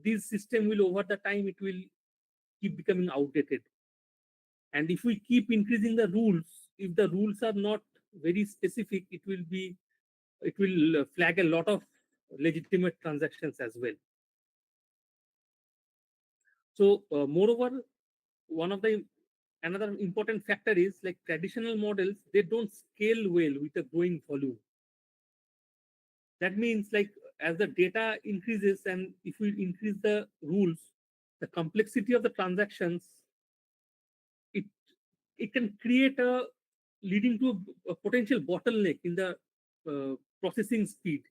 this system will over the time it will keep becoming outdated. And if we keep increasing the rules, if the rules are not very specific, it will flag a lot of legitimate transactions as well. So moreover, one of the another important factor is like traditional models, they don't scale well with a growing volume. That means like as the data increases and if we increase the rules, the complexity of the transactions, it can create a leading to a potential bottleneck in the processing speed,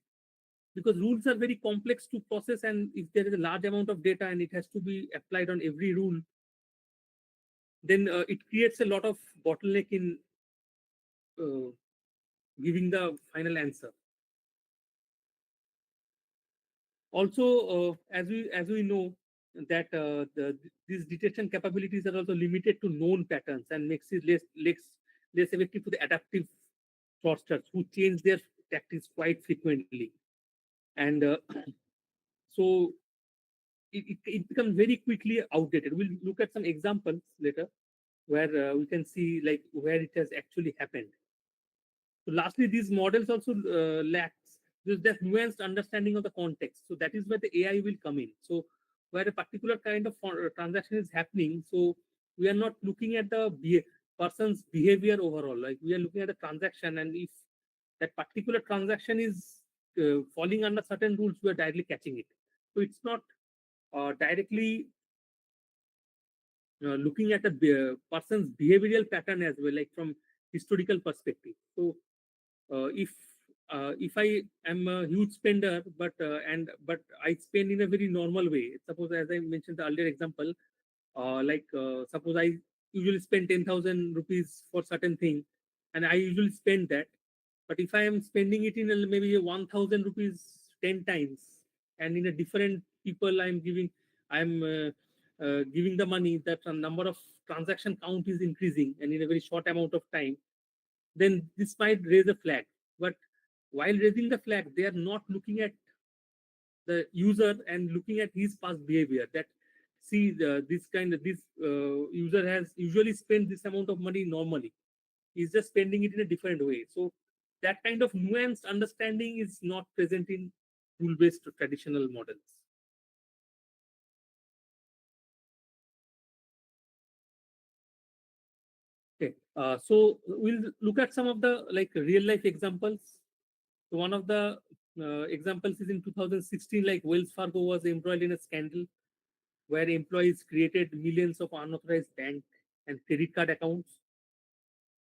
because rules are very complex to process, and if there is a large amount of data and it has to be applied on every rule, then it creates a lot of bottleneck in giving the final answer. Also, as we know that these detection capabilities are also limited to known patterns and makes it less effective for the adaptive fraudsters who change their tactics quite frequently. And so it becomes very quickly outdated. We'll look at some examples later where we can see like where it has actually happened. So lastly, these models also lacks that nuanced understanding of the context. So that is where the AI will come in. So where a particular kind of transaction is happening, so we are not looking at the person's behavior overall. Like we are looking at the transaction, and if that particular transaction is falling under certain rules, we are directly catching it. So it's not directly looking at a person's behavioral pattern as well, like from historical perspective. So if I am a huge spender, but I spend in a very normal way. Suppose, as I mentioned the earlier example, suppose I usually spend 10,000 rupees for certain thing, and I usually spend that. But if I am spending it in maybe 1,000 rupees 10 times, and in a different people I'm giving the money, that a number of transaction count is increasing, and in a very short amount of time, then this might raise a flag. But while raising the flag, they are not looking at the user and looking at his past behavior. That see this user has usually spent this amount of money normally. He's just spending it in a different way. So that kind of nuanced understanding is not present in rule-based traditional models. Okay, so we'll look at some of the like real life examples. So one of the examples is in 2016, like Wells Fargo was embroiled in a scandal where employees created millions of unauthorized bank and credit card accounts.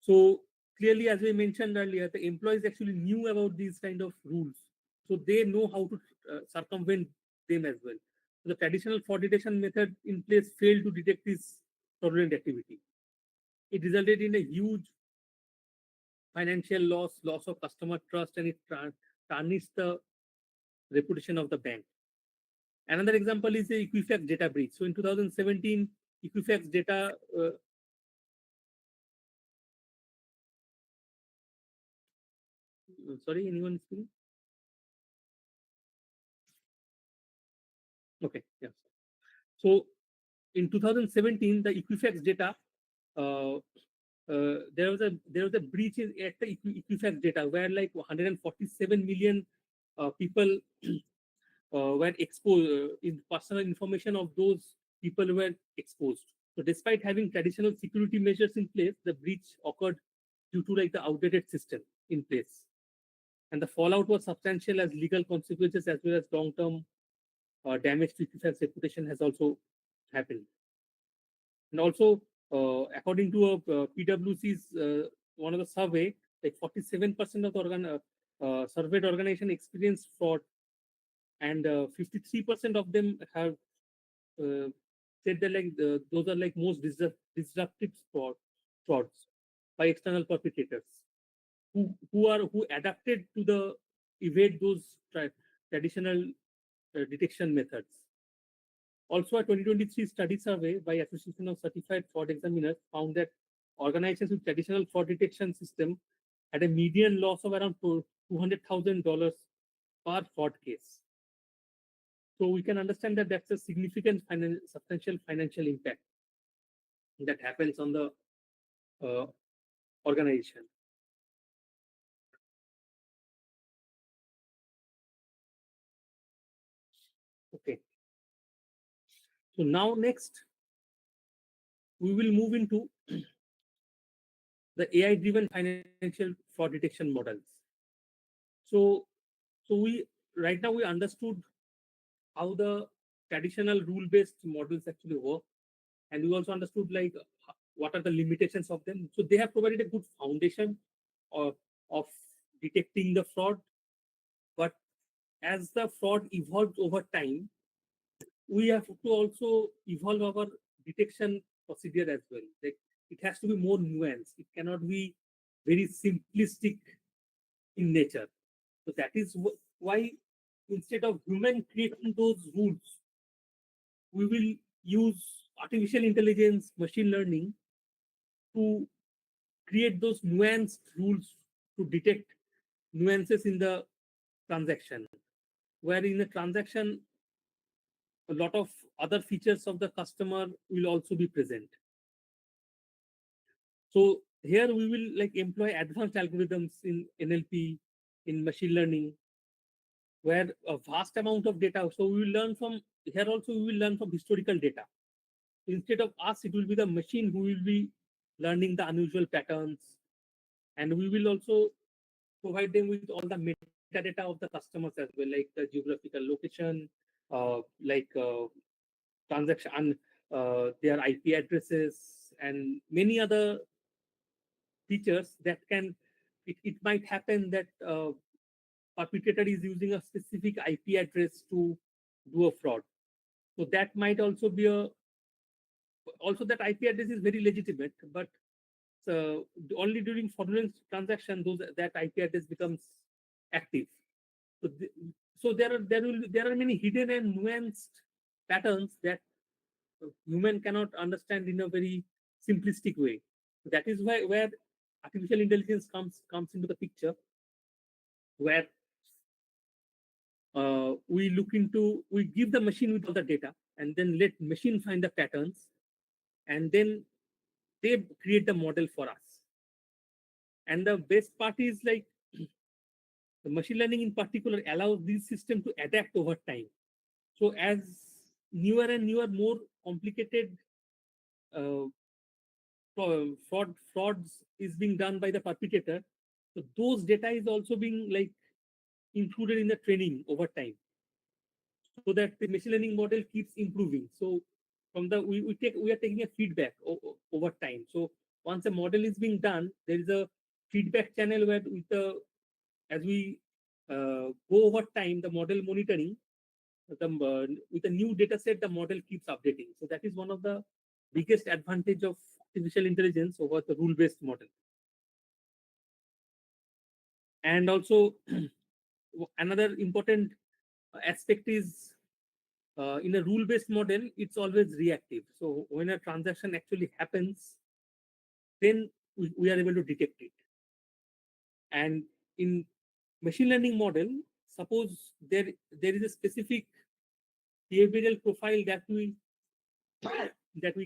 So clearly, as we mentioned earlier, the employees actually knew about these kind of rules. So they know how to circumvent them as well. So the traditional fraud detection method in place failed to detect this fraudulent activity. it resulted in a huge financial loss, loss of customer trust, and it tarnished the reputation of the bank. Another example is the Equifax data breach. So in 2017, Equifax data sorry, anyone speaking? Okay, yes. So in 2017, the Equifax data, there was a breach at the Equifax data where like 147 million people were exposed. In personal information of those people were exposed. So despite having traditional security measures in place, the breach occurred due to like the outdated system in place, and the fallout was substantial as legal consequences as well as long-term damage to Equifax reputation has also happened. And also, according to PwC's one of the survey, like 47% of the surveyed organization experienced fraud, and 53% of them have said that like those are like most disruptive frauds by external perpetrators who adapted to the evade those traditional detection methods. Also, a 2023 study survey by Association of Certified Fraud Examiners found that organizations with traditional fraud detection system had a median loss of around $200,000 per fraud case. So we can understand that that's a significant substantial financial impact that happens on the organization. Okay. So now next, we will move into the AI-driven financial fraud detection models. So we right now we understood how the traditional rule-based models actually work, and we also understood like what are the limitations of them. So they have provided a good foundation of detecting the fraud, but as the fraud evolves over time, we have to also evolve our detection procedure as well. Like it has to be more nuanced. It cannot be very simplistic in nature. So that is why instead of human creating those rules, we will use artificial intelligence, machine learning to create those nuanced rules to detect nuances in the transaction. Where in a transaction, a lot of other features of the customer will also be present. So here we will like employ advanced algorithms in NLP, in machine learning, where a vast amount of data. So we will learn from here also we will learn from historical data. Instead of us, it will be the machine who will be learning the unusual patterns, and we will also provide them with all the metadata of the customers as well, like the geographical location, like transaction, their IP addresses, and many other features that can. It might happen that perpetrator is using a specific IP address to do a fraud. So that might also be also that IP address is very legitimate, but only during fraudulent transaction that IP address becomes active. So, there are many hidden and nuanced patterns that human cannot understand in a very simplistic way. That is where artificial intelligence comes into the picture, where we give the machine with all the data and then let machine find the patterns, and then they create the model for us. And the best part is like the machine learning in particular allows this system to adapt over time. So as newer and newer, more complicated frauds is being done by the perpetrator, so those data is also being like included in the training over time, so that the machine learning model keeps improving. So from the we are taking a feedback over time. So once a model is being done, there is a feedback channel where with the as we go over time, the model monitoring, with a new data set, the model keeps updating. So that is one of the biggest advantage of artificial intelligence over the rule-based model. And also another important aspect is in a rule-based model, it's always reactive. So when a transaction actually happens, then we are able to detect it. And in machine learning model, suppose there is a specific behavioral profile that we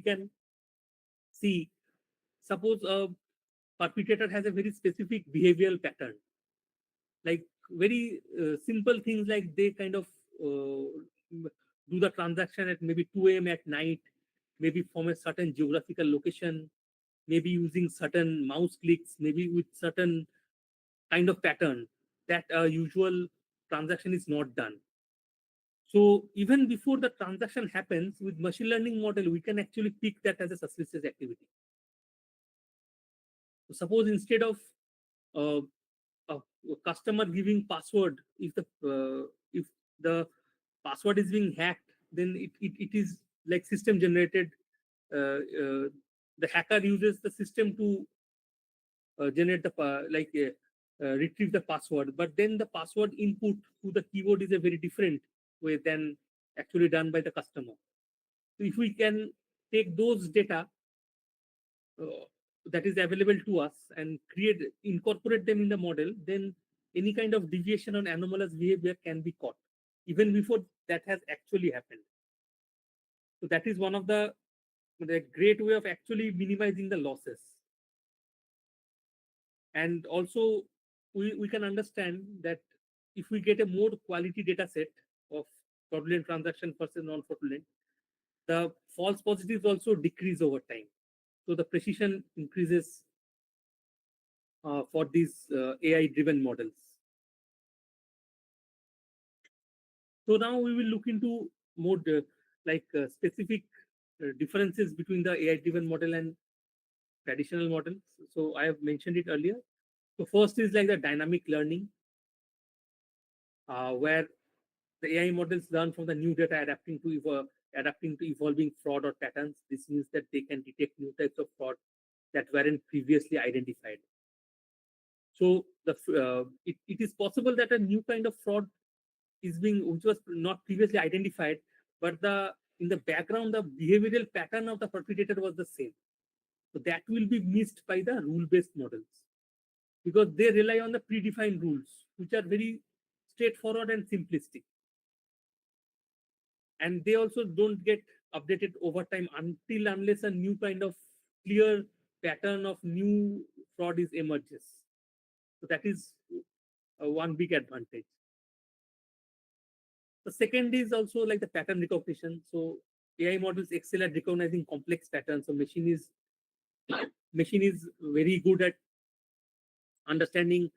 can see. Suppose a perpetrator has a very specific behavioral pattern, like very simple things, like they kind of do the transaction at maybe 2 a.m. at night, maybe from a certain geographical location, maybe using certain mouse clicks, maybe with certain kind of pattern that a usual transaction is not done. So even before the transaction happens, with machine learning model, we can actually pick that as a suspicious activity. So suppose instead of a customer giving password, if the password is being hacked, then it is like system generated. The hacker uses the system to generate the retrieve the password, but then the password input to the keyboard is a very different way than actually done by the customer. So if we can take those data that is available to us and incorporate them in the model, then any kind of deviation on anomalous behavior can be caught even before that has actually happened. So that is one of the great way of actually minimizing the losses. And also we can understand that if we get a more quality data set of fraudulent transaction versus non-fraudulent, the false positives also decrease over time. So the precision increases for these AI-driven models. So now we will look into more specific differences between the AI-driven model and traditional models. So I have mentioned it earlier. So first is like the dynamic learning, where the AI models learn from the new data, adapting to evolving fraud or patterns. This means that they can detect new types of fraud that weren't previously identified. So it is possible that a new kind of fraud which was not previously identified, but in the background, the behavioral pattern of the perpetrator was the same. So that will be missed by the rule-based models because they rely on the predefined rules, which are very straightforward and simplistic. And they also don't get updated over time unless a new kind of clear pattern of new fraud is emerges. So that is one big advantage. The second is also like the pattern recognition. So AI models excel at recognizing complex patterns. So machine is very good at understanding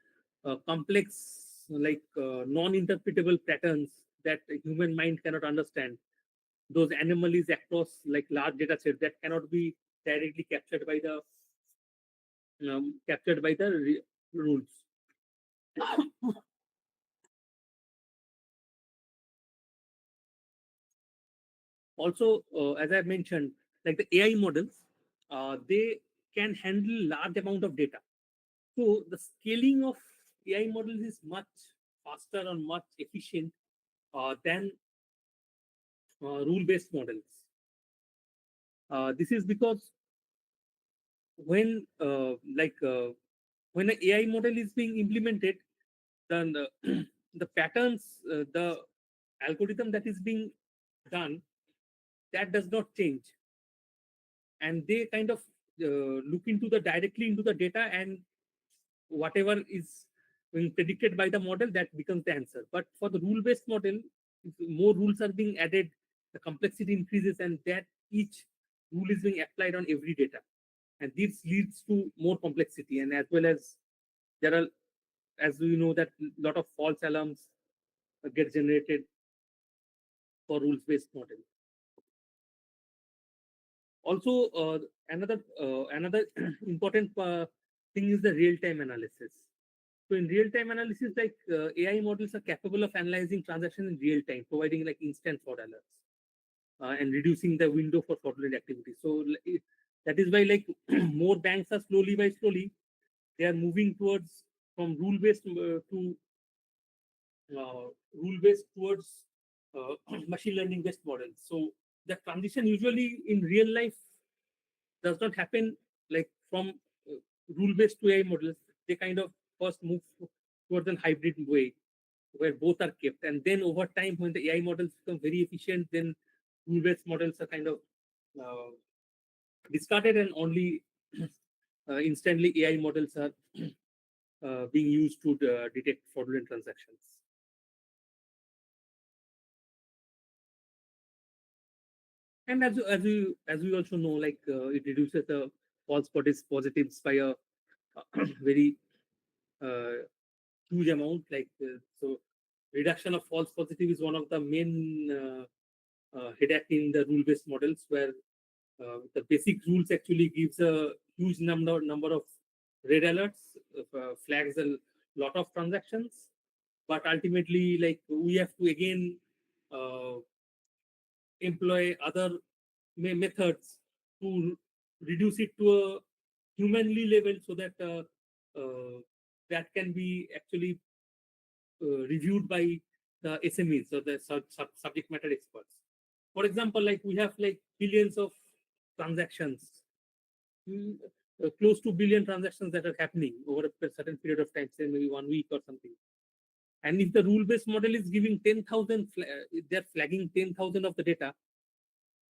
complex, non-interpretable patterns that the human mind cannot understand. Those anomalies across like large data sets that cannot be directly captured by the rules. Also, as I mentioned, like the AI models, they can handle large amount of data. So the scaling of AI models is much faster and much efficient than rule-based models. This is because when an AI model is being implemented, then the patterns, the algorithm that is being done, that does not change, and they kind of look directly into the data, and whatever is being predicted by the model, that becomes the answer. But for the rule-based model, if more rules are being added, the complexity increases, and that each rule is being applied on every data, and this leads to more complexity. And as well as there are, as we know, that a lot of false alarms get generated for rules-based model. Also, another important thing is the real-time analysis. So in real-time analysis, like AI models are capable of analyzing transactions in real time, providing like instant fraud alerts. and reducing the window for fraudulent activity. So that is why like more banks are slowly by slowly they are moving towards from rule based to rule based towards machine learning based models. So the transition usually in real life does not happen like from rule based to AI models. They kind of first move towards a hybrid way where both are kept, and then over time when the AI models become very efficient, then rule based models are kind of uh, discarded and only instantly AI models are being used to detect fraudulent transactions. And as we also know, like it reduces the false positives by a very uh, huge amount. Like so, reduction of false positive is one of the main headache in the rule-based models, where the basic rules actually gives a huge number of red alerts, flags a lot of transactions, but ultimately, like we have to again uh, employ other methods to reduce it to a humanly level so that that can be actually reviewed by the SMEs or the subject matter experts. For example, like we have like billions of transactions, mm, close to billion transactions that are happening over a certain period of time, say maybe 1 week or something. And if the rule-based model is giving 10,000, they're flagging 10,000 of the data,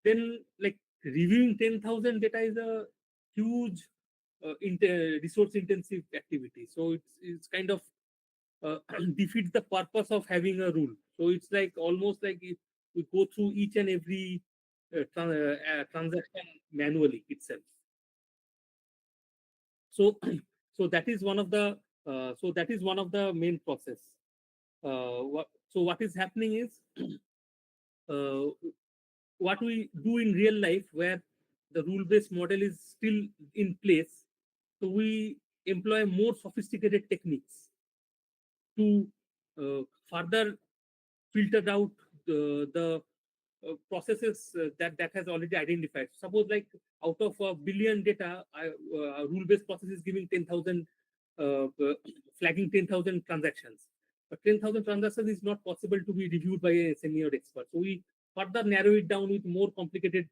then like reviewing 10,000 data is a huge resource intensive activity. So it's kind of defeats the purpose of having a rule. So it's like almost like if we go through each and every transaction manually itself. So so that is one of the main process. What is happening is uh, what we do in real life where the rule based model is still in place, so we employ more sophisticated techniques to further filter out the processes that has already identified. Suppose like out of a billion data, a rule based process is giving 10,000 flagging 10,000 transactions, but 10,000 transactions is not possible to be reviewed by a SME or expert. So we further narrow it down with more complicated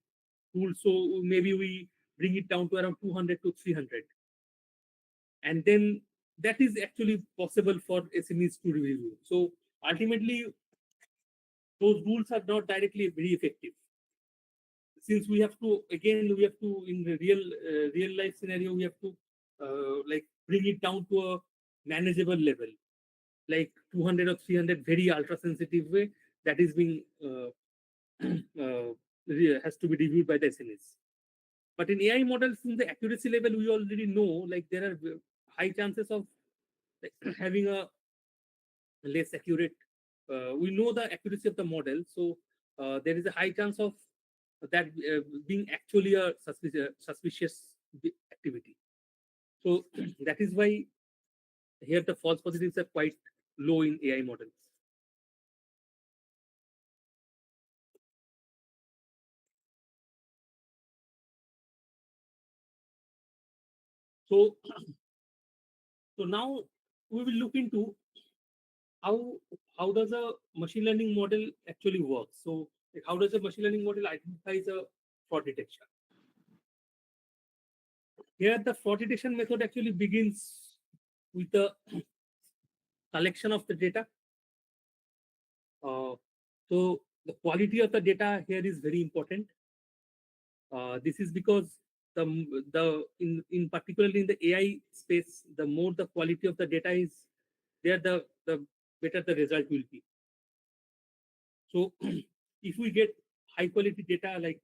tools. So maybe we bring it down to around 200 to 300. And then that is actually possible for SMEs to review. So ultimately, those rules are not directly very effective. Since we have to, again, we have to, in the real life scenario, we have to like bring it down to a manageable level, like 200 or 300 very ultra sensitive way that is being has to be reviewed by the SMEs. But in AI models, in the accuracy level, we already know like there are high chances of like, having a less accurate. We know the accuracy of the model, so there is a high chance of that being actually a suspicious activity. So that is why here the false positives are quite low in AI models. So, so now we will look into how how does a machine learning model actually work. So, like, how does a machine learning model identifies a fraud detection? Here, the fraud detection method actually begins with the collection of the data. So the quality of the data here is very important. This is because the in particularly in the AI space, the more the quality of the data is there, the better the result will be. So if we get high quality data like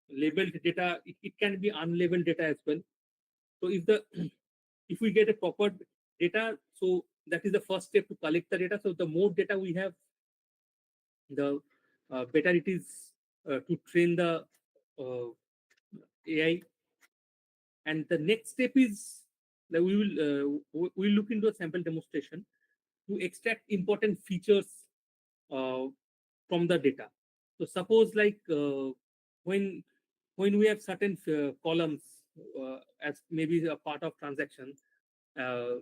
labeled data, it can be unlabeled data as well. So if we get a proper data, so that is the first step to collect the data. So the more data we have, the better it is to train the AI. And the next step is that we'll look into a sample demonstration to extract important features uh, from the data. So suppose like when we have certain columns as maybe a part of uh,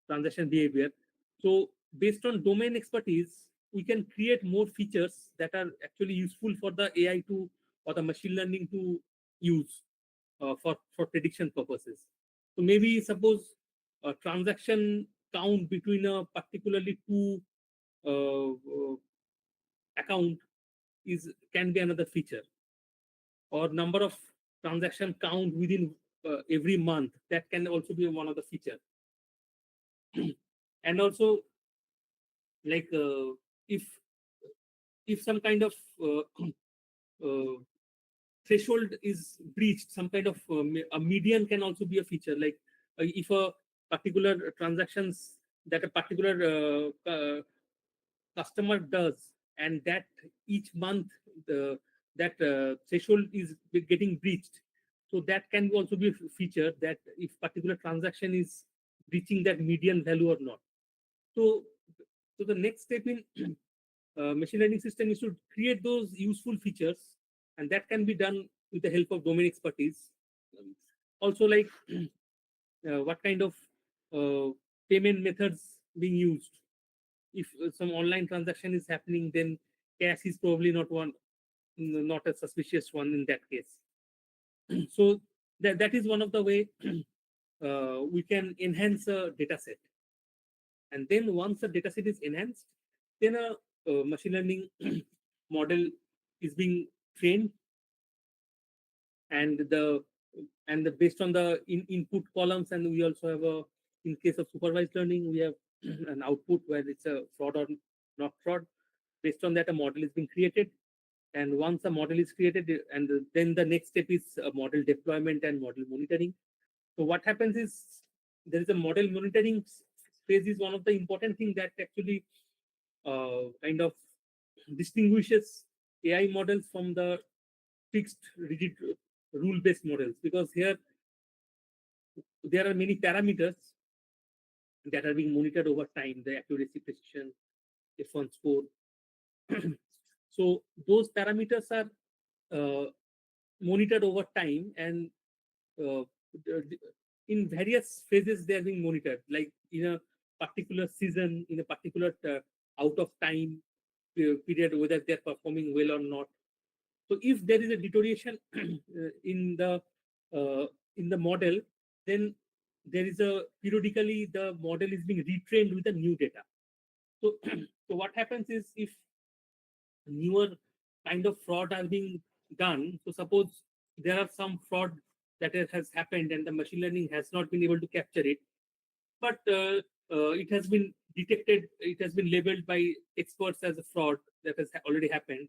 transaction behavior. So based on domain expertise, we can create more features that are actually useful for the AI to or the machine learning to use for prediction purposes. So maybe suppose a transaction count between a particularly two account is can be another feature, or number of transaction count within every month, that can also be one of the feature. And also like if some kind of uh, threshold is breached, some kind of a median can also be a feature. Like if a particular transactions that a particular customer does, and that each month that threshold is getting breached, so that can also be a feature that if particular transaction is reaching that median value or not. So the next step in machine learning system is to create those useful features, and that can be done with the help of domain expertise. Also, like what kind of payment methods being used. If some online transaction is happening, then cash is probably not a suspicious one in that case. So that is one of the way we can enhance a data set. And then once the data set is enhanced, then a machine learning model is being trained, and based on the input columns, and we also have a, in case of supervised learning, we have an output where it's a fraud or not fraud. Based on that, a model is being created, and once a model is created, and then the next step is model deployment and model monitoring. So what happens is there is a model monitoring phase is one of the important thing that actually kind of distinguishes AI models from the fixed rigid rule based models, because here there are many parameters that are being monitored over time, the accuracy, precision, F1 score. So those parameters are monitored over time, and uh, in various phases they are being monitored, like in a particular season, in a particular out of time period, whether they're performing well or not. So if there is a deterioration uh, in the model, then there is a periodically the model is being retrained with the new data. So so what happens is if newer kind of fraud are being done, so suppose there are some fraud that has happened and the machine learning has not been able to capture it, but it has been detected, it has been labeled by experts as a fraud that has already happened.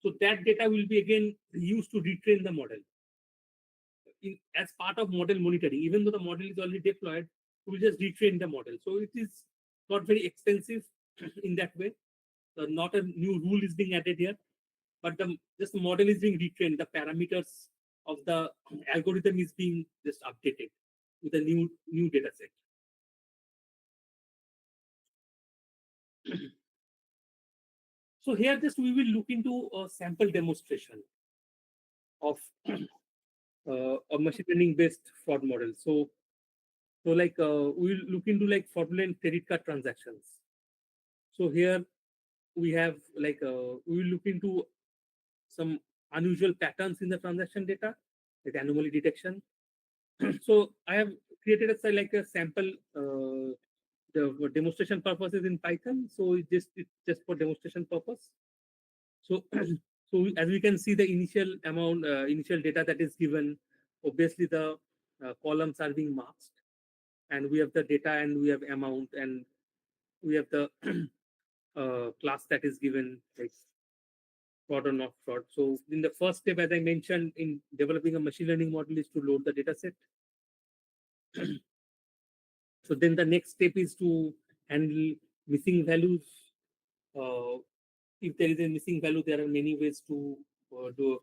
So that data will be again used to retrain the model as part of model monitoring. Even though the model is already deployed, we will just retrain the model. So it is not very expensive in that way. Not a new rule is being added here, but just the model is being retrained. The parameters of the algorithm is being just updated with a new data set. So here just we will look into a sample demonstration of a machine learning based fraud model. So like we'll look into like fraudulent credit card transactions. So here we have like we will look into some unusual patterns in the transaction data, like anomaly detection. So I have created like a sample the demonstration purposes in Python. So it's just for demonstration purpose. So so as we can see, the initial amount, initial data that is given, obviously the columns are being masked, and we have the data, and we have amount, and we have the class that is given, like fraud or not fraud. So in the first step, as I mentioned, in developing a machine learning model is to load the data set. So then the next step is to handle missing values. If there is a missing value, there are many ways to do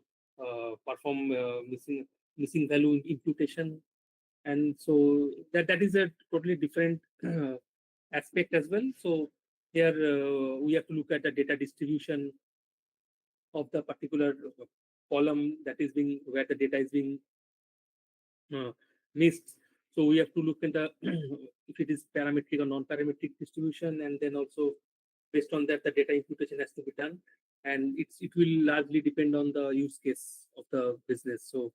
perform missing value imputation, and so that is a totally different aspect as well. So here we have to look at the data distribution of the particular column that is being where the data is being missed. So we have to look at the if it is parametric or non-parametric distribution, and then also based on that the data imputation has to be done, and it will largely depend on the use case of the business. So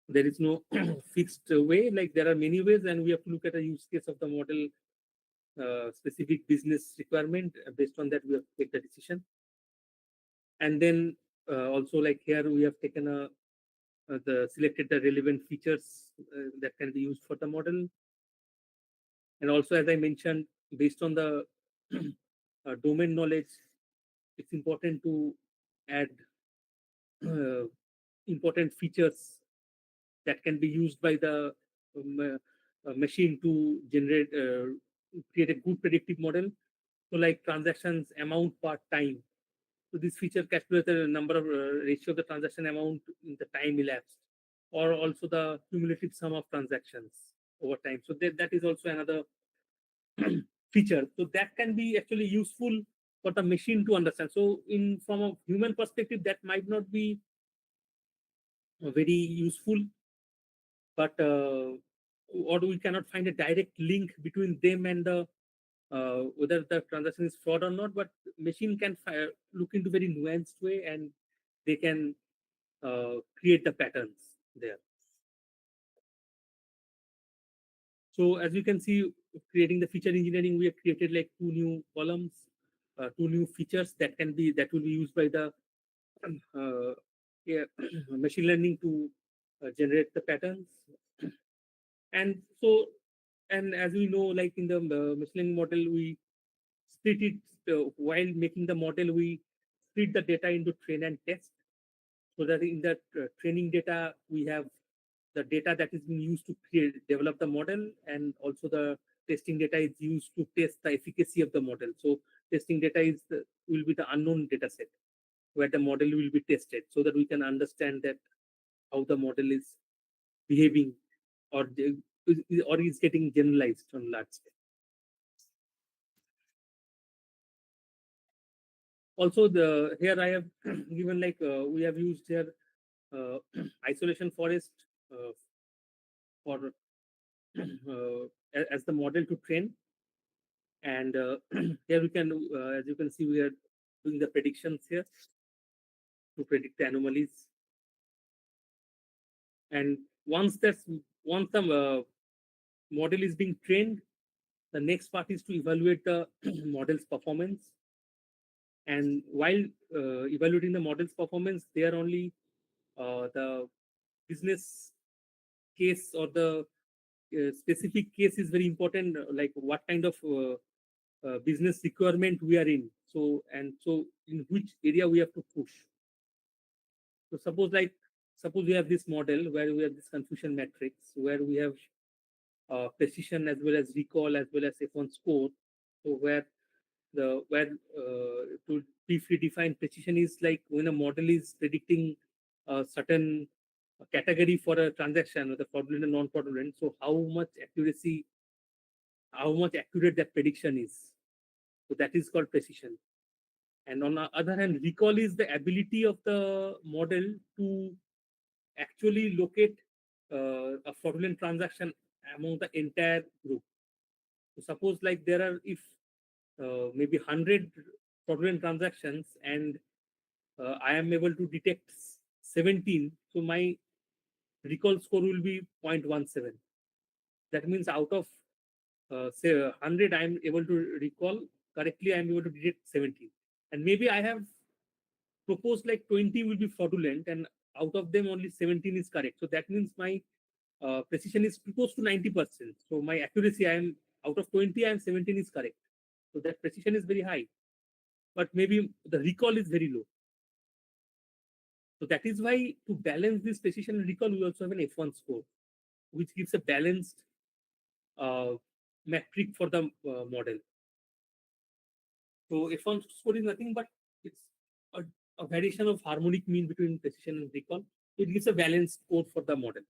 there is no fixed way, like there are many ways, and we have to look at the use case of the model, specific business requirement. Based on that we have to take the decision. And then also, like here we have taken selected the relevant features that can be used for the model. And also, as I mentioned, based on the domain knowledge, it's important to add uh, important features that can be used by the machine to create a good predictive model. So like transactions amount per time. So this feature calculates the number of ratio of the transaction amount in the time elapsed, or also the cumulative sum of transactions over time. So that is also another feature. So that can be actually useful for the machine to understand. So from a human perspective, that might not be very useful, but or we cannot find a direct link between them and the whether the transaction is fraud or not. But machine can look into very nuanced way, and they can create the patterns there. So as you can see, creating the feature engineering, we have created like 2 new columns, 2 new features that will be used by the machine learning to generate the patterns. And so, and as we know, like in the machine learning model, we split it while making the model, we split the data into train and test, so that in that training data we have the data that is being used to develop the model, and also the testing data is used to test the efficacy of the model. So testing data will be the unknown data set where the model will be tested, so that we can understand that how the model is behaving, or is getting generalized on large scale. Also, here I have given like we have used here isolation forest for as the model to train. And here we can, as you can see, we are doing the predictions here to predict the anomalies. And once the model is being trained, the next part is to evaluate the model's performance. And while evaluating the model's performance, there only the business case or the specific case is very important, like what kind of business requirement we are in. So in which area we have to push. So suppose we have this model where we have this confusion matrix, where we have precision as well as recall as well as F1 score. So where to be predefined precision is like when a model is predicting a certain category for a transaction, whether fraudulent or non-fraudulent. So how much accurate that prediction is. So that is called precision. And on the other hand, recall is the ability of the model to actually locate a fraudulent transaction among the entire group. So suppose like there are maybe 100 fraudulent transactions, and I am able to detect 17. So my recall score will be 0.17. That means out of say 100, I am able to recall correctly, I am able to detect 17. And maybe I have proposed like 20 will be fraudulent, and out of them only 17 is correct. So that means my precision is close to 90%. So my accuracy, I am out of 20, I am 17 is correct. So that precision is very high, but maybe the recall is very low. So that is why to balance this precision and recall, we also have an F1 score, which gives a balanced metric for the model. So F1 score is nothing but it's a variation of harmonic mean between precision and recall. It gives a balanced score for the model.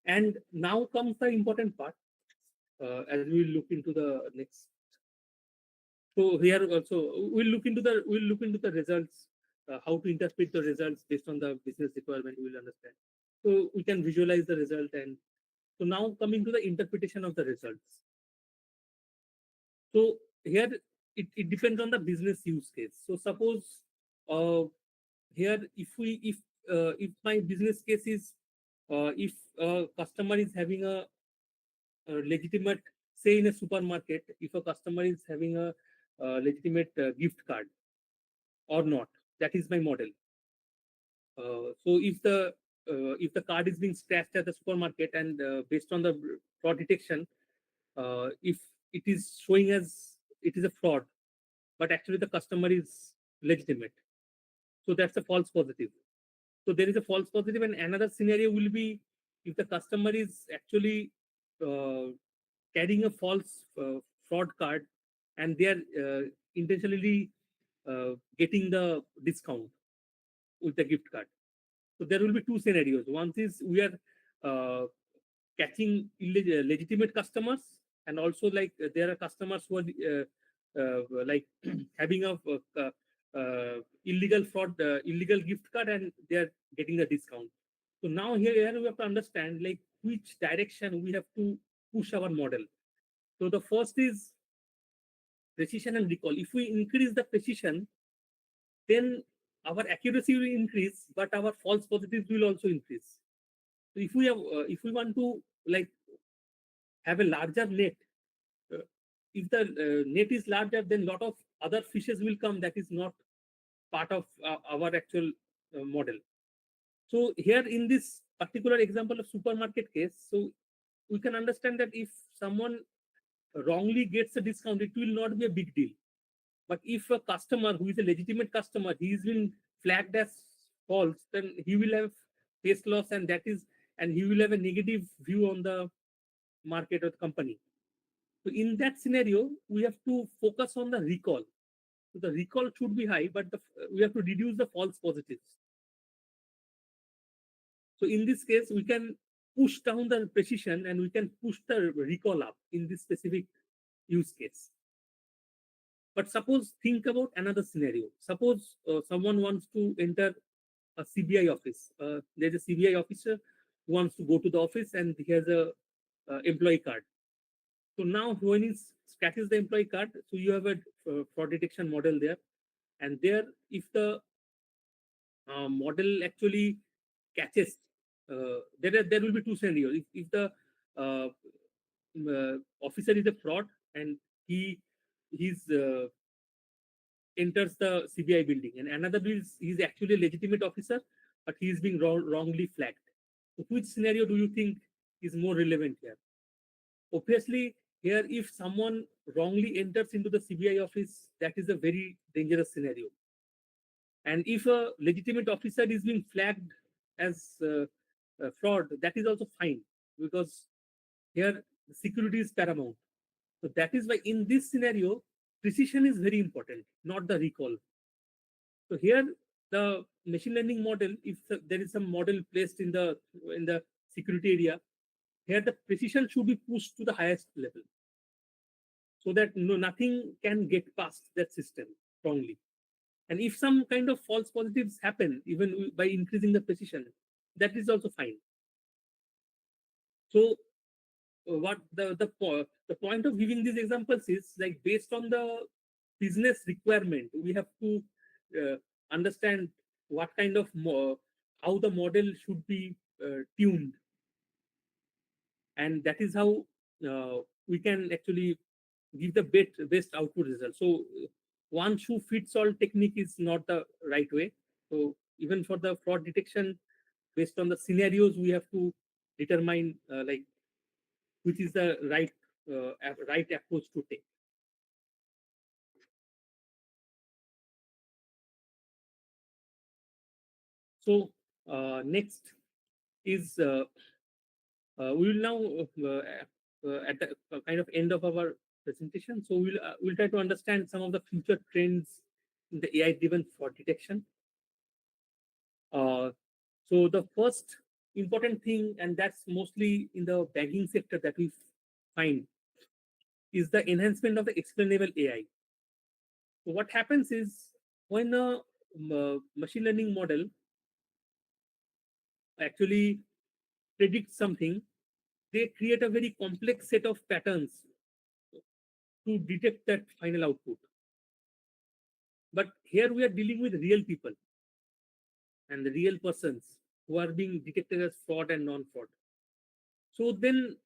And now comes the important part as we look into the next So here also we'll look into the results, how to interpret the results based on the business requirement. We will understand. So we can visualize the result. And so now coming to the interpretation of the results. So here it depends on the business use case. So suppose here if my business case is if a customer is having a legitimate, say in a supermarket, if a customer is having a legitimate gift card or not, that is my model. So if the card is being scratched at the supermarket and based on the fraud detection, if it is showing as it is a fraud, but actually the customer is legitimate, so that's a false positive. So there is a false positive, and another scenario will be if the customer is actually uh, carrying a false fraud card and they are intentionally getting the discount with the gift card. So there will be two scenarios. One is we are uh, catching legitimate customers, and also like there are customers who are like having a illegal fraud, illegal gift card, and they are getting a discount. So now here we have to understand like which direction we have to push our model. So the first is precision and recall. If we increase the precision, then our accuracy will increase, but our false positives will also increase. So if we want to like have a larger net, uh, if the net is larger, then lot of other fishes will come that is not part of our actual model. So here in this particular example of supermarket case, so we can understand that if someone wrongly gets a discount, it will not be a big deal. But if a customer who is a legitimate customer, he is been flagged as false, then he will have face loss, and he will have a negative view on the market or the company. So in that scenario, we have to focus on the recall. So the recall should be high, but we have to reduce the false positives. So in this case, we can push down the precision and we can push the recall up in this specific use case. But suppose think about another scenario. Suppose someone wants to enter a CBI office. There's a CBI officer who wants to go to the office and he has a employee card. So now when he scratches the employee card, so you have a fraud detection model there. And there, if the model actually catches, there will be two scenarios. If the officer is a fraud and he's enters the CBI building, and another is he's actually a legitimate officer, but he is being wrongly flagged. So which scenario do you think is more relevant here? Obviously, here if someone wrongly enters into the CBI office, that is a very dangerous scenario. And if a legitimate officer is being flagged as fraud, that is also fine, because here security is paramount. So that is why in this scenario, precision is very important, not the recall. So here the machine learning model, if there is some model placed in the security area, here the precision should be pushed to the highest level, so that nothing can get past that system wrongly. And if some kind of false positives happen, even by increasing the precision, that is also fine. So what the point of giving these examples is like based on the business requirement, we have to understand what kind of how the model should be tuned, and that is how we can actually give the best output result. So one shoe fits all technique is not the right way. So even for the fraud detection, based on the scenarios, we have to determine like which is the right approach to take. So next is we will now at the kind of end of our presentation. So we'll try to understand some of the future trends in the AI-driven fraud detection. So the first important thing, and that's mostly in the banking sector that we find, is the enhancement of the explainable AI. So what happens is when a machine learning model actually predicts something, they create a very complex set of patterns to detect that final output. But here we are dealing with real people and the real persons who are being detected as fraud and non-fraud. So then,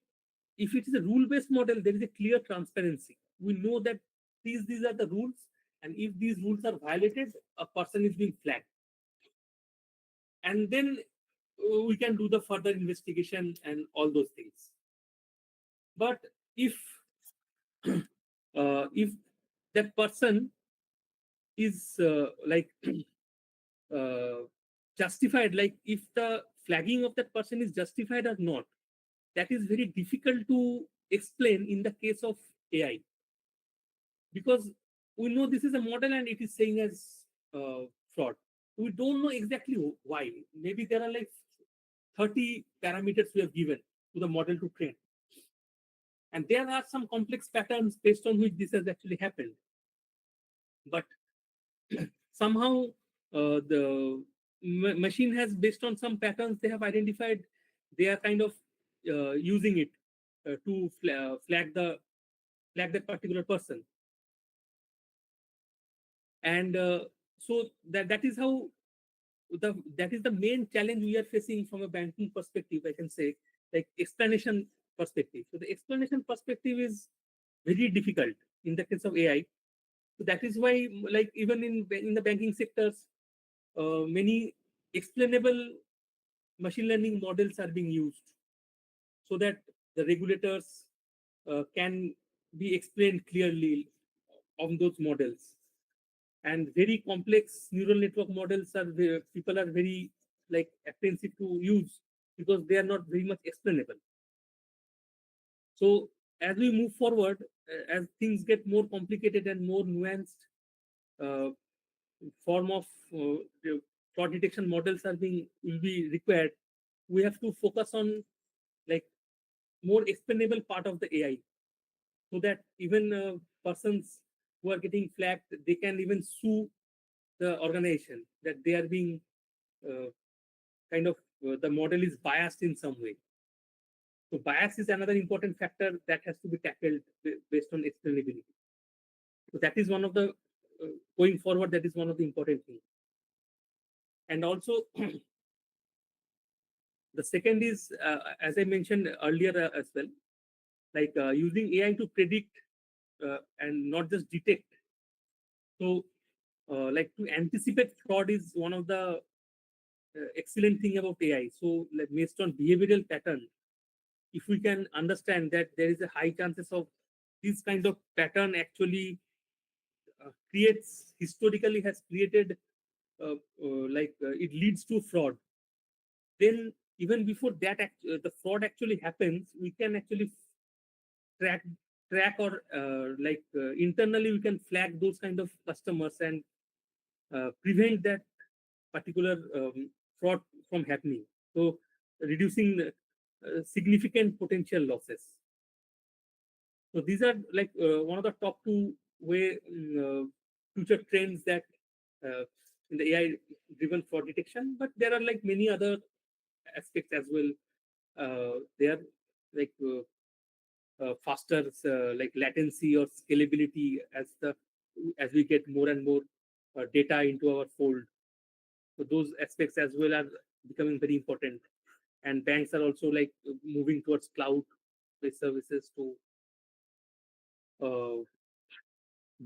if it is a rule-based model, there is a clear transparency. We know that these are the rules, and if these rules are violated, a person is being flagged. And then we can do the further investigation and all those things. But if if that person is uh, justified, like if the flagging of that person is justified or not, that is very difficult to explain in the case of AI, because we know this is a model and it is saying as fraud. We don't know exactly why. Maybe there are like 30 parameters we have given to the model to train. And there are some complex patterns based on which this has actually happened. But somehow the machine has, based on some patterns they have identified, they are kind of using it to flag that particular person. And so that is how that is the main challenge we are facing from a banking perspective, I can say, like explanation perspective. So the explanation perspective is very difficult in the case of AI. So that is why, like even in the banking sectors, many explainable machine learning models are being used so that the regulators can be explained clearly on those models. And very complex neural network models are people are very like apprehensive to use because they are not very much explainable. So as we move forward, as things get more complicated and more nuanced, uh, form of fraud detection models will be required. We have to focus on like more explainable part of the AI, so that even persons who are getting flagged, they can even sue the organization that they are being uh, kind of the model is biased in some way. So bias is another important factor that has to be tackled based on explainability. So that is one of the going forward. That is one of the important things. And also, the second is, as I mentioned earlier as well, like using AI to predict and not just detect. So, like to anticipate fraud is one of the excellent thing about AI. So, like based on behavioral pattern, if we can understand that there is a high chances of this kind of pattern actually creates historically has created it leads to fraud, then even before that the fraud actually happens, we can actually track or internally we can flag those kind of customers and prevent that particular fraud from happening, so reducing significant potential losses. So these are like one of the top two future trends that in the AI driven fraud detection, but there are like many other aspects as well. They are like faster like latency or scalability as we get more and more data into our fold. So those aspects as well are becoming very important. And banks are also like moving towards cloud-based services to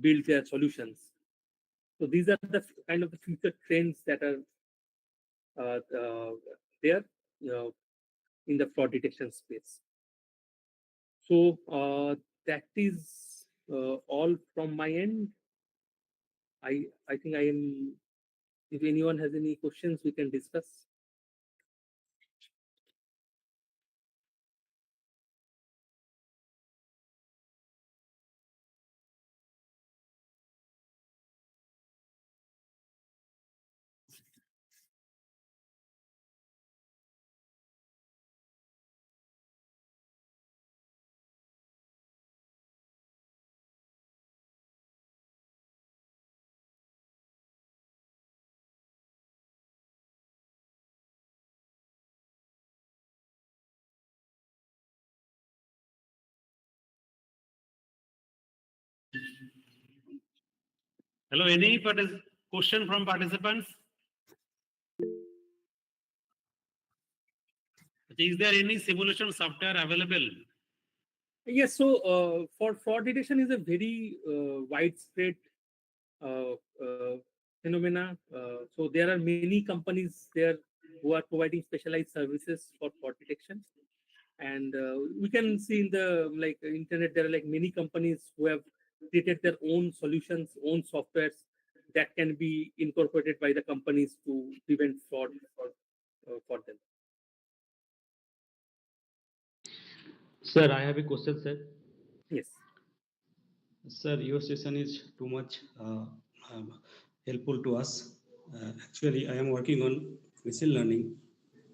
build their solutions. So these are the kind of the future trends that are there in the fraud detection space. So that is all from my end. I think I am. If anyone has any questions, we can discuss. Hello, any question from participants? Is there any simulation software available? Yes, so for fraud detection is a very widespread uh, uh, phenomena. So there are many companies there who are providing specialized services for fraud detection, and we can see in the internet there are many companies who have created their own solutions, own softwares that can be incorporated by the companies to prevent fraud for them. Sir, I have a question, sir. Yes. Sir, your session is too much helpful to us. Actually, I am working on machine learning.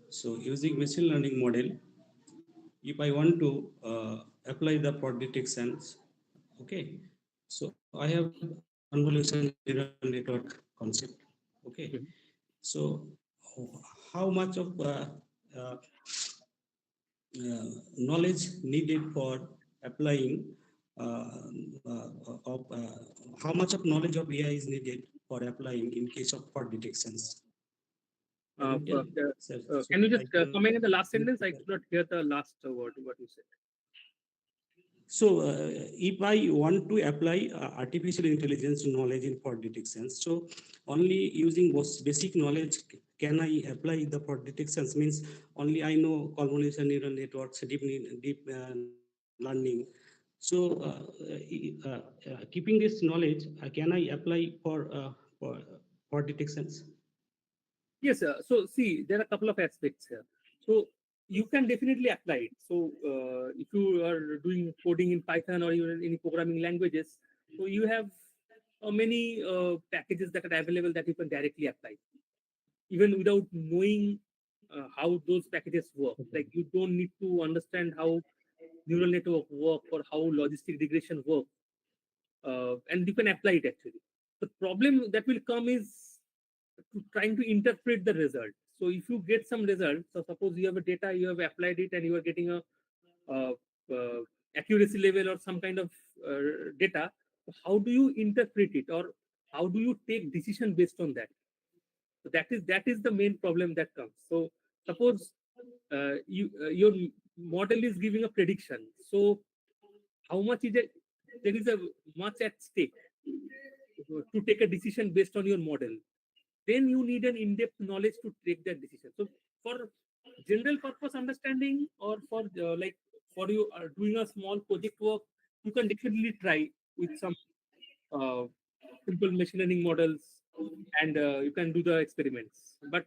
So, using machine learning model, if I want to apply the fraud detections, okay. So, I have convolution neural network concept. Okay. Mhm. So, how much of knowledge needed for applying how much of knowledge of AI is needed for applying in case of fraud detections? Can you tell, sir? So Can you I just can comment in the last sentence? I could not hear the last word what you said. So, if I want to apply artificial intelligence knowledge in fraud detection, so only using basic knowledge can I apply the fraud detections? Means only I know convolution neural networks, deep learning. So, keeping this knowledge, can I apply for fraud detections? Yes, so see, there are a couple of aspects here. So you can definitely apply it. So if you are doing coding in Python or even any programming languages, so you have many packages that are available that you can directly apply, even without knowing how those packages work. Like you don't need to understand how neural network work or how logistic regression work, and you can apply it actually. The problem that will come is trying to interpret the result. So if you get some result, so suppose you have a data, you have applied it, and you are getting a uh, accuracy level or some kind of data. How do you interpret it, or how do you take decision based on that? So that is the main problem that comes. So suppose your model is giving a prediction. So how much is it? There is a much at stake to take a decision based on your model. Then you need an in-depth knowledge to take that decision. So for general purpose understanding, or for you doing a small project work, you can definitely try with some uh, simple machine learning models, and you can do the experiments. But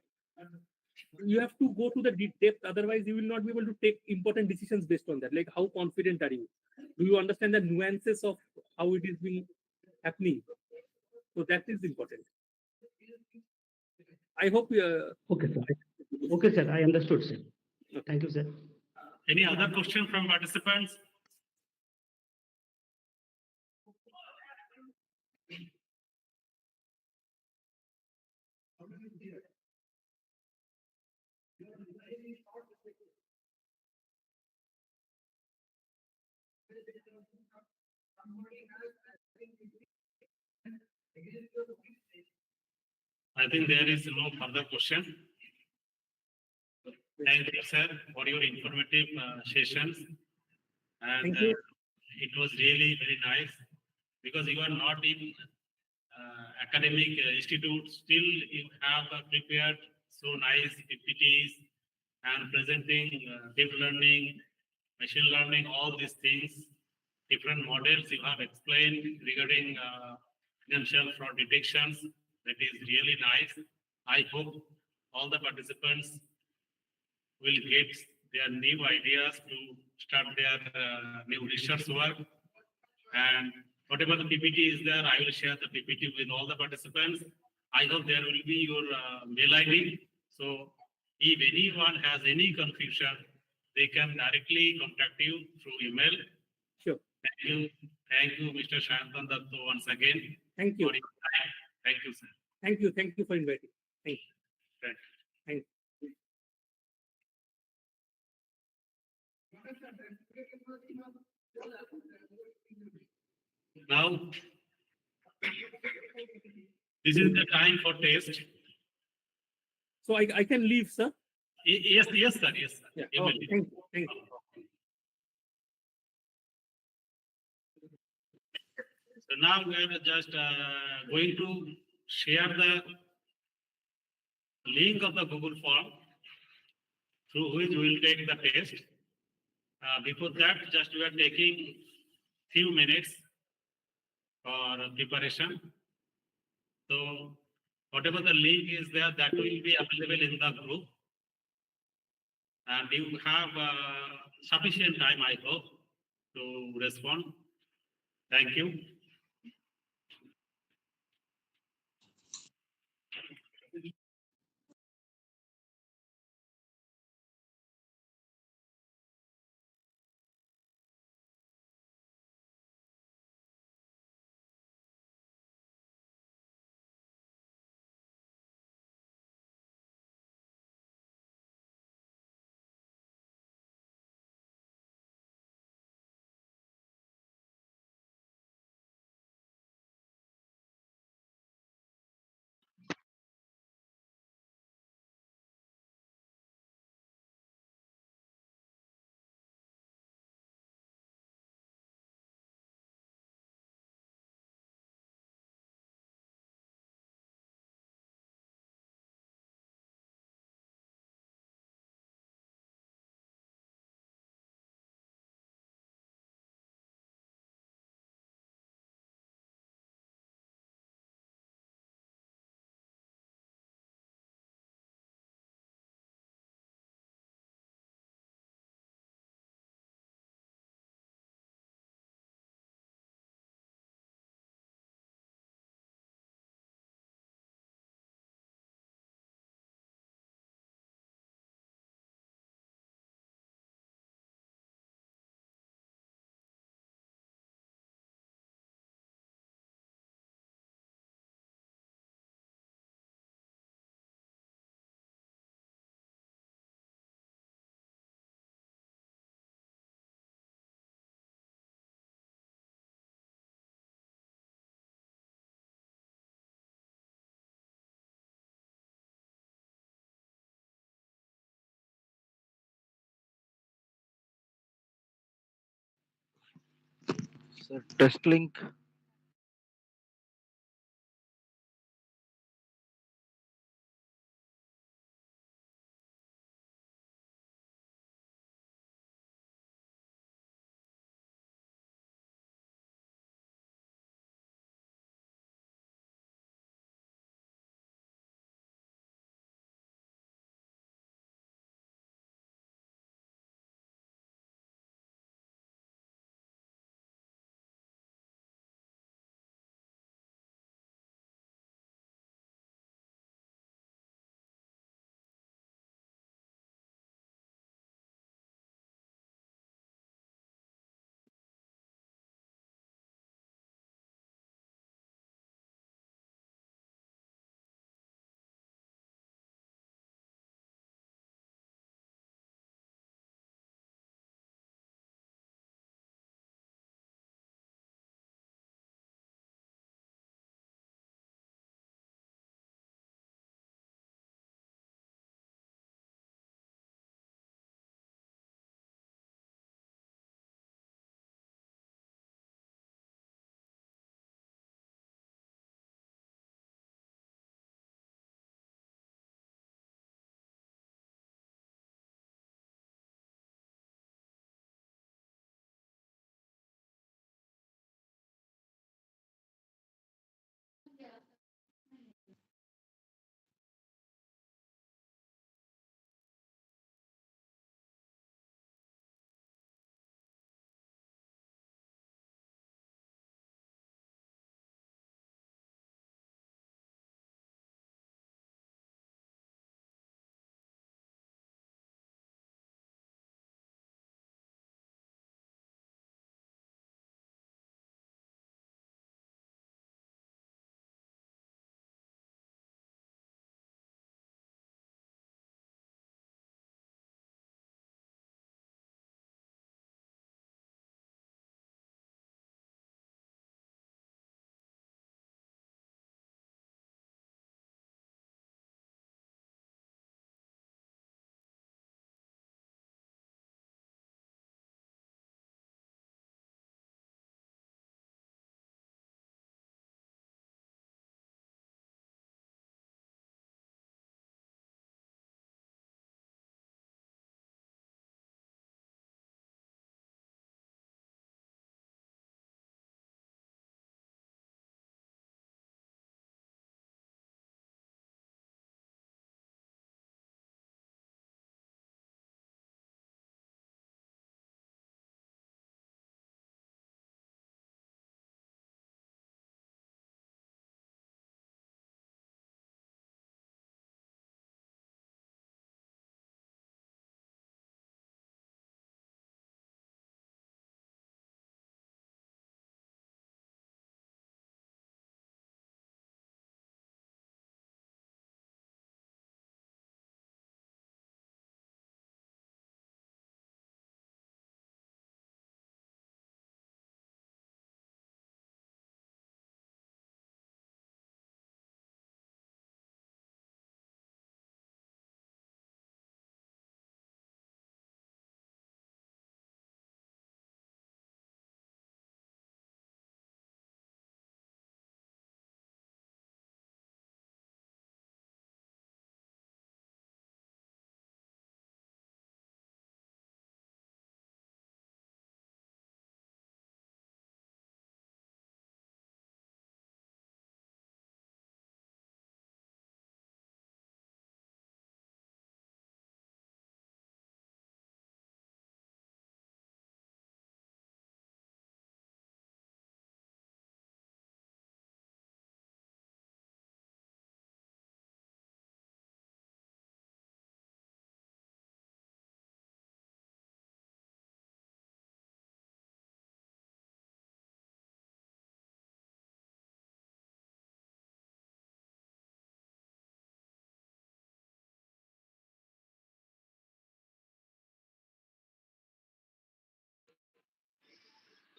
you have to go to the deep depth, otherwise you will not be able to take important decisions based on that. Like how confident are you? Do you understand the nuances of how it is being happening? So that is important. I hope Okay, sir. Okay, sir. I understood, sir. Thank you, sir. Any other question from participants? I think there is no further question. Thank you, sir, for your informative sessions. And Thank you. it was really very nice, because you are not in academic institute, still you have prepared so nice PPTs and presenting deep learning, machine learning, all these things, different models you have explained regarding financial fraud detections. That is really nice. I hope all the participants will get their new ideas to start their new research work. And whatever the PPT is there, I will share the PPT with all the participants. I hope there will be your mail ID. So if anyone has any confusion, they can directly contact you through email. Sure. Thank you. Thank you, Mr. Shantan Datto, once again. Thank you. For your time. Thank you, sir. Thank you. Thank you for inviting. Thank you. Thank Thank you. you. Now, This is the time for test. So I can leave, sir. Yes, yes, sir. Yes, sir. Yeah. You may Okay, leave. thank you. Thank you. So now we are just going to share the link of the Google form through which we will take the test. Before that, just we are taking few minutes for preparation. So whatever the link is there, that will be available in the group. And you have sufficient time, I hope, to respond. Thank you. Sir, test link.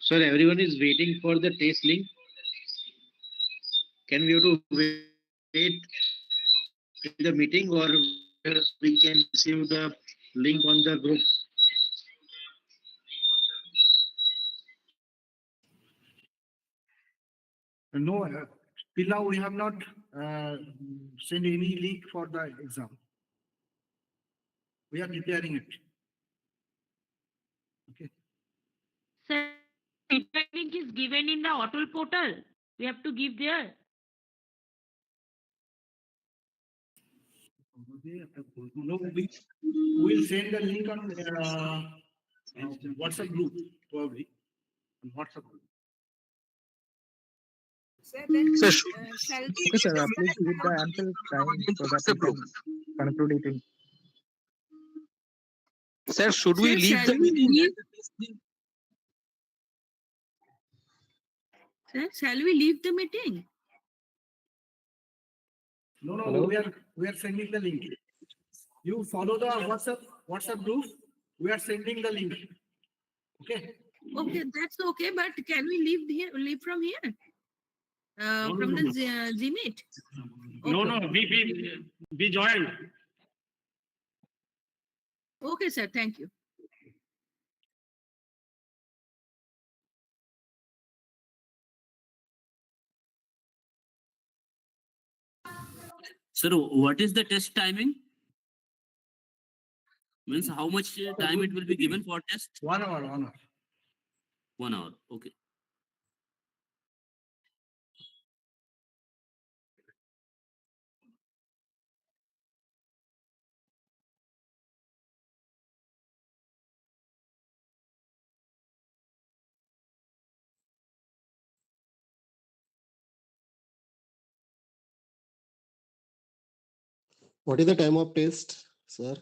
Sir, everyone is waiting for the test link. Can we have to wait in the meeting, or we can receive the link on the group? No, till now we have not sent any link for the exam. We are preparing it. Okay. Sir, feedback link is given in the ATAL portal. We have to give there. No, we will send the link on WhatsApp group, probably. On WhatsApp group. Sir, then Sir, shall we okay, sir. discuss Please give the ample time so that we can conclude it in. Sir, should we Sir, leave shall the we meeting? leave? Sir, shall we leave the meeting? No, Hello? we are sending the link. You follow the WhatsApp group. We are sending the link. Okay. Okay, that's okay, but can we leave from here? No, From no, the no. Gmeet? No, Okay. no, we joined. Okay, sir, thank you. Sir, what is the test timing? Means how much time it will be given for test? 1 hour, 1 hour. 1 hour. Okay. What is the time of test, sir?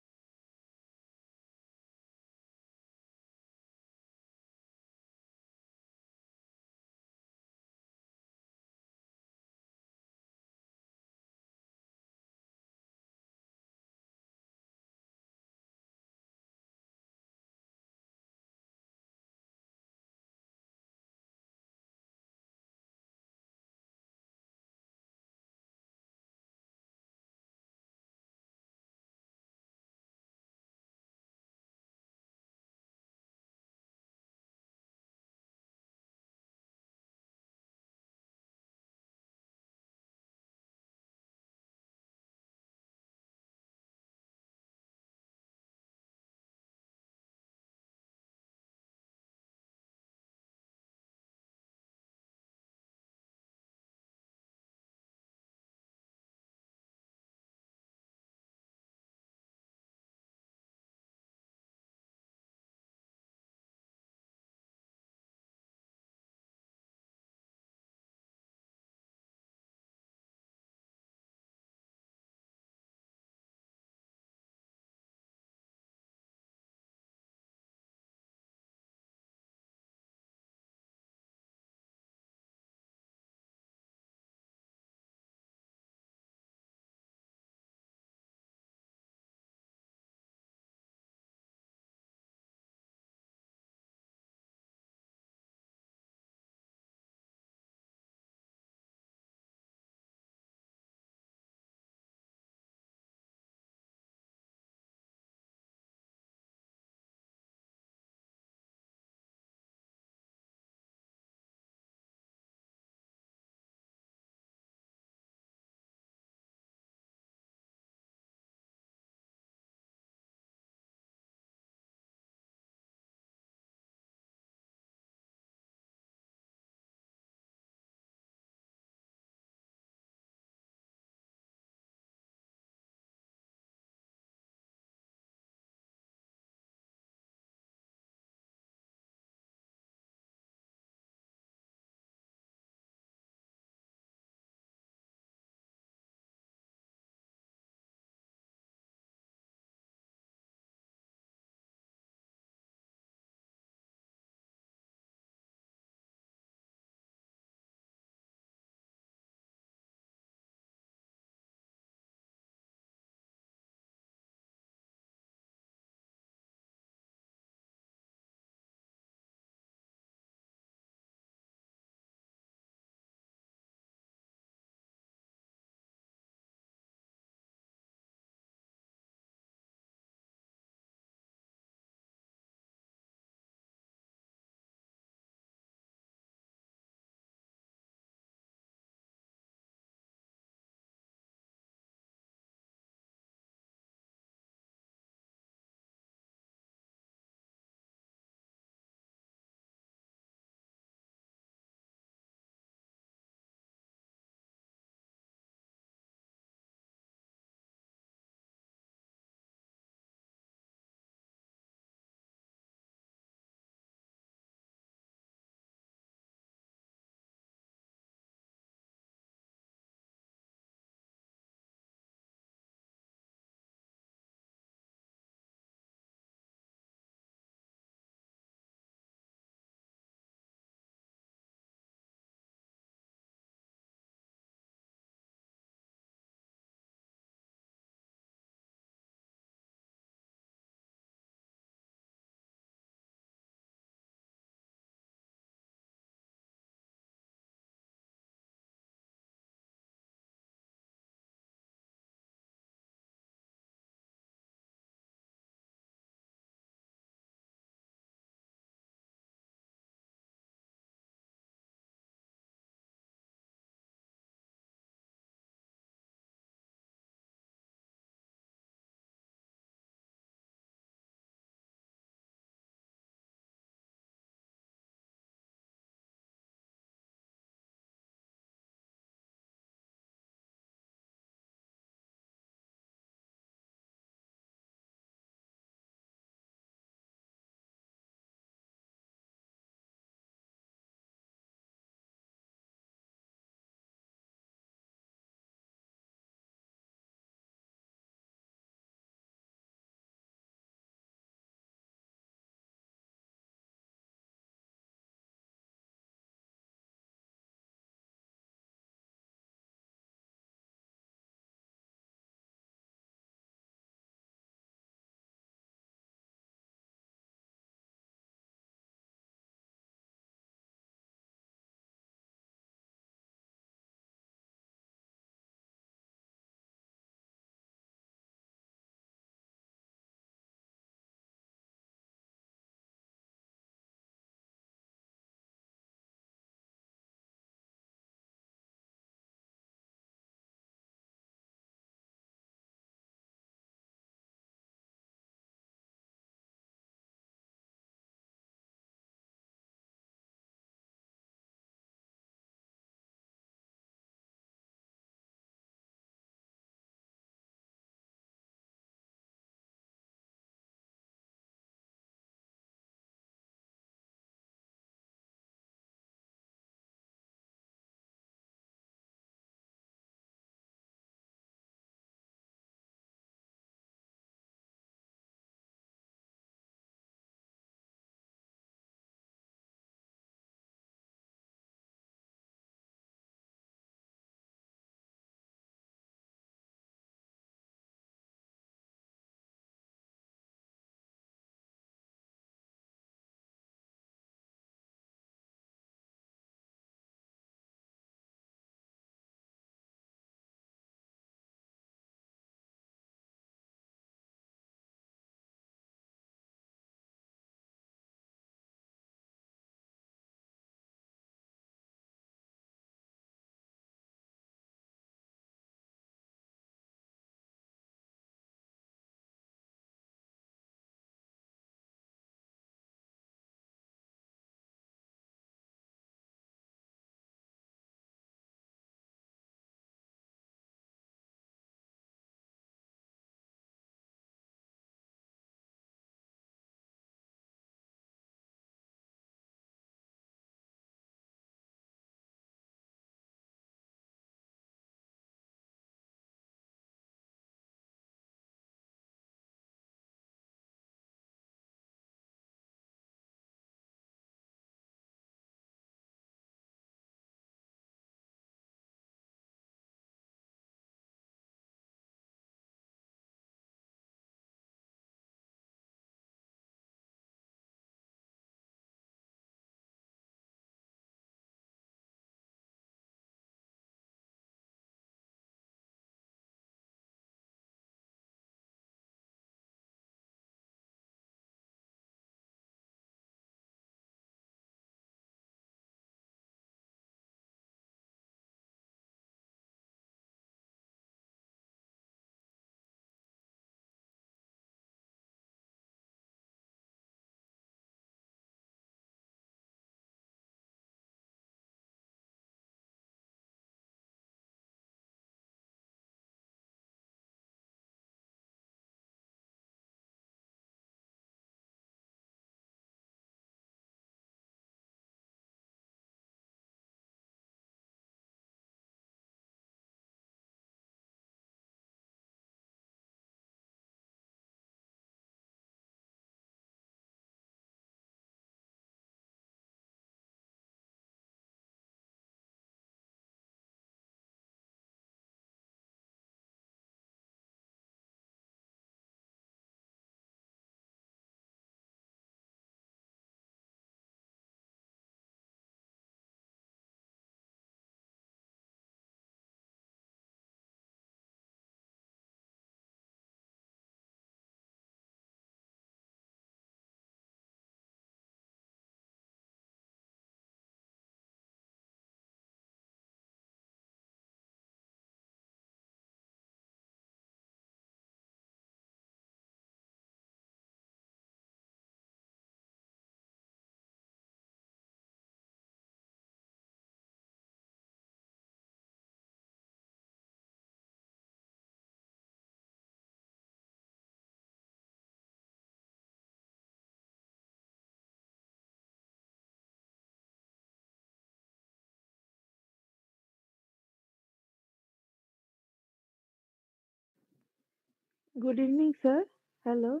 Good evening, sir. Hello.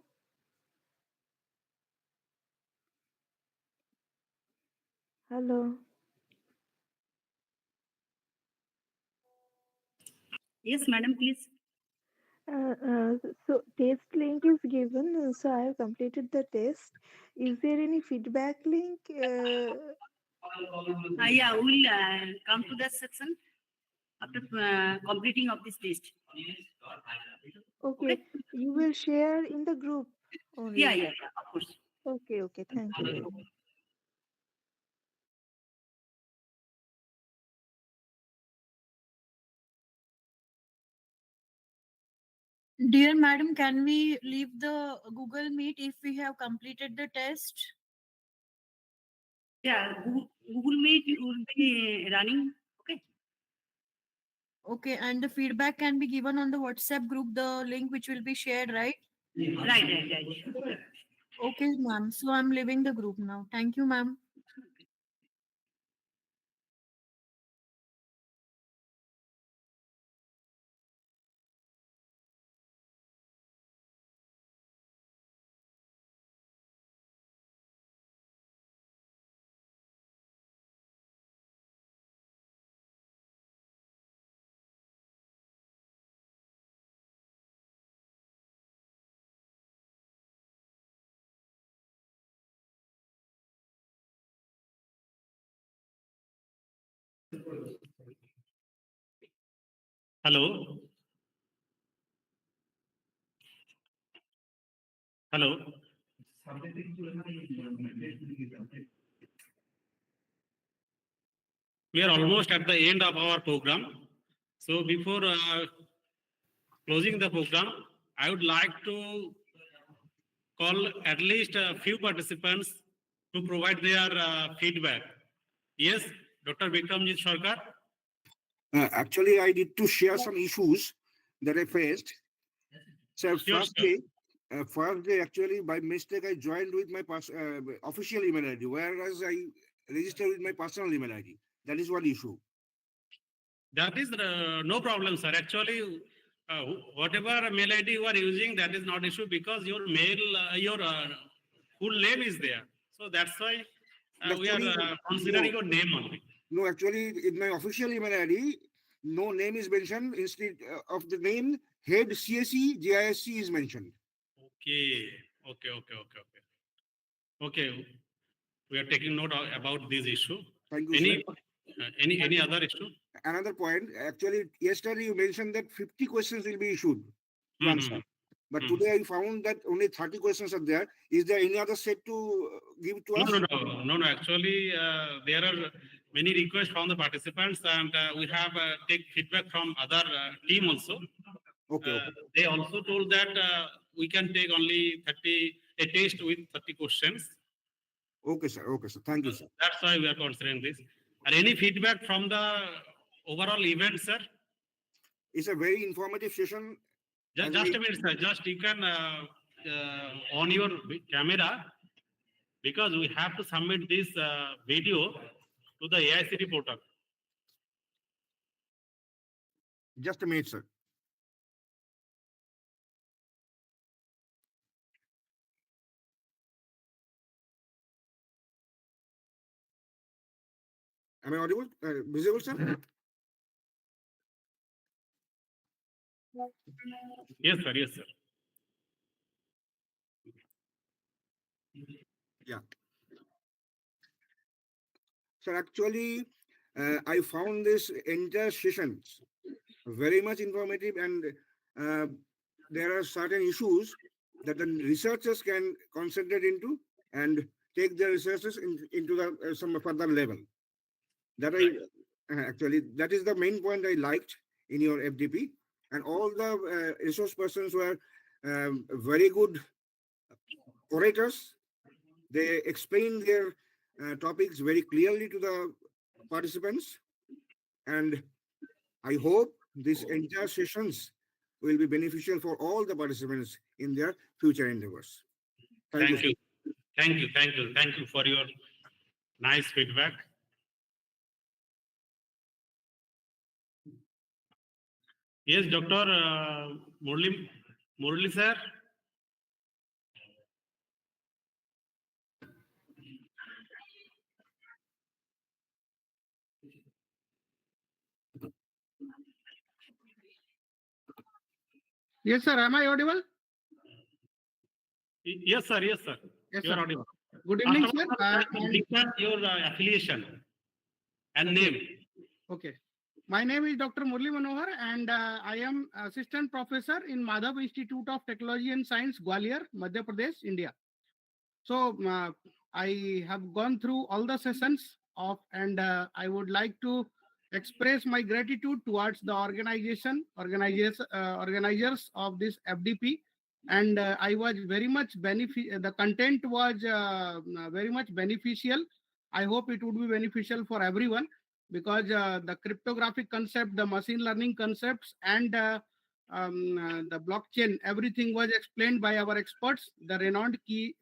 Hello. Yes, madam, please. So test link is given. So I have completed the test. Is there any feedback link? Yeah, we'll come to that section after completing of this test. Okay. You will share in the group only. Yeah, of course. Okay. Thank you very much. Dear madam, can we leave the Google Meet if we have completed the test? Yeah, Google Meet will be running. Okay. Okay, and the feedback can be given on the WhatsApp group, the link which will be shared, right? Right. Okay, ma'am. So I'm leaving the group now. Thank you, ma'am. Hello. Hello. We are almost at the end of our program. So before closing the program, I would like to call at least a few participants to provide their feedback. Yes, Dr. Vikramjit Sarkar. Actually, I need to share some issues that I faced. So first day, actually, by mistake, I joined with my official email ID, whereas I registered with my personal email ID. That is one issue. That is no problem, sir. Actually, whatever mail ID you are using, that is not issue because your mail, your full name is there. So that's why we are considering your name only. No, actually, in my official email ID, no name is mentioned. Instead of the name, head CSE, JISC is mentioned. Okay. We are taking note about this issue. Thank you, Any other issue? Another point, actually, yesterday you mentioned that 50 questions will be issued to answer. But today I found that only 30 questions are there. Is there any other set to give to us? No. Actually, there are many requests from the participants, and we have take feedback from other team also. Okay. They also told that we can take only a test with 30 questions. Okay, sir. Thank you, sir. That's why we are considering this. And any feedback from the overall event, sir? It's a very informative session. Just a minute, sir. Just you can on your camera, because we have to submit this video to the AICD portal. Just a minute, sir. Am I audible? Visible, sir? Yes, sir. Yeah. Sir, actually, I found this entire session very much informative, and there are certain issues that the researchers can concentrate into and take their researches into the some further level. That actually, that is the main point I liked in your FDP, and all the resource persons were very good orators. They explained their topics very clearly to the participants, and I hope these entire sessions will be beneficial for all the participants in their future endeavors. Thank you for your nice feedback. Yes, Dr. Murali sir. Yes, sir. Am I audible? Yes, sir. Yes, sir. Yes, You are sir. audible. Good evening, sir. Dictate your affiliation and name. Okay. My name is Dr. Murli Manohar, and I am assistant professor in Madhav Institute of Technology and Science, Gwalior, Madhya Pradesh, India. So I have gone through all the sessions of, and I would like to express my gratitude towards the organizers of this FDP. And I was very much the content was very much beneficial. I hope it would be beneficial for everyone, because the cryptographic concept, the machine learning concepts, and the blockchain, everything was explained by our experts, the renowned key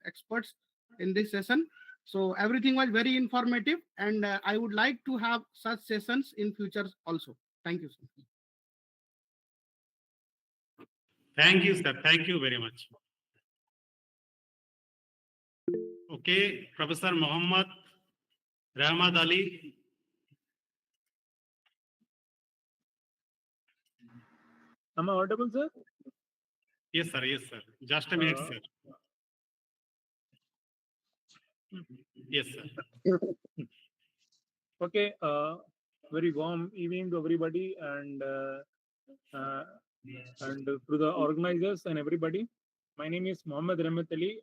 experts in this session. So everything was very informative, and I would like to have such sessions in future also. Thank you, sir. Thank you, sir. Thank you very much. Okay, Professor Muhammad Rahmad Ali. Am I audible, sir? Yes, sir. Yes, sir. Just a minute, sir. Yes, sir. Okay. Very warm evening to everybody, and to the organizers and everybody. My name is Mohammad Rahmat Ali,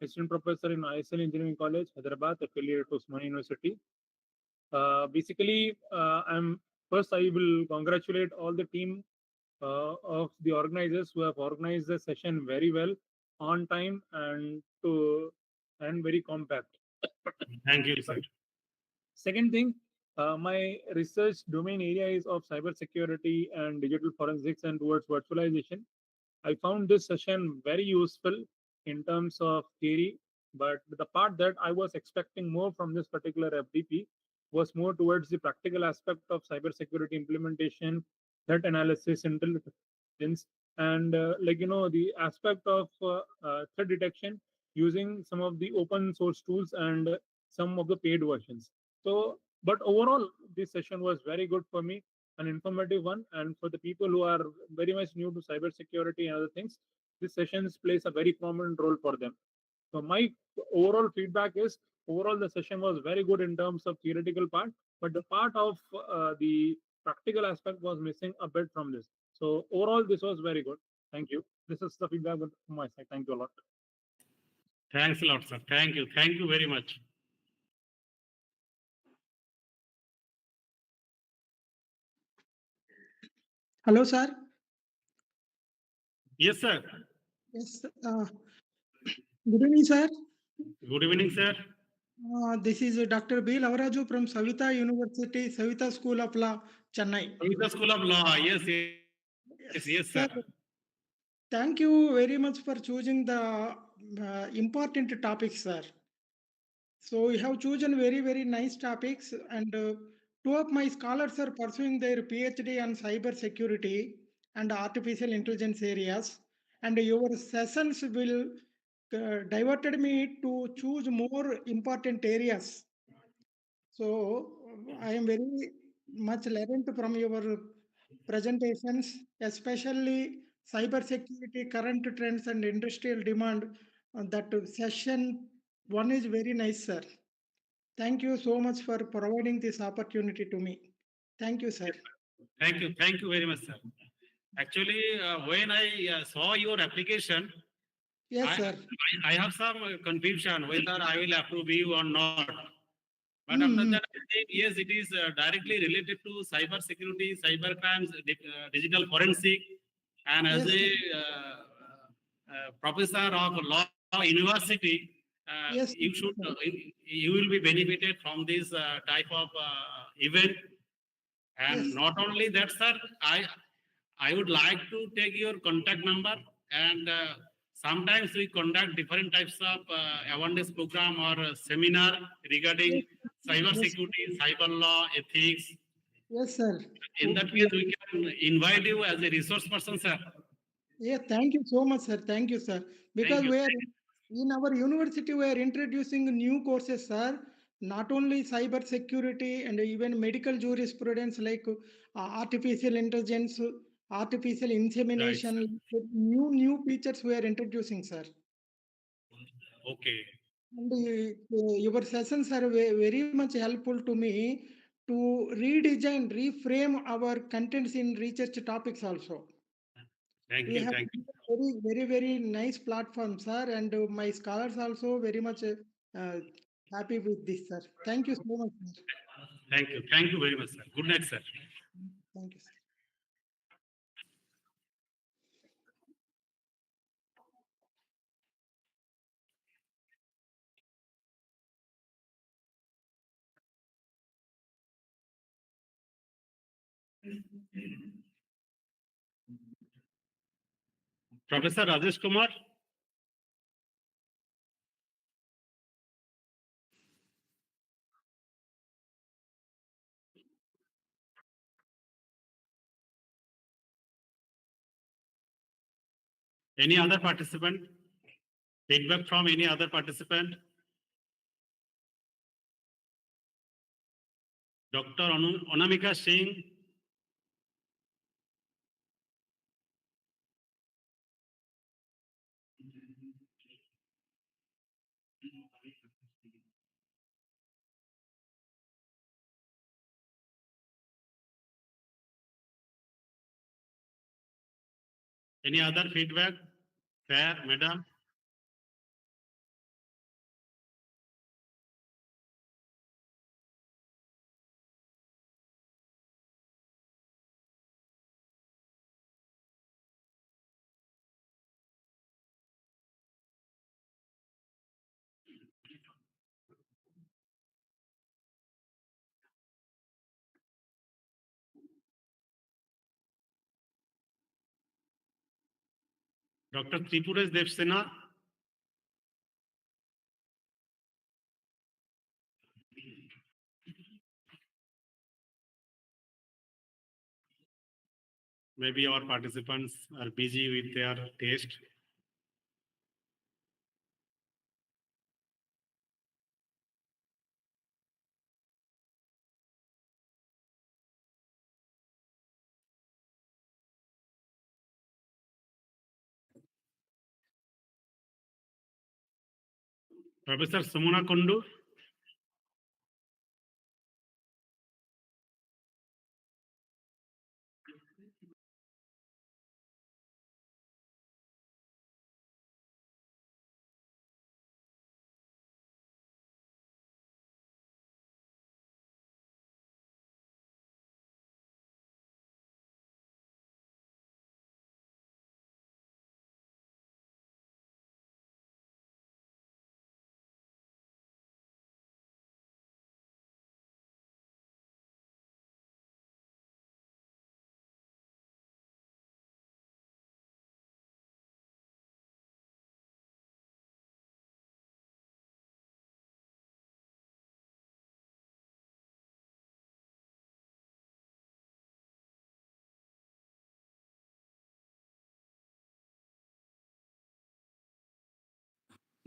assistant professor in ISL Engineering College, Hyderabad, affiliated to Osmania University. Basically, I will congratulate all the team of the organizers who have organized the session very well, on time, and very compact. Thank you, sir. Second thing, my research domain area is of cybersecurity and digital forensics and towards virtualization. I found this session very useful in terms of theory, but the part that I was expecting more from this particular FDP was more towards the practical aspect of cybersecurity implementation, threat analysis, intelligence, and the aspect of threat detection using some of the open source tools and some of the paid versions. So, but overall, this session was very good for me, an informative one, and for the people who are very much new to cybersecurity and other things, this session plays a very prominent role for them. So my overall feedback is, overall the session was very good in terms of theoretical part, but the part of the practical aspect was missing a bit from this. So overall, this was very good. Thank you. This is the feedback from my side. Thank you a lot. Thanks a lot, sir. Thank you. Thank you very much. Hello, sir. Yes, sir. Yes. Good evening, sir. Good evening, sir. This is Dr. B. Lavaraju from Savita University, Savita School of Law, Chennai. Savita School of Law. Yes, yes, yes, sir. Thank you very much for choosing the important topics, sir. So you have chosen very, very nice topics, and two of my scholars are pursuing their PhD on cyber security and artificial intelligence areas, and your sessions will diverted me to choose more important areas. So I am very much learned from your presentations, especially cyber security, current trends, and industrial demand. That session one is very nice, sir. Thank you so much for providing this opportunity to me. Thank you, sir. Thank you. Thank you very much, sir. Actually, when I saw your application, yes, sir. I have some confusion whether I will approve you or not. But after that, I think yes, it is directly related to cyber security, cyber crimes, digital forensic, and as a professor of law university, you will be benefited from this type of event. And not only that, sir, I would like to take your contact number, and sometimes we conduct different types of awareness program or seminar regarding cyber security, cyber law, ethics. Yes, sir. In that case, we can invite you as a resource person, sir. Yeah, thank you so much, sir. Thank you, sir. Because you. we are in our university, we are introducing new courses, sir. Not only cyber security and even medical jurisprudence like artificial intelligence, artificial Right, sir. insemination, new features we are introducing, sir. Okay. And your sessions are very much helpful to me to redesign, reframe our contents in research topics also. Thank We you. have Thank you. very nice platform, sir, and my scholars also very much happy with this, sir. Thank you so much, sir. Thank you. Thank you very much, sir. Good night, sir. Thank you, sir. Professor Rajesh Kumar. Any other participant? Feedback from any other participant? Dr. Anamika Singh. Any other feedback? Fair, madam? Dr. Tripuresh Devsena. Maybe our participants are busy with their test. Professor Sumana Kundu.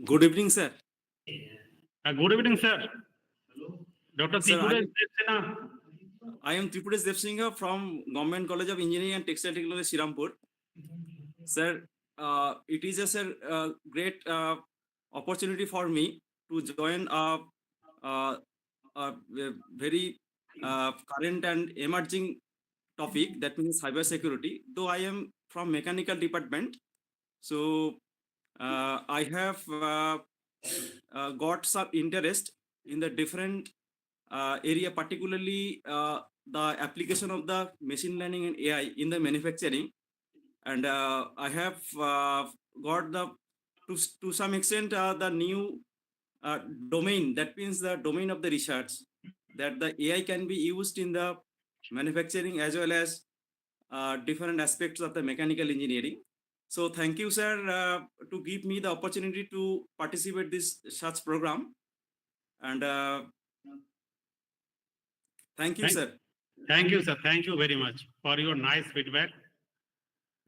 Good evening, sir. Good evening, sir. Dr. Sir, Tripuresh Devsena. I am Tripuresh Devsingha from Government College of Engineering and Textile Technology, Srirampur. Sir, it is a great opportunity for me to join a very current and emerging topic, that means cyber security. Though I am from mechanical department, so I have got some interest in the different area, particularly the application of the machine learning and AI in the manufacturing. And I have got to some extent the new domain, that means the domain of the research, that the AI can be used in the manufacturing as well as different aspects of the mechanical engineering. So thank you, sir, to give me the opportunity to participate this such program. And thank you, sir. Thank you, sir. Thank you very much for your nice feedback.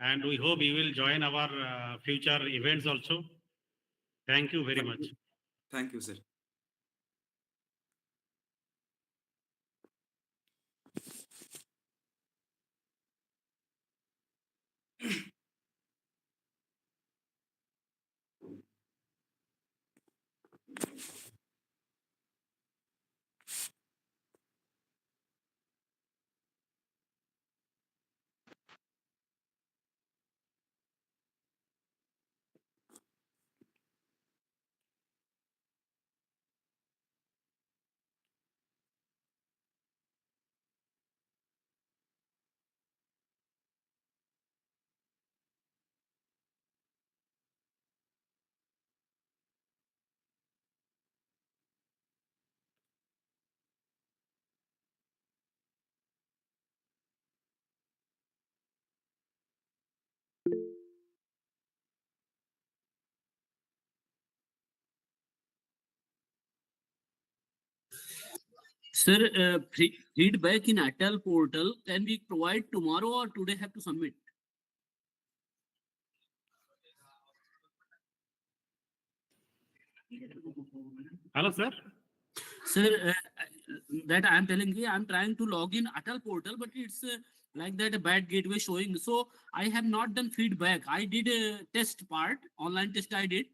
And we hope you will join our future events also. Thank you very much. Thank you, sir. Sir, feedback in ATAL portal can we provide tomorrow or today have to submit? Hello, sir. Sir, that I'm telling you, I'm trying to log in ATAL portal, but it's like that a bad gateway showing. So I have not done feedback. I did a test part, online test I did,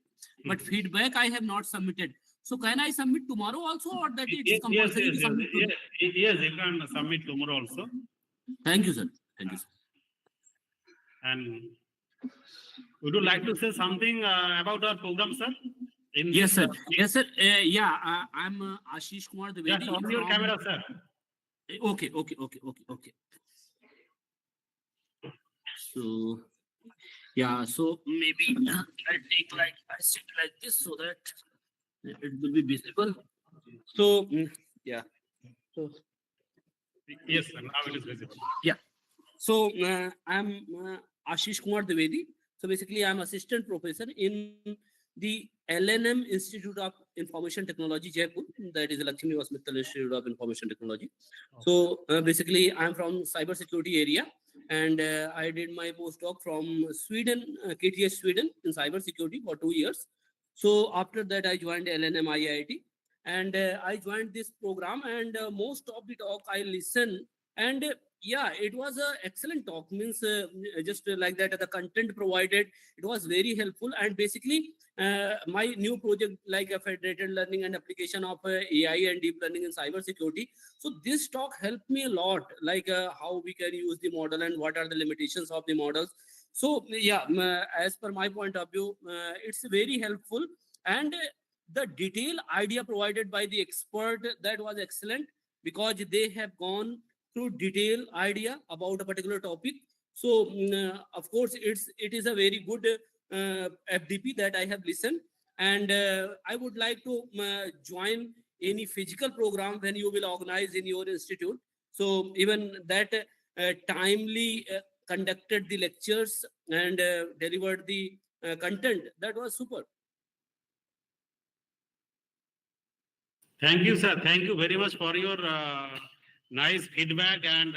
but feedback I have not submitted. So can I submit tomorrow also, or that it's Yes, compulsory to submit today? yes, you can submit tomorrow also. Thank you, sir. Thank you, sir. And would you like to say something about our program, sir? Yes, sir. Yes, sir. I'm Ashish Kumar Dwivedi. Just on your camera, sir. Okay. So, yeah, so maybe I'll take I sit like this so that it will be visible. So, yeah. So, Yes, sir. Now it is visible. yeah. So, I'm Ashish Kumar Dwivedi. So, basically, I'm assistant professor in the LNM Institute of Information Technology, Jaipur. That is the Lakshmi Mittal Institute of Information Technology. So, basically, I'm from cybersecurity area, and I did my postdoc from Sweden, KTH Sweden, in cybersecurity for 2 years. So, after that, I joined LNM IIT, and I joined this program, and most of the talk I listen, and yeah, it was a excellent talk. Means just like that, the content provided, it was very helpful. And basically, my new project, like a federated learning and application of AI and deep learning in cybersecurity. So this talk helped me a lot, like how we can use the model and what are the limitations of the models. So yeah, as per my point of view, it's very helpful. And the detailed idea provided by the expert, that was excellent, because they have gone through detailed idea about a particular topic. So of course, it is a very good FDP that I have listened, and I would like to join any physical program when you will organize in your institute. So even that timely conducted the lectures and delivered the content, that was super. Thank you, sir. Thank you very much for your nice feedback. And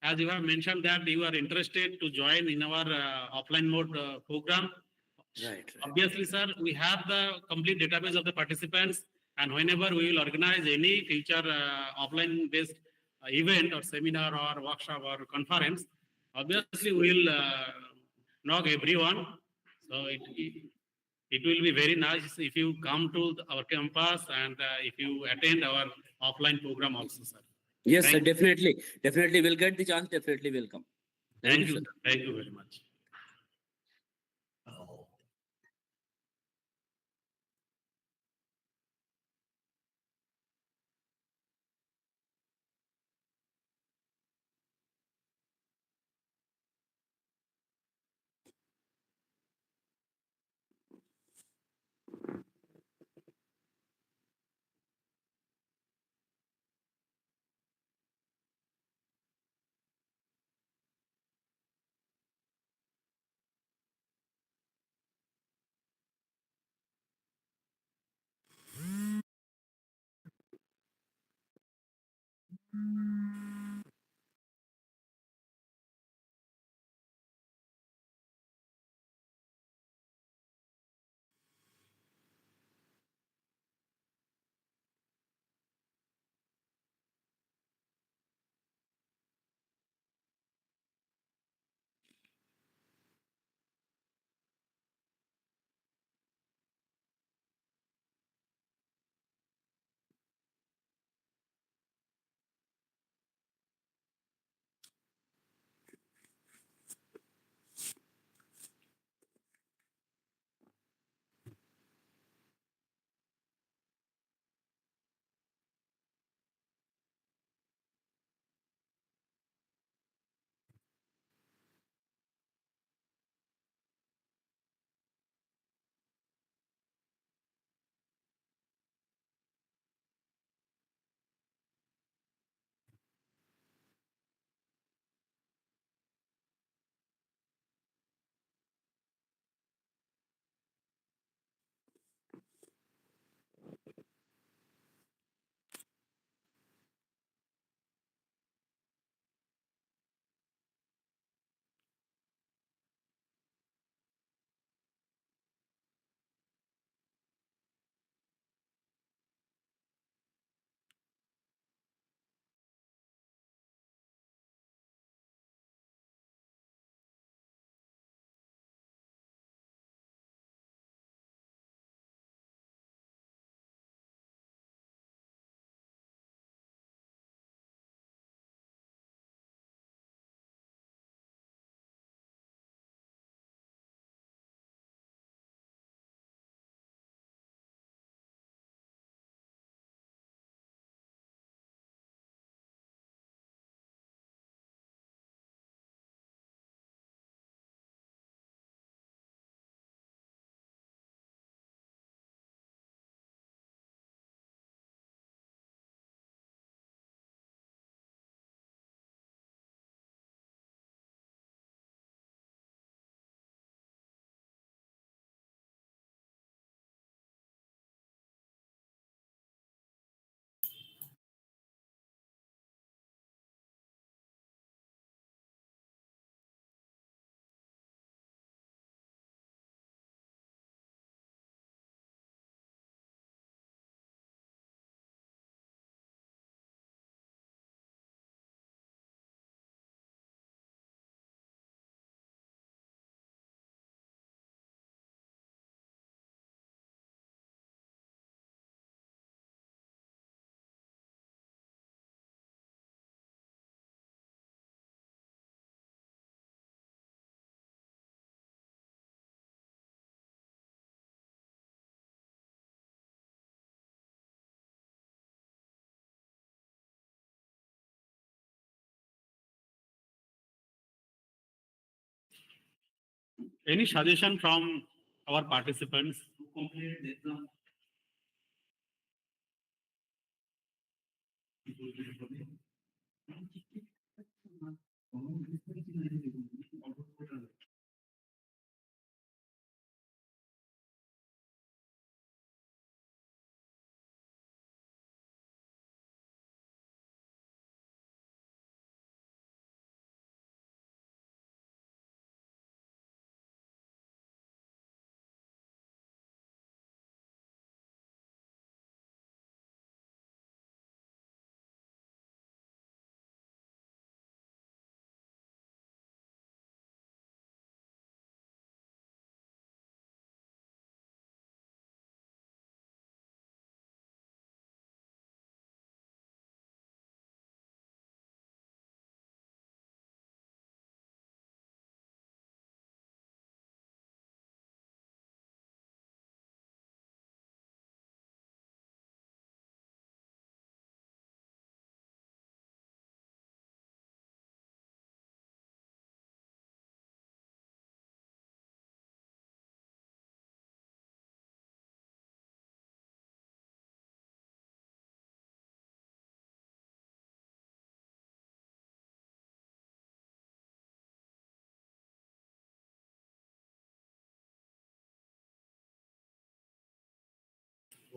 as you have mentioned that you are interested to join in our offline mode program. Right. Obviously, sir, we have the complete database of the participants, and whenever we will organize any future offline based event or seminar or workshop or conference, obviously we will knock everyone. So it will be very nice if you come to our campus and if you attend our offline program also, sir. Yes, Thank sir, definitely. Definitely will get the chance, definitely will come. Thank you, sir. sir. Thank you very much. Any suggestion from our participants to complete the exam?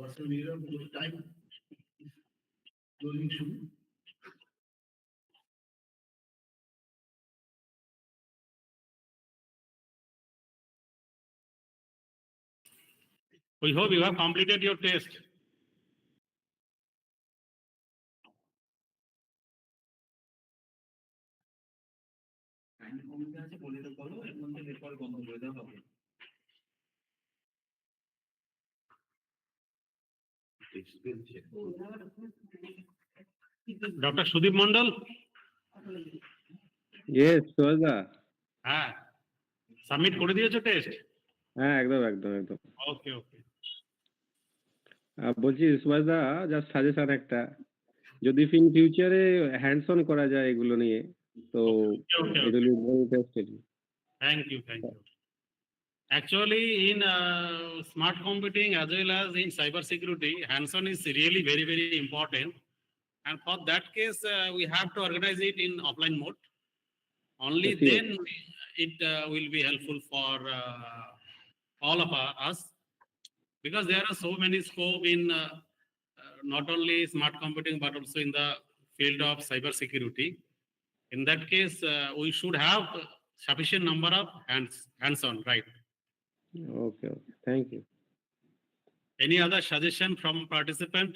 What's the measure of the time? Closing soon. We hope you have completed your test. Dr. Sudip Mandal? Yes সোজা হ্যাঁ submit করে দিয়েছো test? হ্যাঁ একদম একদম একদম ওকে ওকে। বলছি সুভাষদা just suggestion একটা, যদি ইন ফিউচারে হ্যান্ডস অন করা যায় এগুলো নিয়ে তো it will be very interesting. Thank you, thank you. Actually, in smart computing as well as in cyber security, hands-on is really very, very important. And for that case, we have to organize it in offline mode. Only Yes. then it will be helpful for all of us, because there are so many scope in not only smart computing but also in the field of cyber security. In that case, we should have sufficient number of hands-on, right? Okay okay thank you. Any other suggestion from participant?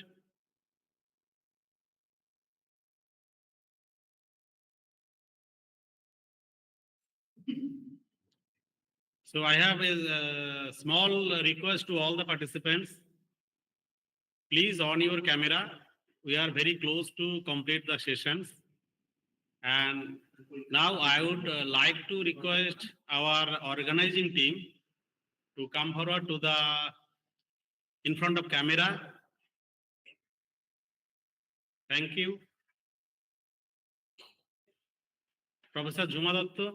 So I have a small request to all the participants. Please on your camera. We are very close to complete the sessions. And now I would like to request our organizing team to come forward to the in front of camera. Thank you. Professor Juma Datto,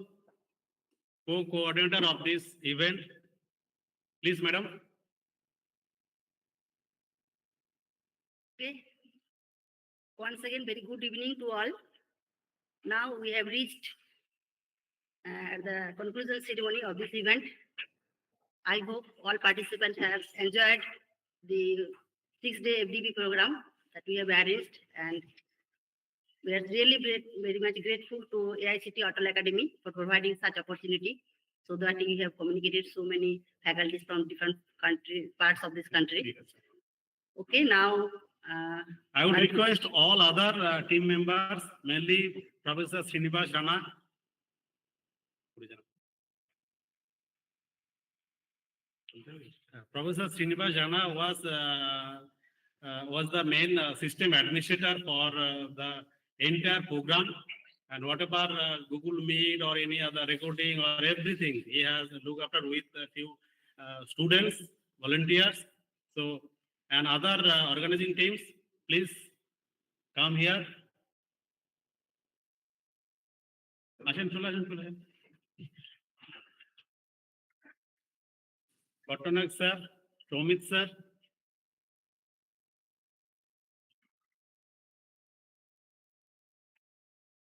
co-coordinator of this event. Please, madam. Okay. Once again, very good evening to all. Now we have reached the conclusion ceremony of this event. I hope all participants have enjoyed the 6-day FDP program that we have arranged, and we are really very much grateful to AICT ATAL Academy for providing such opportunity, so that we have communicated so many faculties from different parts of this country. Okay, now I would request all other team members, mainly Professor Srinivas Rana. Professor Srinivas Rana was the main system administrator for the entire program, and whatever Google Meet or any other recording or everything, he has looked after with a few students, volunteers. So, and other organizing teams, please come here. Ashen, chole, ashen, chole. Patnaik sir, Romit sir.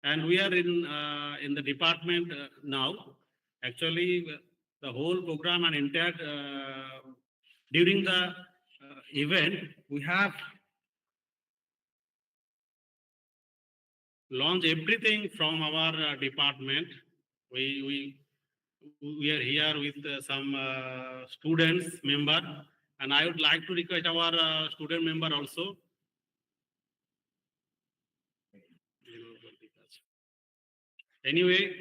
And we are in the department now. Actually, the whole program and entire during the event, we have launched everything from our department. We are here with some students member, and I would like to request our student member also. Anyway,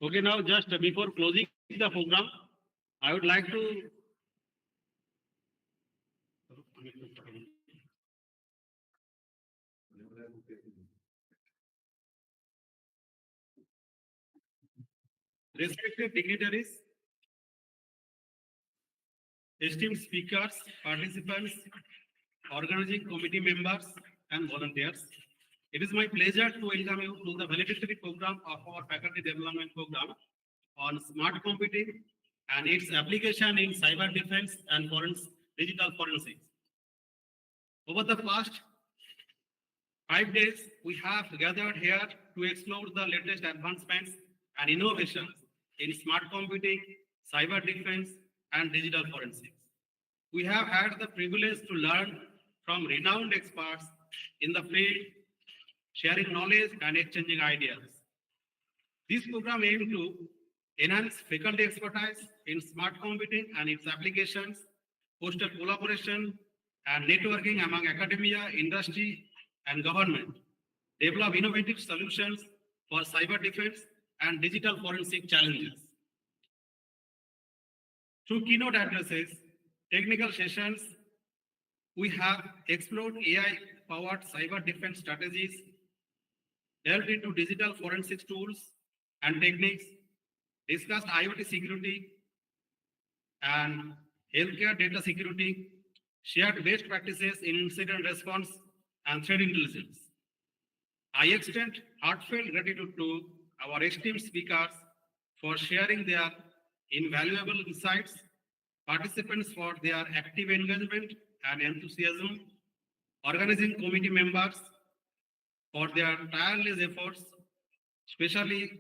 okay, now just before closing the program, I would like to respected dignitaries, esteemed speakers, participants, organizing committee members, and volunteers. It is my pleasure to welcome you to the valedictory program of our faculty development program on smart computing and its application in cyber defense and digital forensics. Over the past 5 days, we have gathered here to explore the latest advancements and innovations in smart computing, cyber defense, and digital forensics. We have had the privilege to learn from renowned experts in the field, sharing knowledge and exchanging ideas. This program aims to enhance faculty expertise in smart computing and its applications, foster collaboration and networking among academia, industry, and government, develop innovative solutions for cyber defense and digital forensic challenges. Through keynote addresses, technical sessions, we have explored AI-powered cyber defense strategies, delved into digital forensics tools and techniques, discussed IoT security and healthcare data security, shared best practices in incident response and threat intelligence. I extend heartfelt gratitude to our esteemed speakers for sharing their invaluable insights, participants for their active engagement and enthusiasm, organizing committee members for their tireless efforts, especially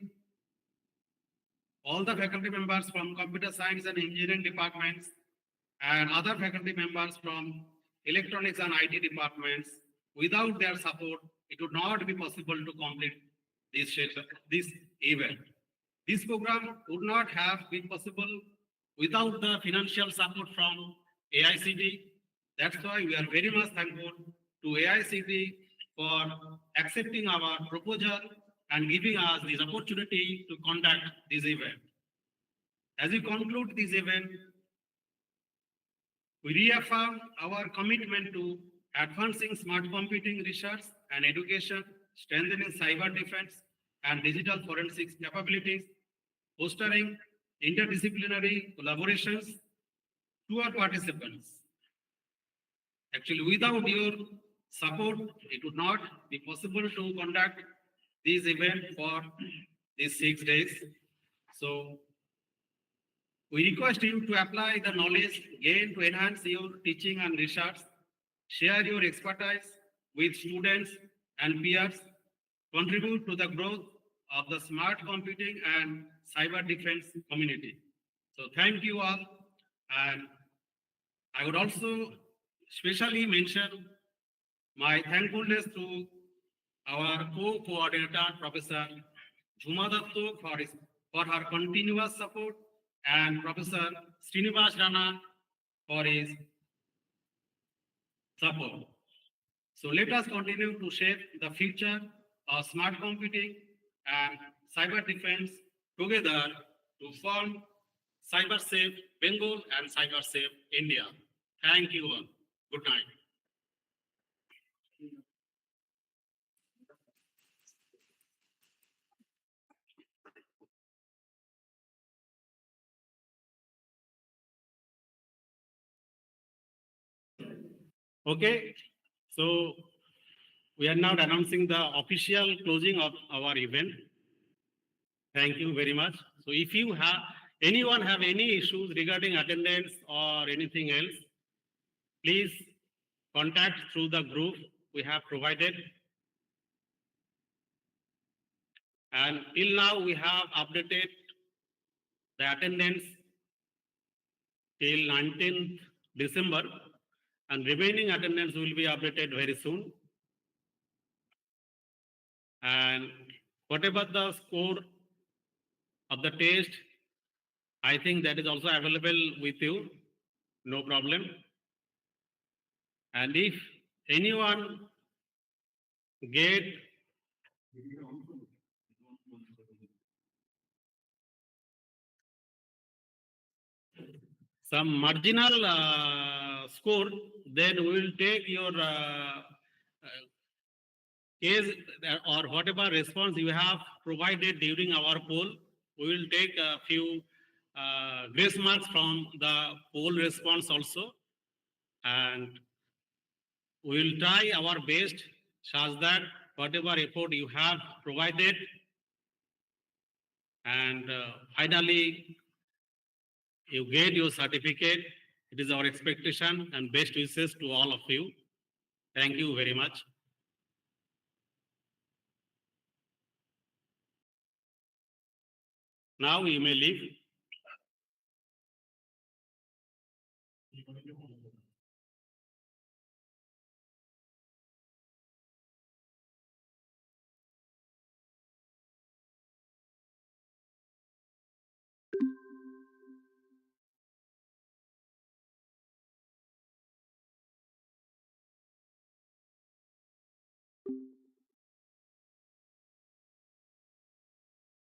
all the faculty members from computer science and engineering departments and other faculty members from electronics and IT departments. Without their support, it would not be possible to complete this event. This program would not have been possible without the financial support from AICD. That's why we are very much thankful to AICD for accepting our proposal and giving us this opportunity to conduct this event. As we conclude this event, we reaffirm our commitment to advancing smart computing research and education, strengthening cyber defense and digital forensics capabilities, fostering interdisciplinary collaborations to our participants. Actually, without your support, it would not be possible to conduct this event for these 6 days. So, we request you to apply the knowledge gained to enhance your teaching and research, share your expertise with students and peers, contribute to the growth of the smart computing and cyber defense community. So thank you all. And I would also specially mention my thankfulness to our co-coordinator, Professor Jhuma Datto, for her continuous support, and Professor Srinivas Rana for his support. So let us continue to shape the future of smart computing and cyber defense together to form cyber safe Bengal and cyber safe India. Thank you all. Good night. Okay, so we are now announcing the official closing of our event. Thank you very much. So if you have, anyone have any issues regarding attendance or anything else, please contact through the group we have provided. And till now we have updated the attendance till 19th December, and remaining attendance will be updated very soon. And whatever the score of the test, I think that is also available with you, no problem. And if anyone get some marginal score, then we will take your case or whatever response you have provided during our poll. We will take a few grace marks from the poll response also, and we will try our best such that whatever effort you have provided, and finally you get your certificate. It is our expectation and best wishes to all of you. Thank you very much. Now you may leave.